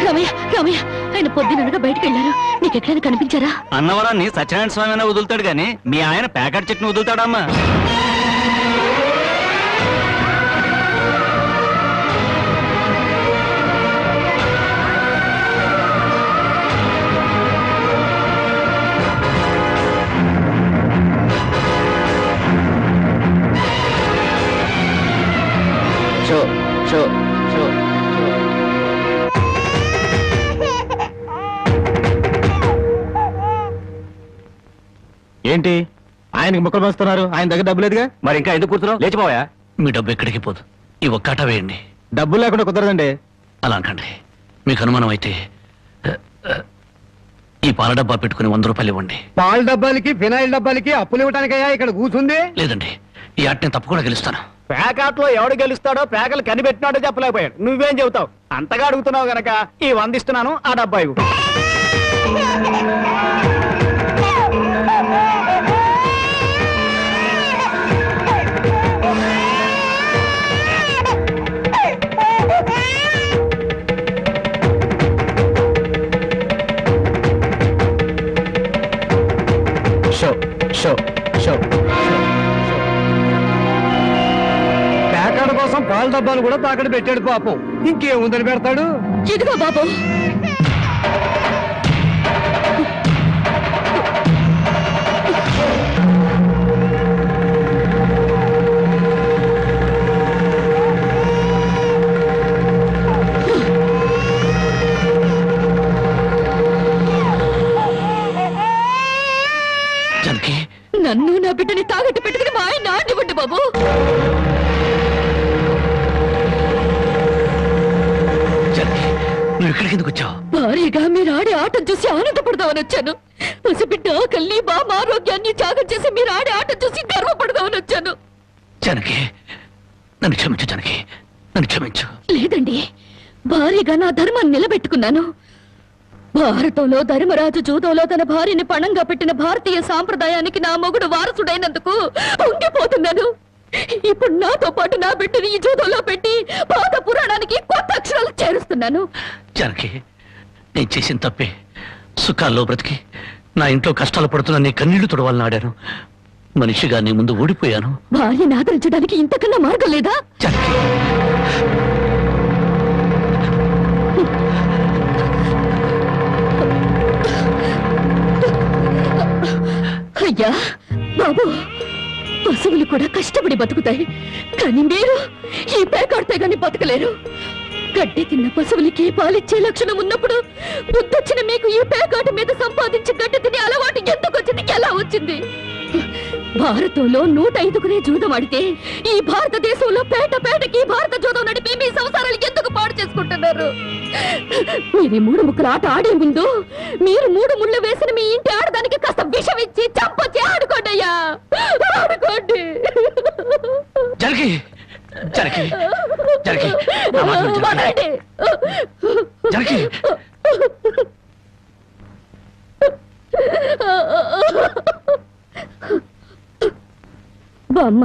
రామయ్య, రామయ్య, ఆయన పొద్దుననగా బయటకు వెళ్ళారు. నీకు ఎక్కడైనా కనిపించారా? అన్నవరాన్ని సత్యనారాయణ స్వామి అయినా వదులుతాడు గాని మీ ఆయన ప్యాకెట్ చెట్టును వదులుతాడమ్మా. Show show show. ఏంటి ఆయనకి ముక్కలు పంచుతున్నారు? ఆయన దగ్గర డబ్బు లేదుగా, మరి ఇంకా ఎందుకు కూర్చున్నావు? లేచిపోయా. మీ డబ్బు ఎక్కడికి పోదు, ఈ ఒక్కాట వేయండి. డబ్బులు లేకుండా కుదరదండి. అలా అనకండి. మీకు అనుమానం అయితే ఈ పాల డబ్బా పెట్టుకుని 100 రూపాయలు ఇవ్వండి. పాల డబ్బాలకి ఫినాయిల్ డబ్బాలకి అప్పులు ఇవ్వడానికయ్యా ఇక్కడ కూర్చుంది? లేదండి, ఈ ఆట నేను తప్పకుండా గెలుస్తాను. ప్యాకాట్ లో ఎవడు గెలుస్తాడో ప్యాకలు కనిపెట్టినాడో చెప్పలేకపోయాడు. నువ్వేం చెబుతావు? అంతగా అడుగుతున్నావు గనక ఈ 100 ఇస్తున్నాను, ఆ డబ్బా ఇవ్వు. కోసం పాల డబ్బాలు కూడా తాకడ పెట్టాడు పాపం. ఇంకేముందని పెడతాడు? ఇదిగో బాబు, నన్ను నా బిడ్డని తాగట్టు పెట్టుకుని మా ఆయన ఆడివ్వండి బాబు. నువ్వు ఇక్కడికి ఎందుకు వచ్చావు? భారీగా మీరు ఆడే ఆటం చూసి ఆనందపడదామని వచ్చాను. పసిబిడ్డ ఆకలిని బామ ఆరోగ్యాన్ని త్యాగం చేసి మీరు ఆడే ఆటం చూసి గర్వపడదామని వచ్చాను. జనకి, నన్ను క్షమించు జనకి, నన్ను క్షమించు. లేదండి, భారీగా నా ధర్మాన్ని నిలబెట్టుకున్నాను. భారతంలో ధర్మరాజు జూదంలో తన భార్యని పణంగా పెట్టిన భారతీయ సాంప్రదాయానికి నా మొగుడు వారసుడైనందుకు పొంగిపోతున్నాను. ఇప్పుడు నాతో పాటు నా బిడ్డని ఈ జూదంలో పెట్టి పాత పురాణానికి కొత్త అక్షరాలు చేరుస్తున్నాను. జనకి, నేను చేసిన తప్పే. సుఖాల్లో బ్రతికి నా ఇంట్లో కష్టాలు పడుతున్నా నీ కన్నీళ్లు తుడవాలని ఆడాను. మనిషిగా నీ ముందు ఓడిపోయాను. భార్యని ఆదరించడానికి ఇంతకన్నా మార్గం లేదా? అయ్యా బాబు, పశువులు కూడా కష్టపడి బతుకుతాయి, కానీ మీరు ఈ పేకాడితే గాని బతకలేరు. గడ్డి తిన్న పశువులకి పాలిచ్చే లక్షణం ఉన్నప్పుడు బుద్ధొచ్చిన మీకు ఈ పేకాట మీద సంపాదించి గడ్డి తినే అలవాటు ఎందుకు వచ్చింది, ఎలా వచ్చింది? భారతంలో 105 జూదం ఆడితే ఈ భారతదేశంలో పేట పేటకి భారత జూదం నడిపి మీ సంసారాలు ఎందుకు పాడు చేసుకుంటున్నారు? మీరు 3 ముక్కల ఆట ఆడే ముందు మీరు 3 ముళ్ళు వేసిన మీ ఇంటి ఆడదానికి కాస్త విషం ఇచ్చి చంపొచ్చి ఆడుకోండి అయ్యా, ఆడుకోండి. జనకి, జనకి, జనకి, వదలండి. జనకి, బామ్మ,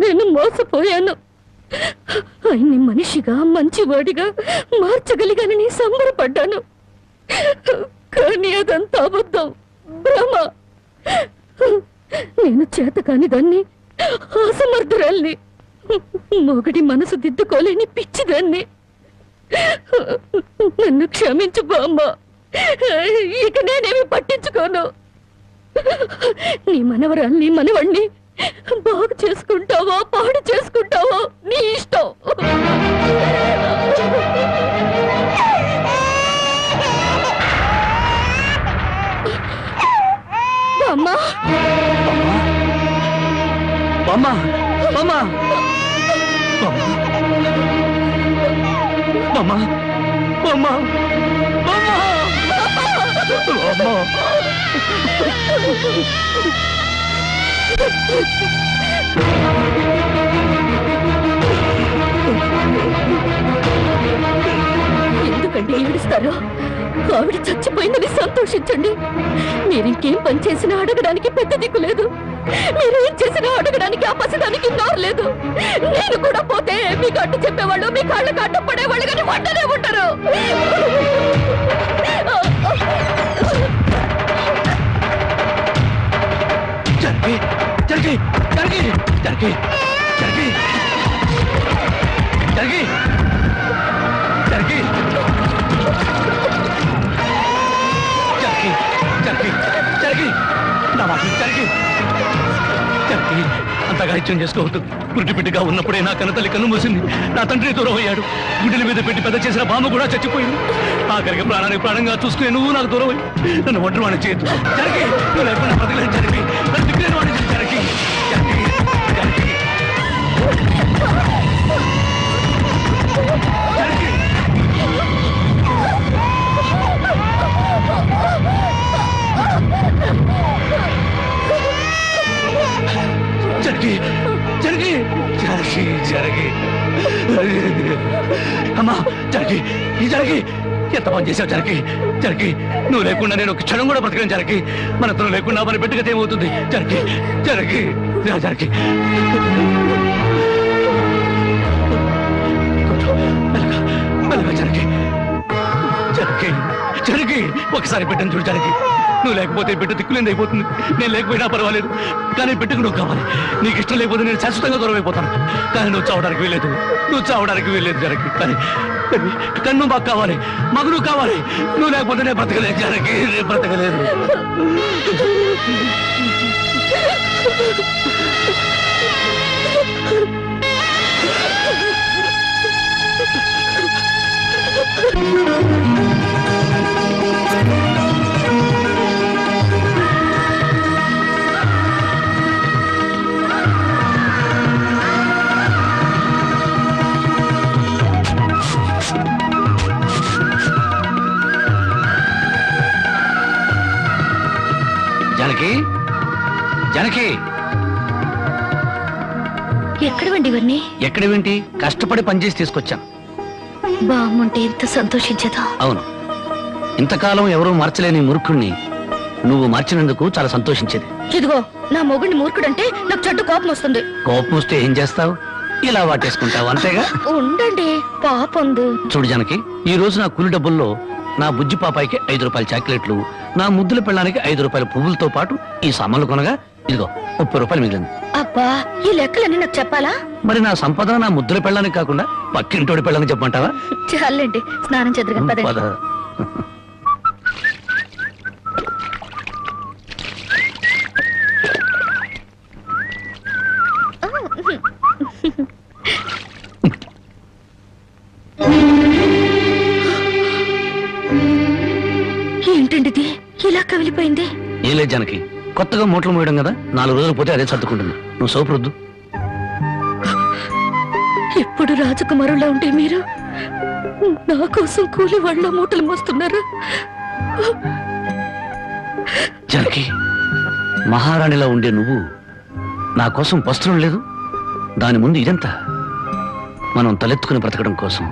నేను మోసపోయాను. ఆయన్ని మనిషిగా మంచివాడిగా మార్చగలిగానని సంబరపడ్డాను. కానీ అదంతా అబద్ధం, భ్రమ. నేను చేతకాని దాన్ని, అసమర్థురాల్ని, మొగడి మనసు దిద్దుకోలేని పిచ్చిదాన్ని. నన్ను క్షమించు బామ్మ, ఇక నేనేమి పట్టించుకోను. నీ మనవరాల్ని మనవాణ్ణి బాగు చేసుకుంటావో పాడు చేసుకుంటావో నీ ఇష్టం. అమ్మా, అమ్మా, అమ్మా, అమ్మా, అమ్మా, ఎందుకండి ఏడుస్తారు? ఆవిడ చచ్చిపోయిందని సంతోషించండి. మీరింకేం పని చేసినా అడగడానికి పెద్ద దిక్కు లేదు. మీరేం చేసినా అడగడానికి ఆ పసిదానికి నోరు లేదు. నేను కూడా పోతే మీకు అడ్డు చెప్పేవాళ్ళు, మీ కాళ్ళకు అడ్డు పడేవాళ్ళు, కానీ వంటనే ఉంటారు. జనకి, జనకి, జనకి, జనకి, జనకి, జనకి, జనకి, జనకి, జనకి, జనకి, నా మాట జనకి, జనకి, అంతగా ఇచ్చం చేసుకోవద్దు. పురిటి బిడ్డగా ఉన్నప్పుడే నా కన్నతల్లి కన్ను మూసింది. నా తండ్రి దూరం అయ్యాడు. గుడ్డల మీద పెట్టి పెద్ద చేసిన బామ్మ కూడా చచ్చిపోయింది. ఆఖరికి ప్రాణానికి ప్రాణంగా చూసుకునే నువ్వు నాకు దూరం అయ్యి నన్ను ఒంటరి వాడిని చేయొద్దు. జనకి, నువ్వు లేకుండా బతకలేదు. జనకి, నన్ను దిక్కులేని వాడిని చేయి. జనకి, జనకి, జనకి, జనకి, జనకి, జనకి, జనకి, అమ్మా, జనకి, ఈ జనకి, ఎంత పని చేసావు జనకి, జనకి, నువ్వు లేకుండా నేను ఒక క్షణం కూడా బ్రతకను జనకి. మనతో లేకుండా మన బిడ్డగత ఏమవుతుంది? జనకి, జనకి, జనకి, మెల్లగా జనకి, జనకి, జనకి, ఒకసారి బిడ్డను చూడు జనకి, నువ్వు లేకపోతే బిడ్డ దిక్కులేని అయిపోతుంది. నేను లేకపోయినా పర్వాలేదు, కానీ బిడ్డకు నువ్వు కావాలి. నీకు ఇష్టం లేకపోతే నేను శాశ్వతంగా దూరం అయిపోతాను. కానీ నువ్వు చావడానికి వీలేదు, నువ్వు చావడానికి వీలేదు జనకి. కానీ నువ్వు మాకు కావాలి, మాకు నువ్వు కావాలి. నువ్వు లేకపోతే నేను బ్రతకలేదు జనకి, నేను బ్రతకలేదు. జానకి, జానకి, ఎక్కడవండి ఇవన్నీ? ఎక్కడేంటి? కష్టపడి పనిచేసి తీసుకొచ్చాను. బాగుంటే ఎంత సంతోషించదా? అవును, ఇంతకాలం ఎవరూ మార్చలేని మూర్ఖుణ్ణి నువ్వు మార్చినందుకు చాలా సంతోషించేది. ఇదిగో, నా మొగుడిని మూర్ఖుడంటే నాకు చెడ్డ కోపం వస్తుంది. కోపం వస్తే ఏం చేస్తావు? ఇలా వాటేసుకుంటావు, అంతేగా? ఉండండి, పాపందు. చూడు జానకి, ఈ రోజు నా కూలి డబ్బుల్లో నా బుజ్జి పాపాయికి 5 రూపాయల చాక్లెట్లు, నా ముద్దుల పెళ్ళానికి 5 రూపాయల పువ్వులతో పాటు ఈ సామాన్లు కొనగా ఇదిగో 30 రూపాయలు మిగిలింది. అబ్బా, ఈ లెక్కలన్నీ నాకు చెప్పాలా? మరి నా సంపద నా ముద్దుల పెళ్ళానికి కాకుండా పక్కింటోడి పెళ్ళానికి చెప్పమంటావా? చాలండి, స్నానం చేద్దరు పద. పద. ఏంటండి ఇలా కవిలిపోయింది? ఏం లేదు జానకి, కొత్తగా మూటలు మోయడం కదా, 4 రోజులు పోతే అదే సర్దుకుంటుంది. నువ్వు సోపు రుద్దు. ఇప్పుడు రాజకుమారులా ఉంటే మీరు నా కోసం కూలి వాళ్ళ మూటలు మోస్తున్నారు. జానకి, మహారాణిలా ఉండే నువ్వు నా కోసం వస్త్రం లేదు, దాని ముందు ఇదంతా. మనం తలెత్తుకుని బ్రతకడం కోసం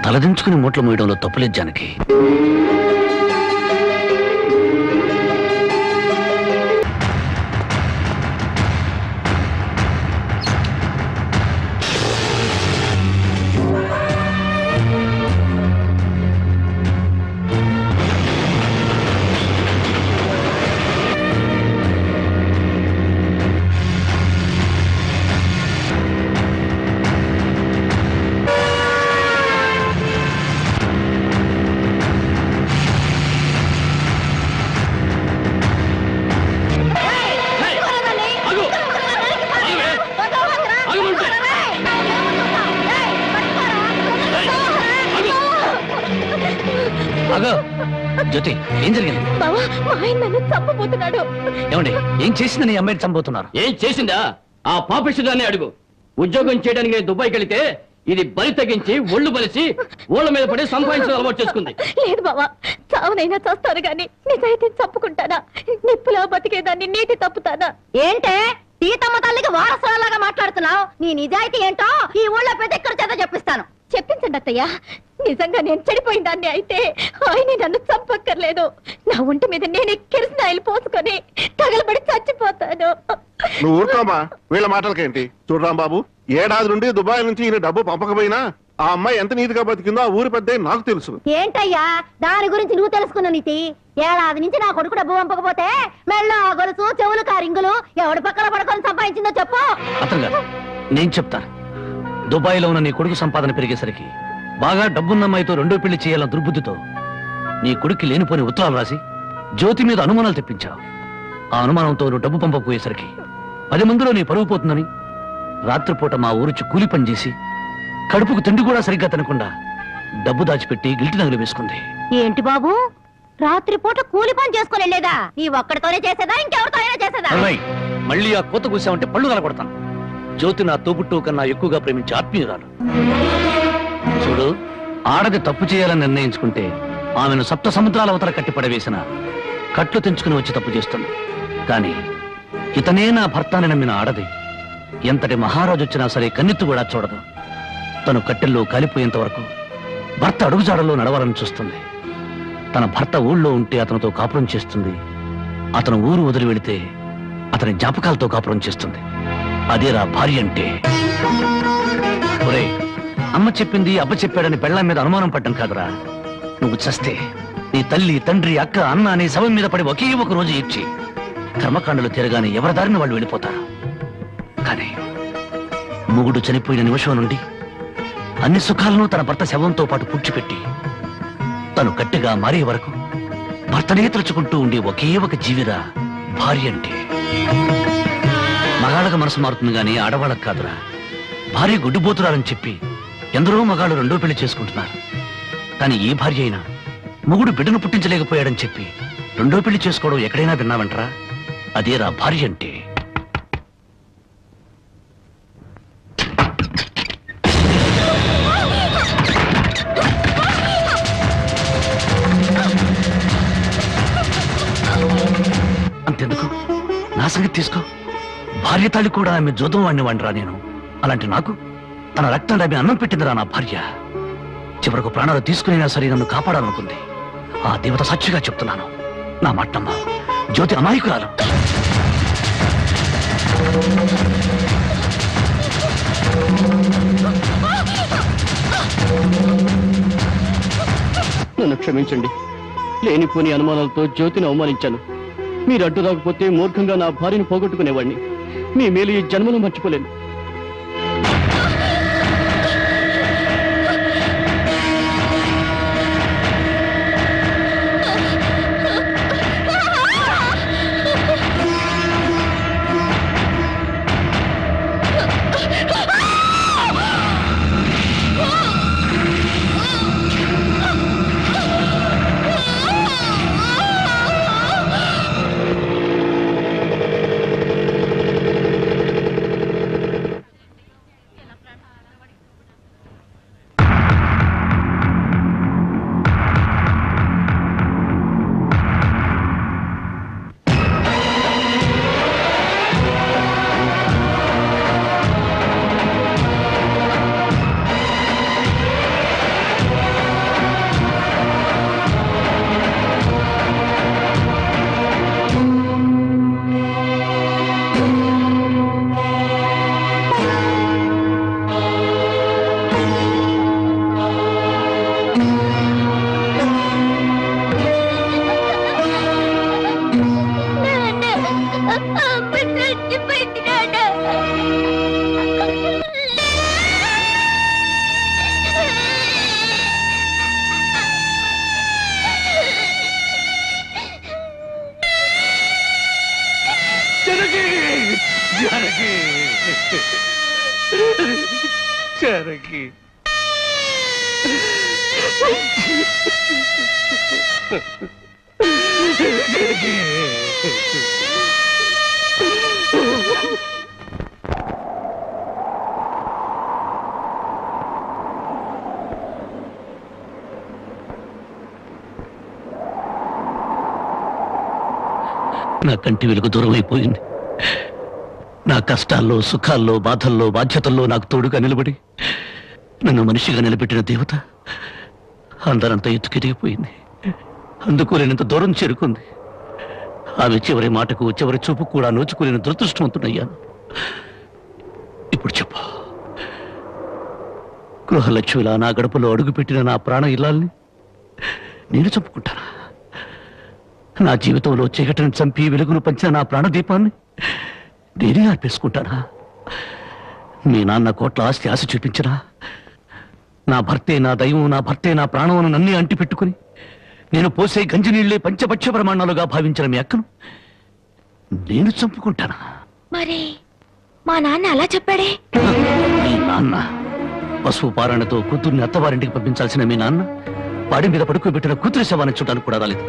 తలదించుకుని మూటలు మోయడంలో తప్పులేదు జానకి. జ్యోతి, ఏం జరిగింది? బావా, మా ఆయన నన్ను చంపబోతున్నాడు. ఏమండి, ఏం చేసిందని ఈ అమ్మాయిని చంపబోతున్నారు? ఏం చేసిందా? ఆ పాపిష్టిదాన్ని అడుగు. ఉద్యోగం చేయడానికి నేను దుబాయ్కి వెళితే ఇది బలి తగ్గించి ఒళ్ళు బలిసి ఓళ్ళ మీద పడి సంపాదించడం అలవాటు చేసుకుంది. లేదు బావా, చావునైనా చస్తాను గాని నిజాయితీ చంపుకుంటానా? నిప్పులా బతికేదాన్ని నీటి తప్పుతానా? ఏంటే సీతమ్మ తల్లికి వారసులాగా మాట్లాడుతున్నావు? నీ నిజాయితీ ఏంటో ఈ ఊళ్ళో పెద్ద ఎక్కడ చేత చెప్పిస్తాను. చెప్పించండి అత్తయ్య. నిజంగా నేను చెడిపోయిన దాన్ని అయితే ఆయన నన్ను చంపక్కర్లేదు. నా ఒంటి మీద నేను కిరసనాయిలు పోసుకొని తగలబడి చచ్చిపోతాను. నువ్వు ఊరుకోమా, వీళ్ళ మాటలకేంటి? చూడరాం బాబు, ఏడాది నుండి దుబాయ్ నుంచి ఈయన డబ్బు పంపకపోయినా ఆ అమ్మాయి ఎంత నీతిగా బతికిందో ఆ ఊరి పెద్ద నాకు తెలుసు. ఏంటయ్యా దాని గురించి నువ్వు తెలుసుకున్న నీతి? ఏడాది నుంచి నా కొడుకు డబ్బు పంపకపోతే మెళ్ళ గొలుసు, చెవులు, కారింగులు ఎవడి పక్కన పడుకొని సంపాదించిందో చెప్పు. అతను గారు, నేను చెప్తాను. దుబాయ్లో ఉన్న నీ కొడుకు సంపాదన పెరిగేసరికి బాగా డబ్బున్న అమ్మాయితో 2వ పెళ్లి చేయాలన్న దుర్బుద్ధితో నీ కొడుక్కి లేనిపోని ఉత్తరాలు రాసి జ్యోతి మీద అనుమానాలు తెప్పించావు. ఆ అనుమానంతో నువ్వు డబ్బు పంపకపోయేసరికి 10 మందిలో నీ పరువు పోతుందని రాత్రిపూట మా ఊరుచి కూలి పని చేసి కడుపుకు తిండి కూడా సరిగ్గా తినకుండా డబ్బు దాచిపెట్టి గిల్టి నగలు వేసుకుంది. ఏంటి బాబు, రాత్రిపూట కూలి పని చేసుకుని వెళ్ళేదా? నీ ఒక్కడితోనే చేసేదా, ఇంకెవరితో అయినా చేసేదా? మళ్ళీ ఆ కోత కూసావంటే పళ్ళు కలగొడతాను. జ్యోతి నా తోబుట్టు కన్నా ఎక్కువగా ప్రేమించే ఆత్మీయురాలు. చూడు, ఆడది తప్పు చేయాలని నిర్ణయించుకుంటే ఆమెను 7 సముద్రాల అవతల కట్టి పడవేసిన కట్లు తెంచుకుని వచ్చి తప్పు చేస్తుంది. కానీ ఇతనే నా భర్త అని నమ్మిన ఆడది ఎంతటి మహారాజు వచ్చినా సరే కన్నెత్తు కూడా చూడదు. తను కట్టెల్లో కాలిపోయేంత వరకు భర్త అడుగుజాడల్లో నడవాలని చూస్తుంది. తన భర్త ఊళ్ళో ఉంటే అతనితో కాపురం చేస్తుంది. అతను ఊరు వదిలి వెళితే అతని జ్ఞాపకాలతో కాపురం చేస్తుంది. అదేరా భార్య అంటే. ఒరే, అమ్మ చెప్పింది అబ్బ చెప్పాడని పెళ్ళాం మీద అనుమానం పడ్డం కాదురా. నువ్వు చస్తే నీ తల్లి తండ్రి అక్క అన్న అనే శవం మీద పడి ఒకే ఒక రోజు ఏడ్చి కర్మకాండలు తిరగానే ఎవరి దారిని వాళ్ళు వెళ్ళిపోతారు. కానీ మొగుడు చనిపోయిన నిమిషం నుండి అన్ని సుఖాలను తన భర్త శవంతో పాటు పూడ్చిపెట్టి తను గట్టిగా మారే వరకు భర్తనే తలుచుకుంటూ ఉండే ఒకే ఒక జీవిరా భార్య అంటే. మగాళ్ళకు మనసు మారుతుంది గాని ఆడవాళ్ళకు కాదురా. భార్య గుడ్డుబోతురాలని చెప్పి ఎందరో మగాళ్ళు రెండో పెళ్లి చేసుకుంటున్నారు. కానీ ఏ భార్య అయినా మొగుడు బిడ్డను పుట్టించలేకపోయాడని చెప్పి రెండో పెళ్లి చేసుకోవడం ఎక్కడైనా విన్నావంటరా? అదేరా భార్య అంటే. అంతెందుకు, నా సంగతి తీసుకో. భార్య తాళి కూడా ఆమె జోదం వాడినివాడిరా నేను. అలాంటి నాకు తన రక్తం ఆమె అన్నం పెట్టిందిరా నా భార్య. చివరకు ప్రాణాలు తీసుకునేనా సరే నన్ను కాపాడాలనుకుంది. ఆ దేవత సాక్షిగా చెప్తున్నాను, నా మాటమ్మ జ్యోతి అమాయకురాలు. నన్ను క్షమించండి. లేనిపోని అనుమానాలతో జ్యోతిని అవమానించాను. మీరు అడ్డు రాకపోతే మూర్ఖంగా నా భార్యను పోగొట్టుకునేవాడిని. మీ మేలు ఈ జన్మలో మర్చిపోలేను. నా కంటి వెలుగు దూరం అయిపోయింది. నా కష్టాల్లో సుఖాల్లో బాధల్లో బాధ్యతల్లో నాకు తోడుగా నిలబడి నన్ను మనిషిగా నిలబెట్టిన దేవత అందరంతా ఎత్తుకెదిగిపోయింది. అందుకోలేనంత దూరం చేరుకుంది. ఆమె చివరి మాటకు చివరి చూపు కూడా నోచుకోలేని దురదృష్టవంతుడయ్యాను. ఇప్పుడు చెప్పు, గృహలక్ష్మిలా నా గడపలో అడుగుపెట్టిన నా ప్రాణ ఇల్లాల్ని నేను చంపుకుంటానా? నా జీవితంలో చీకటిని చంపి వెలుగును పంచిన నా ప్రాణదీపాన్ని నేనే అర్పేసుకుంటానా? మీ నాన్న కోట్ల ఆస్తి ఆశ చూపించరా? నా భర్తే నా దైవం, నా భర్తే నా ప్రాణమును నన్నే అంటి పెట్టుకుని నేను పోసే గంజి నీళ్లే పంచపక్ష ప్రమాణాలుగా భావించిన మీ అక్కను నేను చంపుకుంటానా? మరి మా నాన్న అలా చెప్పాడే. మీ నాన్న పశువు పారాయణతో కూతుర్ని అత్తవారింటికి పంపించాల్సిన మీ నాన్న పాడి మీద పడుకోబెట్టిన కూతురి శవాన్ని చూడడానికి కూడా రాలేదు.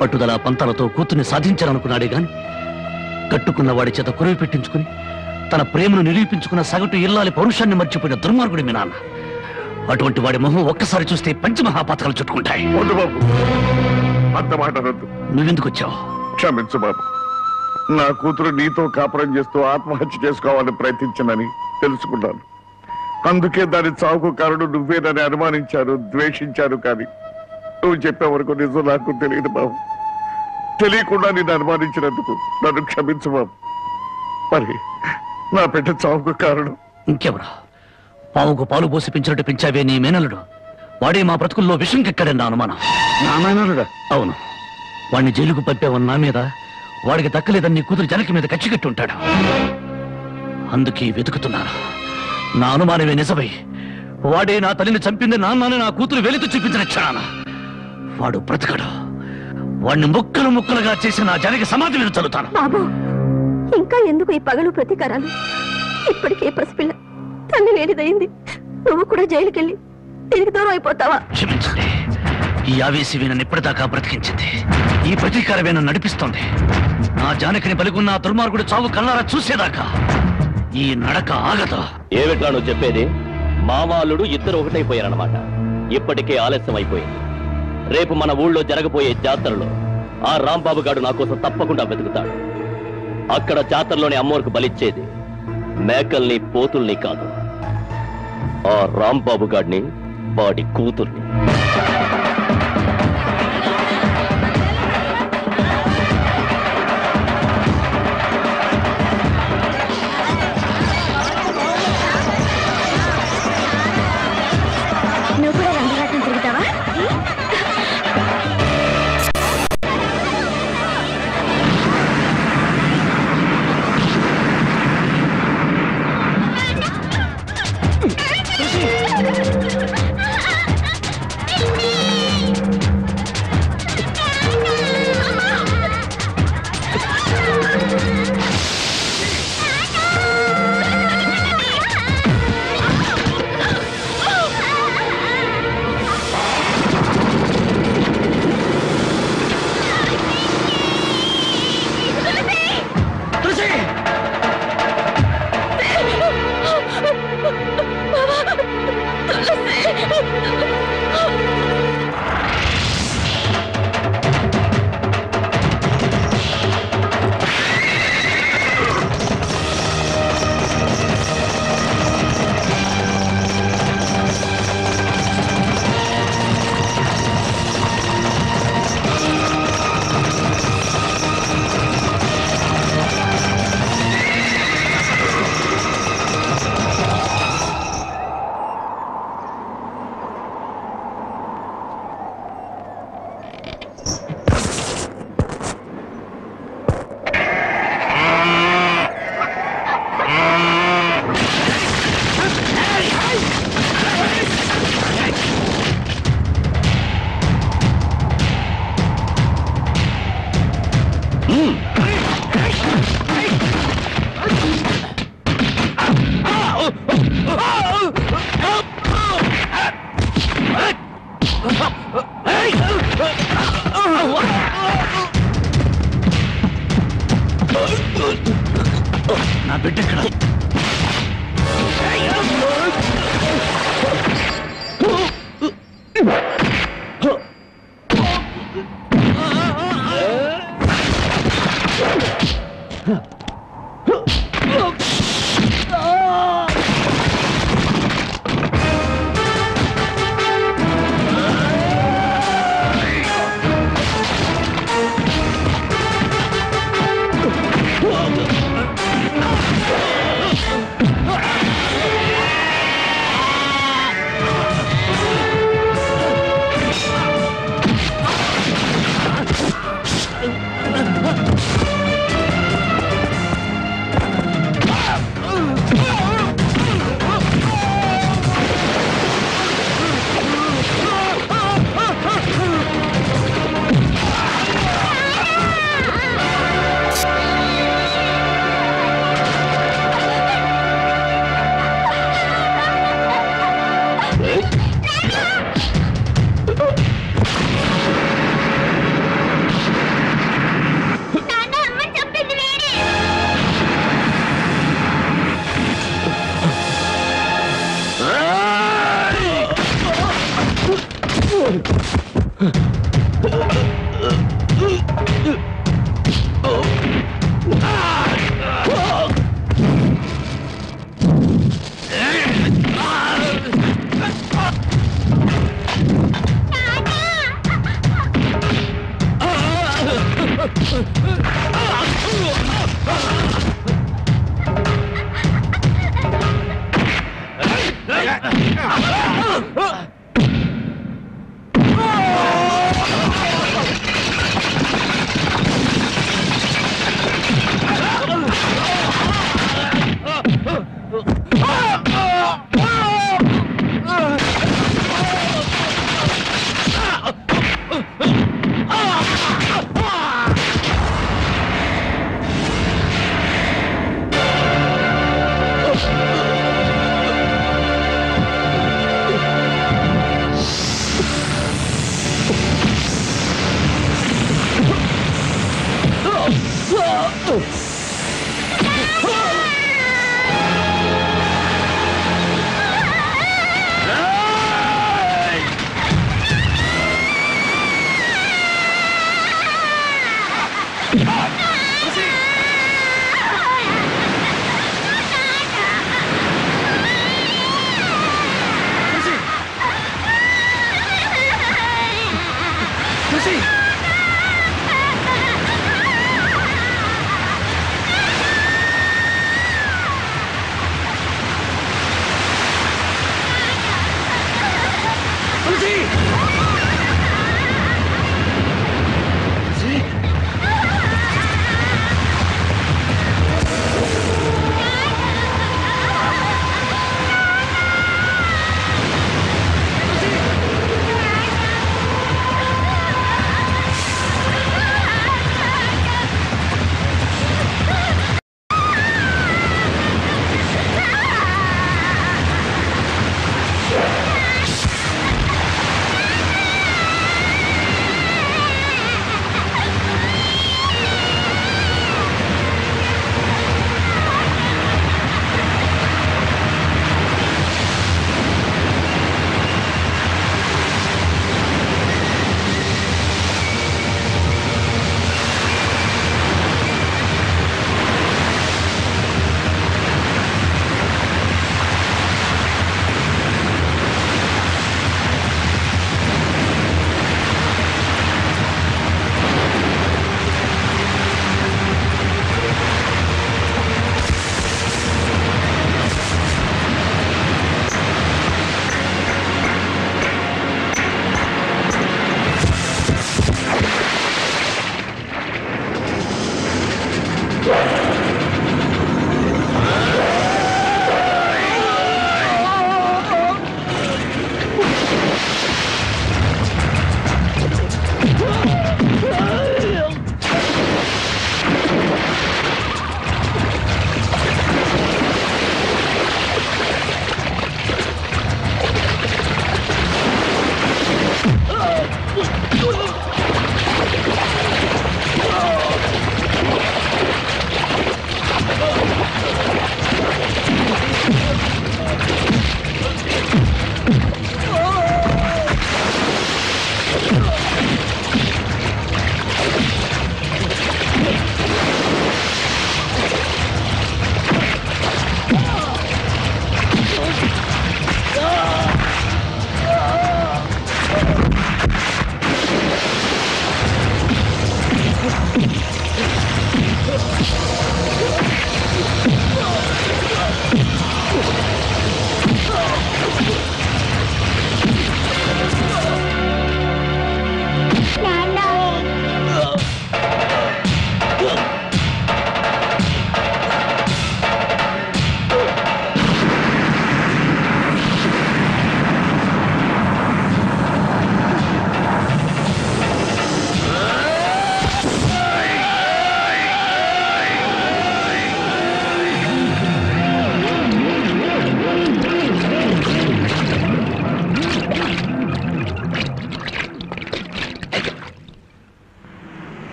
పట్టుదల పంతాలతో కూతుర్ని సాధించాలనుకున్నాడే గాని కట్టుకున్న వాడి చేత కురివి పెట్టించుకుని తన ప్రేమను నిరూపించుకున్న సగటు ఇల్లాలి పౌరుషాన్ని మర్చిపోయిన దుర్మార్గుడి మీ నాన్న. అటువంటి వాడి మొహం ఒక్కసారి చూస్తే పంచమహాపాతకాలు చుట్టుకుంటాయి. అంత మాట అనొద్దు. నువ్వెందుకు వచ్చావు? క్షమించు బాబు. నా కూతురు నీతో కాపురం చేస్తూ ఆత్మహత్య చేసుకోవాలని ప్రయత్నించిందని తెలుసుకున్నాను. అందుకే దాని చావుకు కారణం నువ్వేనని అనుమానించాను, ద్వేషించాను. కానీ నువ్వు చెప్పే వరకు నిజం నాకు తెలియదు బాబు. తెలియకుండా నిన్ను అనుమానించినందుకు నన్ను క్షమించు బాబు. మరి నా బిడ్డ చావుకు కారణం ఇంకెవరా? పావుకు పాలు పోసి పెంచినట్టు పెంచావే నీ మేనల్లుడు వాడే మా బ్రతుకుల్లో విషం కెక్కడన్న అనుమానం. అవును, వాడిని జైలుకు పంపేవన్న నా మీద, వాడికి దక్కలేదని నీ కూతురు జనకి మీద కచ్చికట్టి ఉంటాడు. అందుకే వెతుకుతున్నాను. నా అనుమానమే నిజమై వాడే నా తల్లిని చంపింది నాన్నని నా కూతురు వెలితో చూపించిన క్షణాన వాడు బ్రతకడు. వాడిని ముక్కలు ముక్కలుగా చేసి నా జనకి సమాధి మీద చల్లుతాను. బాబు, ఇంకా ఎందుకు ఈ పగలు ప్రతీకారాలు? ఇప్పటికే పసిపిల్ల తల్లి లేనిదయింది. నువ్వు కూడా జైలుకెళ్ళి దీనికి దూరం అయిపోతావా? క్షమించండి, ఈ ఆవేశమే నన్ను ఇప్పటిదాకా బ్రతికించింది. ఈ ప్రతీకారమే నన్ను నడిపిస్తోంది. నా జానకిని బలిగున్న ఆ దుర్మార్గుడు చావు కళ్ళారా చూసేదాకా ఈ నడక ఆగదు. ఏమిట్లా నువ్వు చెప్పేది? మామాలుడు ఇద్దరు ఒకటైపోయారన్నమాట. ఇప్పటికే ఆలస్యం అయిపోయింది. రేపు మన ఊళ్ళో జరగబోయే జాతరలో ఆ రాంబాబు గారు నా కోసం తప్పకుండా వెతుకుతాడు. అక్కడ జాతరలోని అమ్మోరికి బలిచ్చేది మేకల్ని పోతుల్ని కాదు, ఆ రాంబాబు గాడిని, వాడి కూతుర్ని. నువ్వు కూడా రంగరాటం తిరుగుతావా? నా బిడ్డ ఎక్కడ?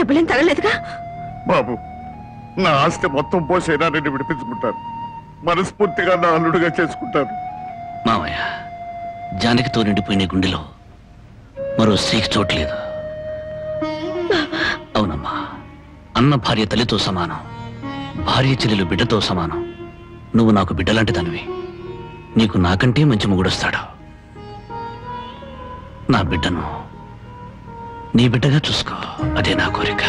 దెబ్బలేం తగలేదుగా? బాబు, నా ఆస్తి మొత్తం పోసైనా నేను విడిపించుకుంటాను. మనస్ఫూర్తిగా నా అల్లుడుగా చేసుకుంటాను. మావయ్య, జానకితో నిండిపోయిన గుండెలో మరో స్త్రీకి చోట్లేదు. అవునమ్మా, అన్న భార్య తల్లితో సమానం, భార్య చెల్లెలు బిడ్డతో సమానం. నువ్వు నాకు బిడ్డలాంటి దానివి. నీకు నాకంటే మంచి మొగుడొస్తాడు. నా బిడ్డను నీ బిడ్డగా చూసుకో, అదే నా కోరిక.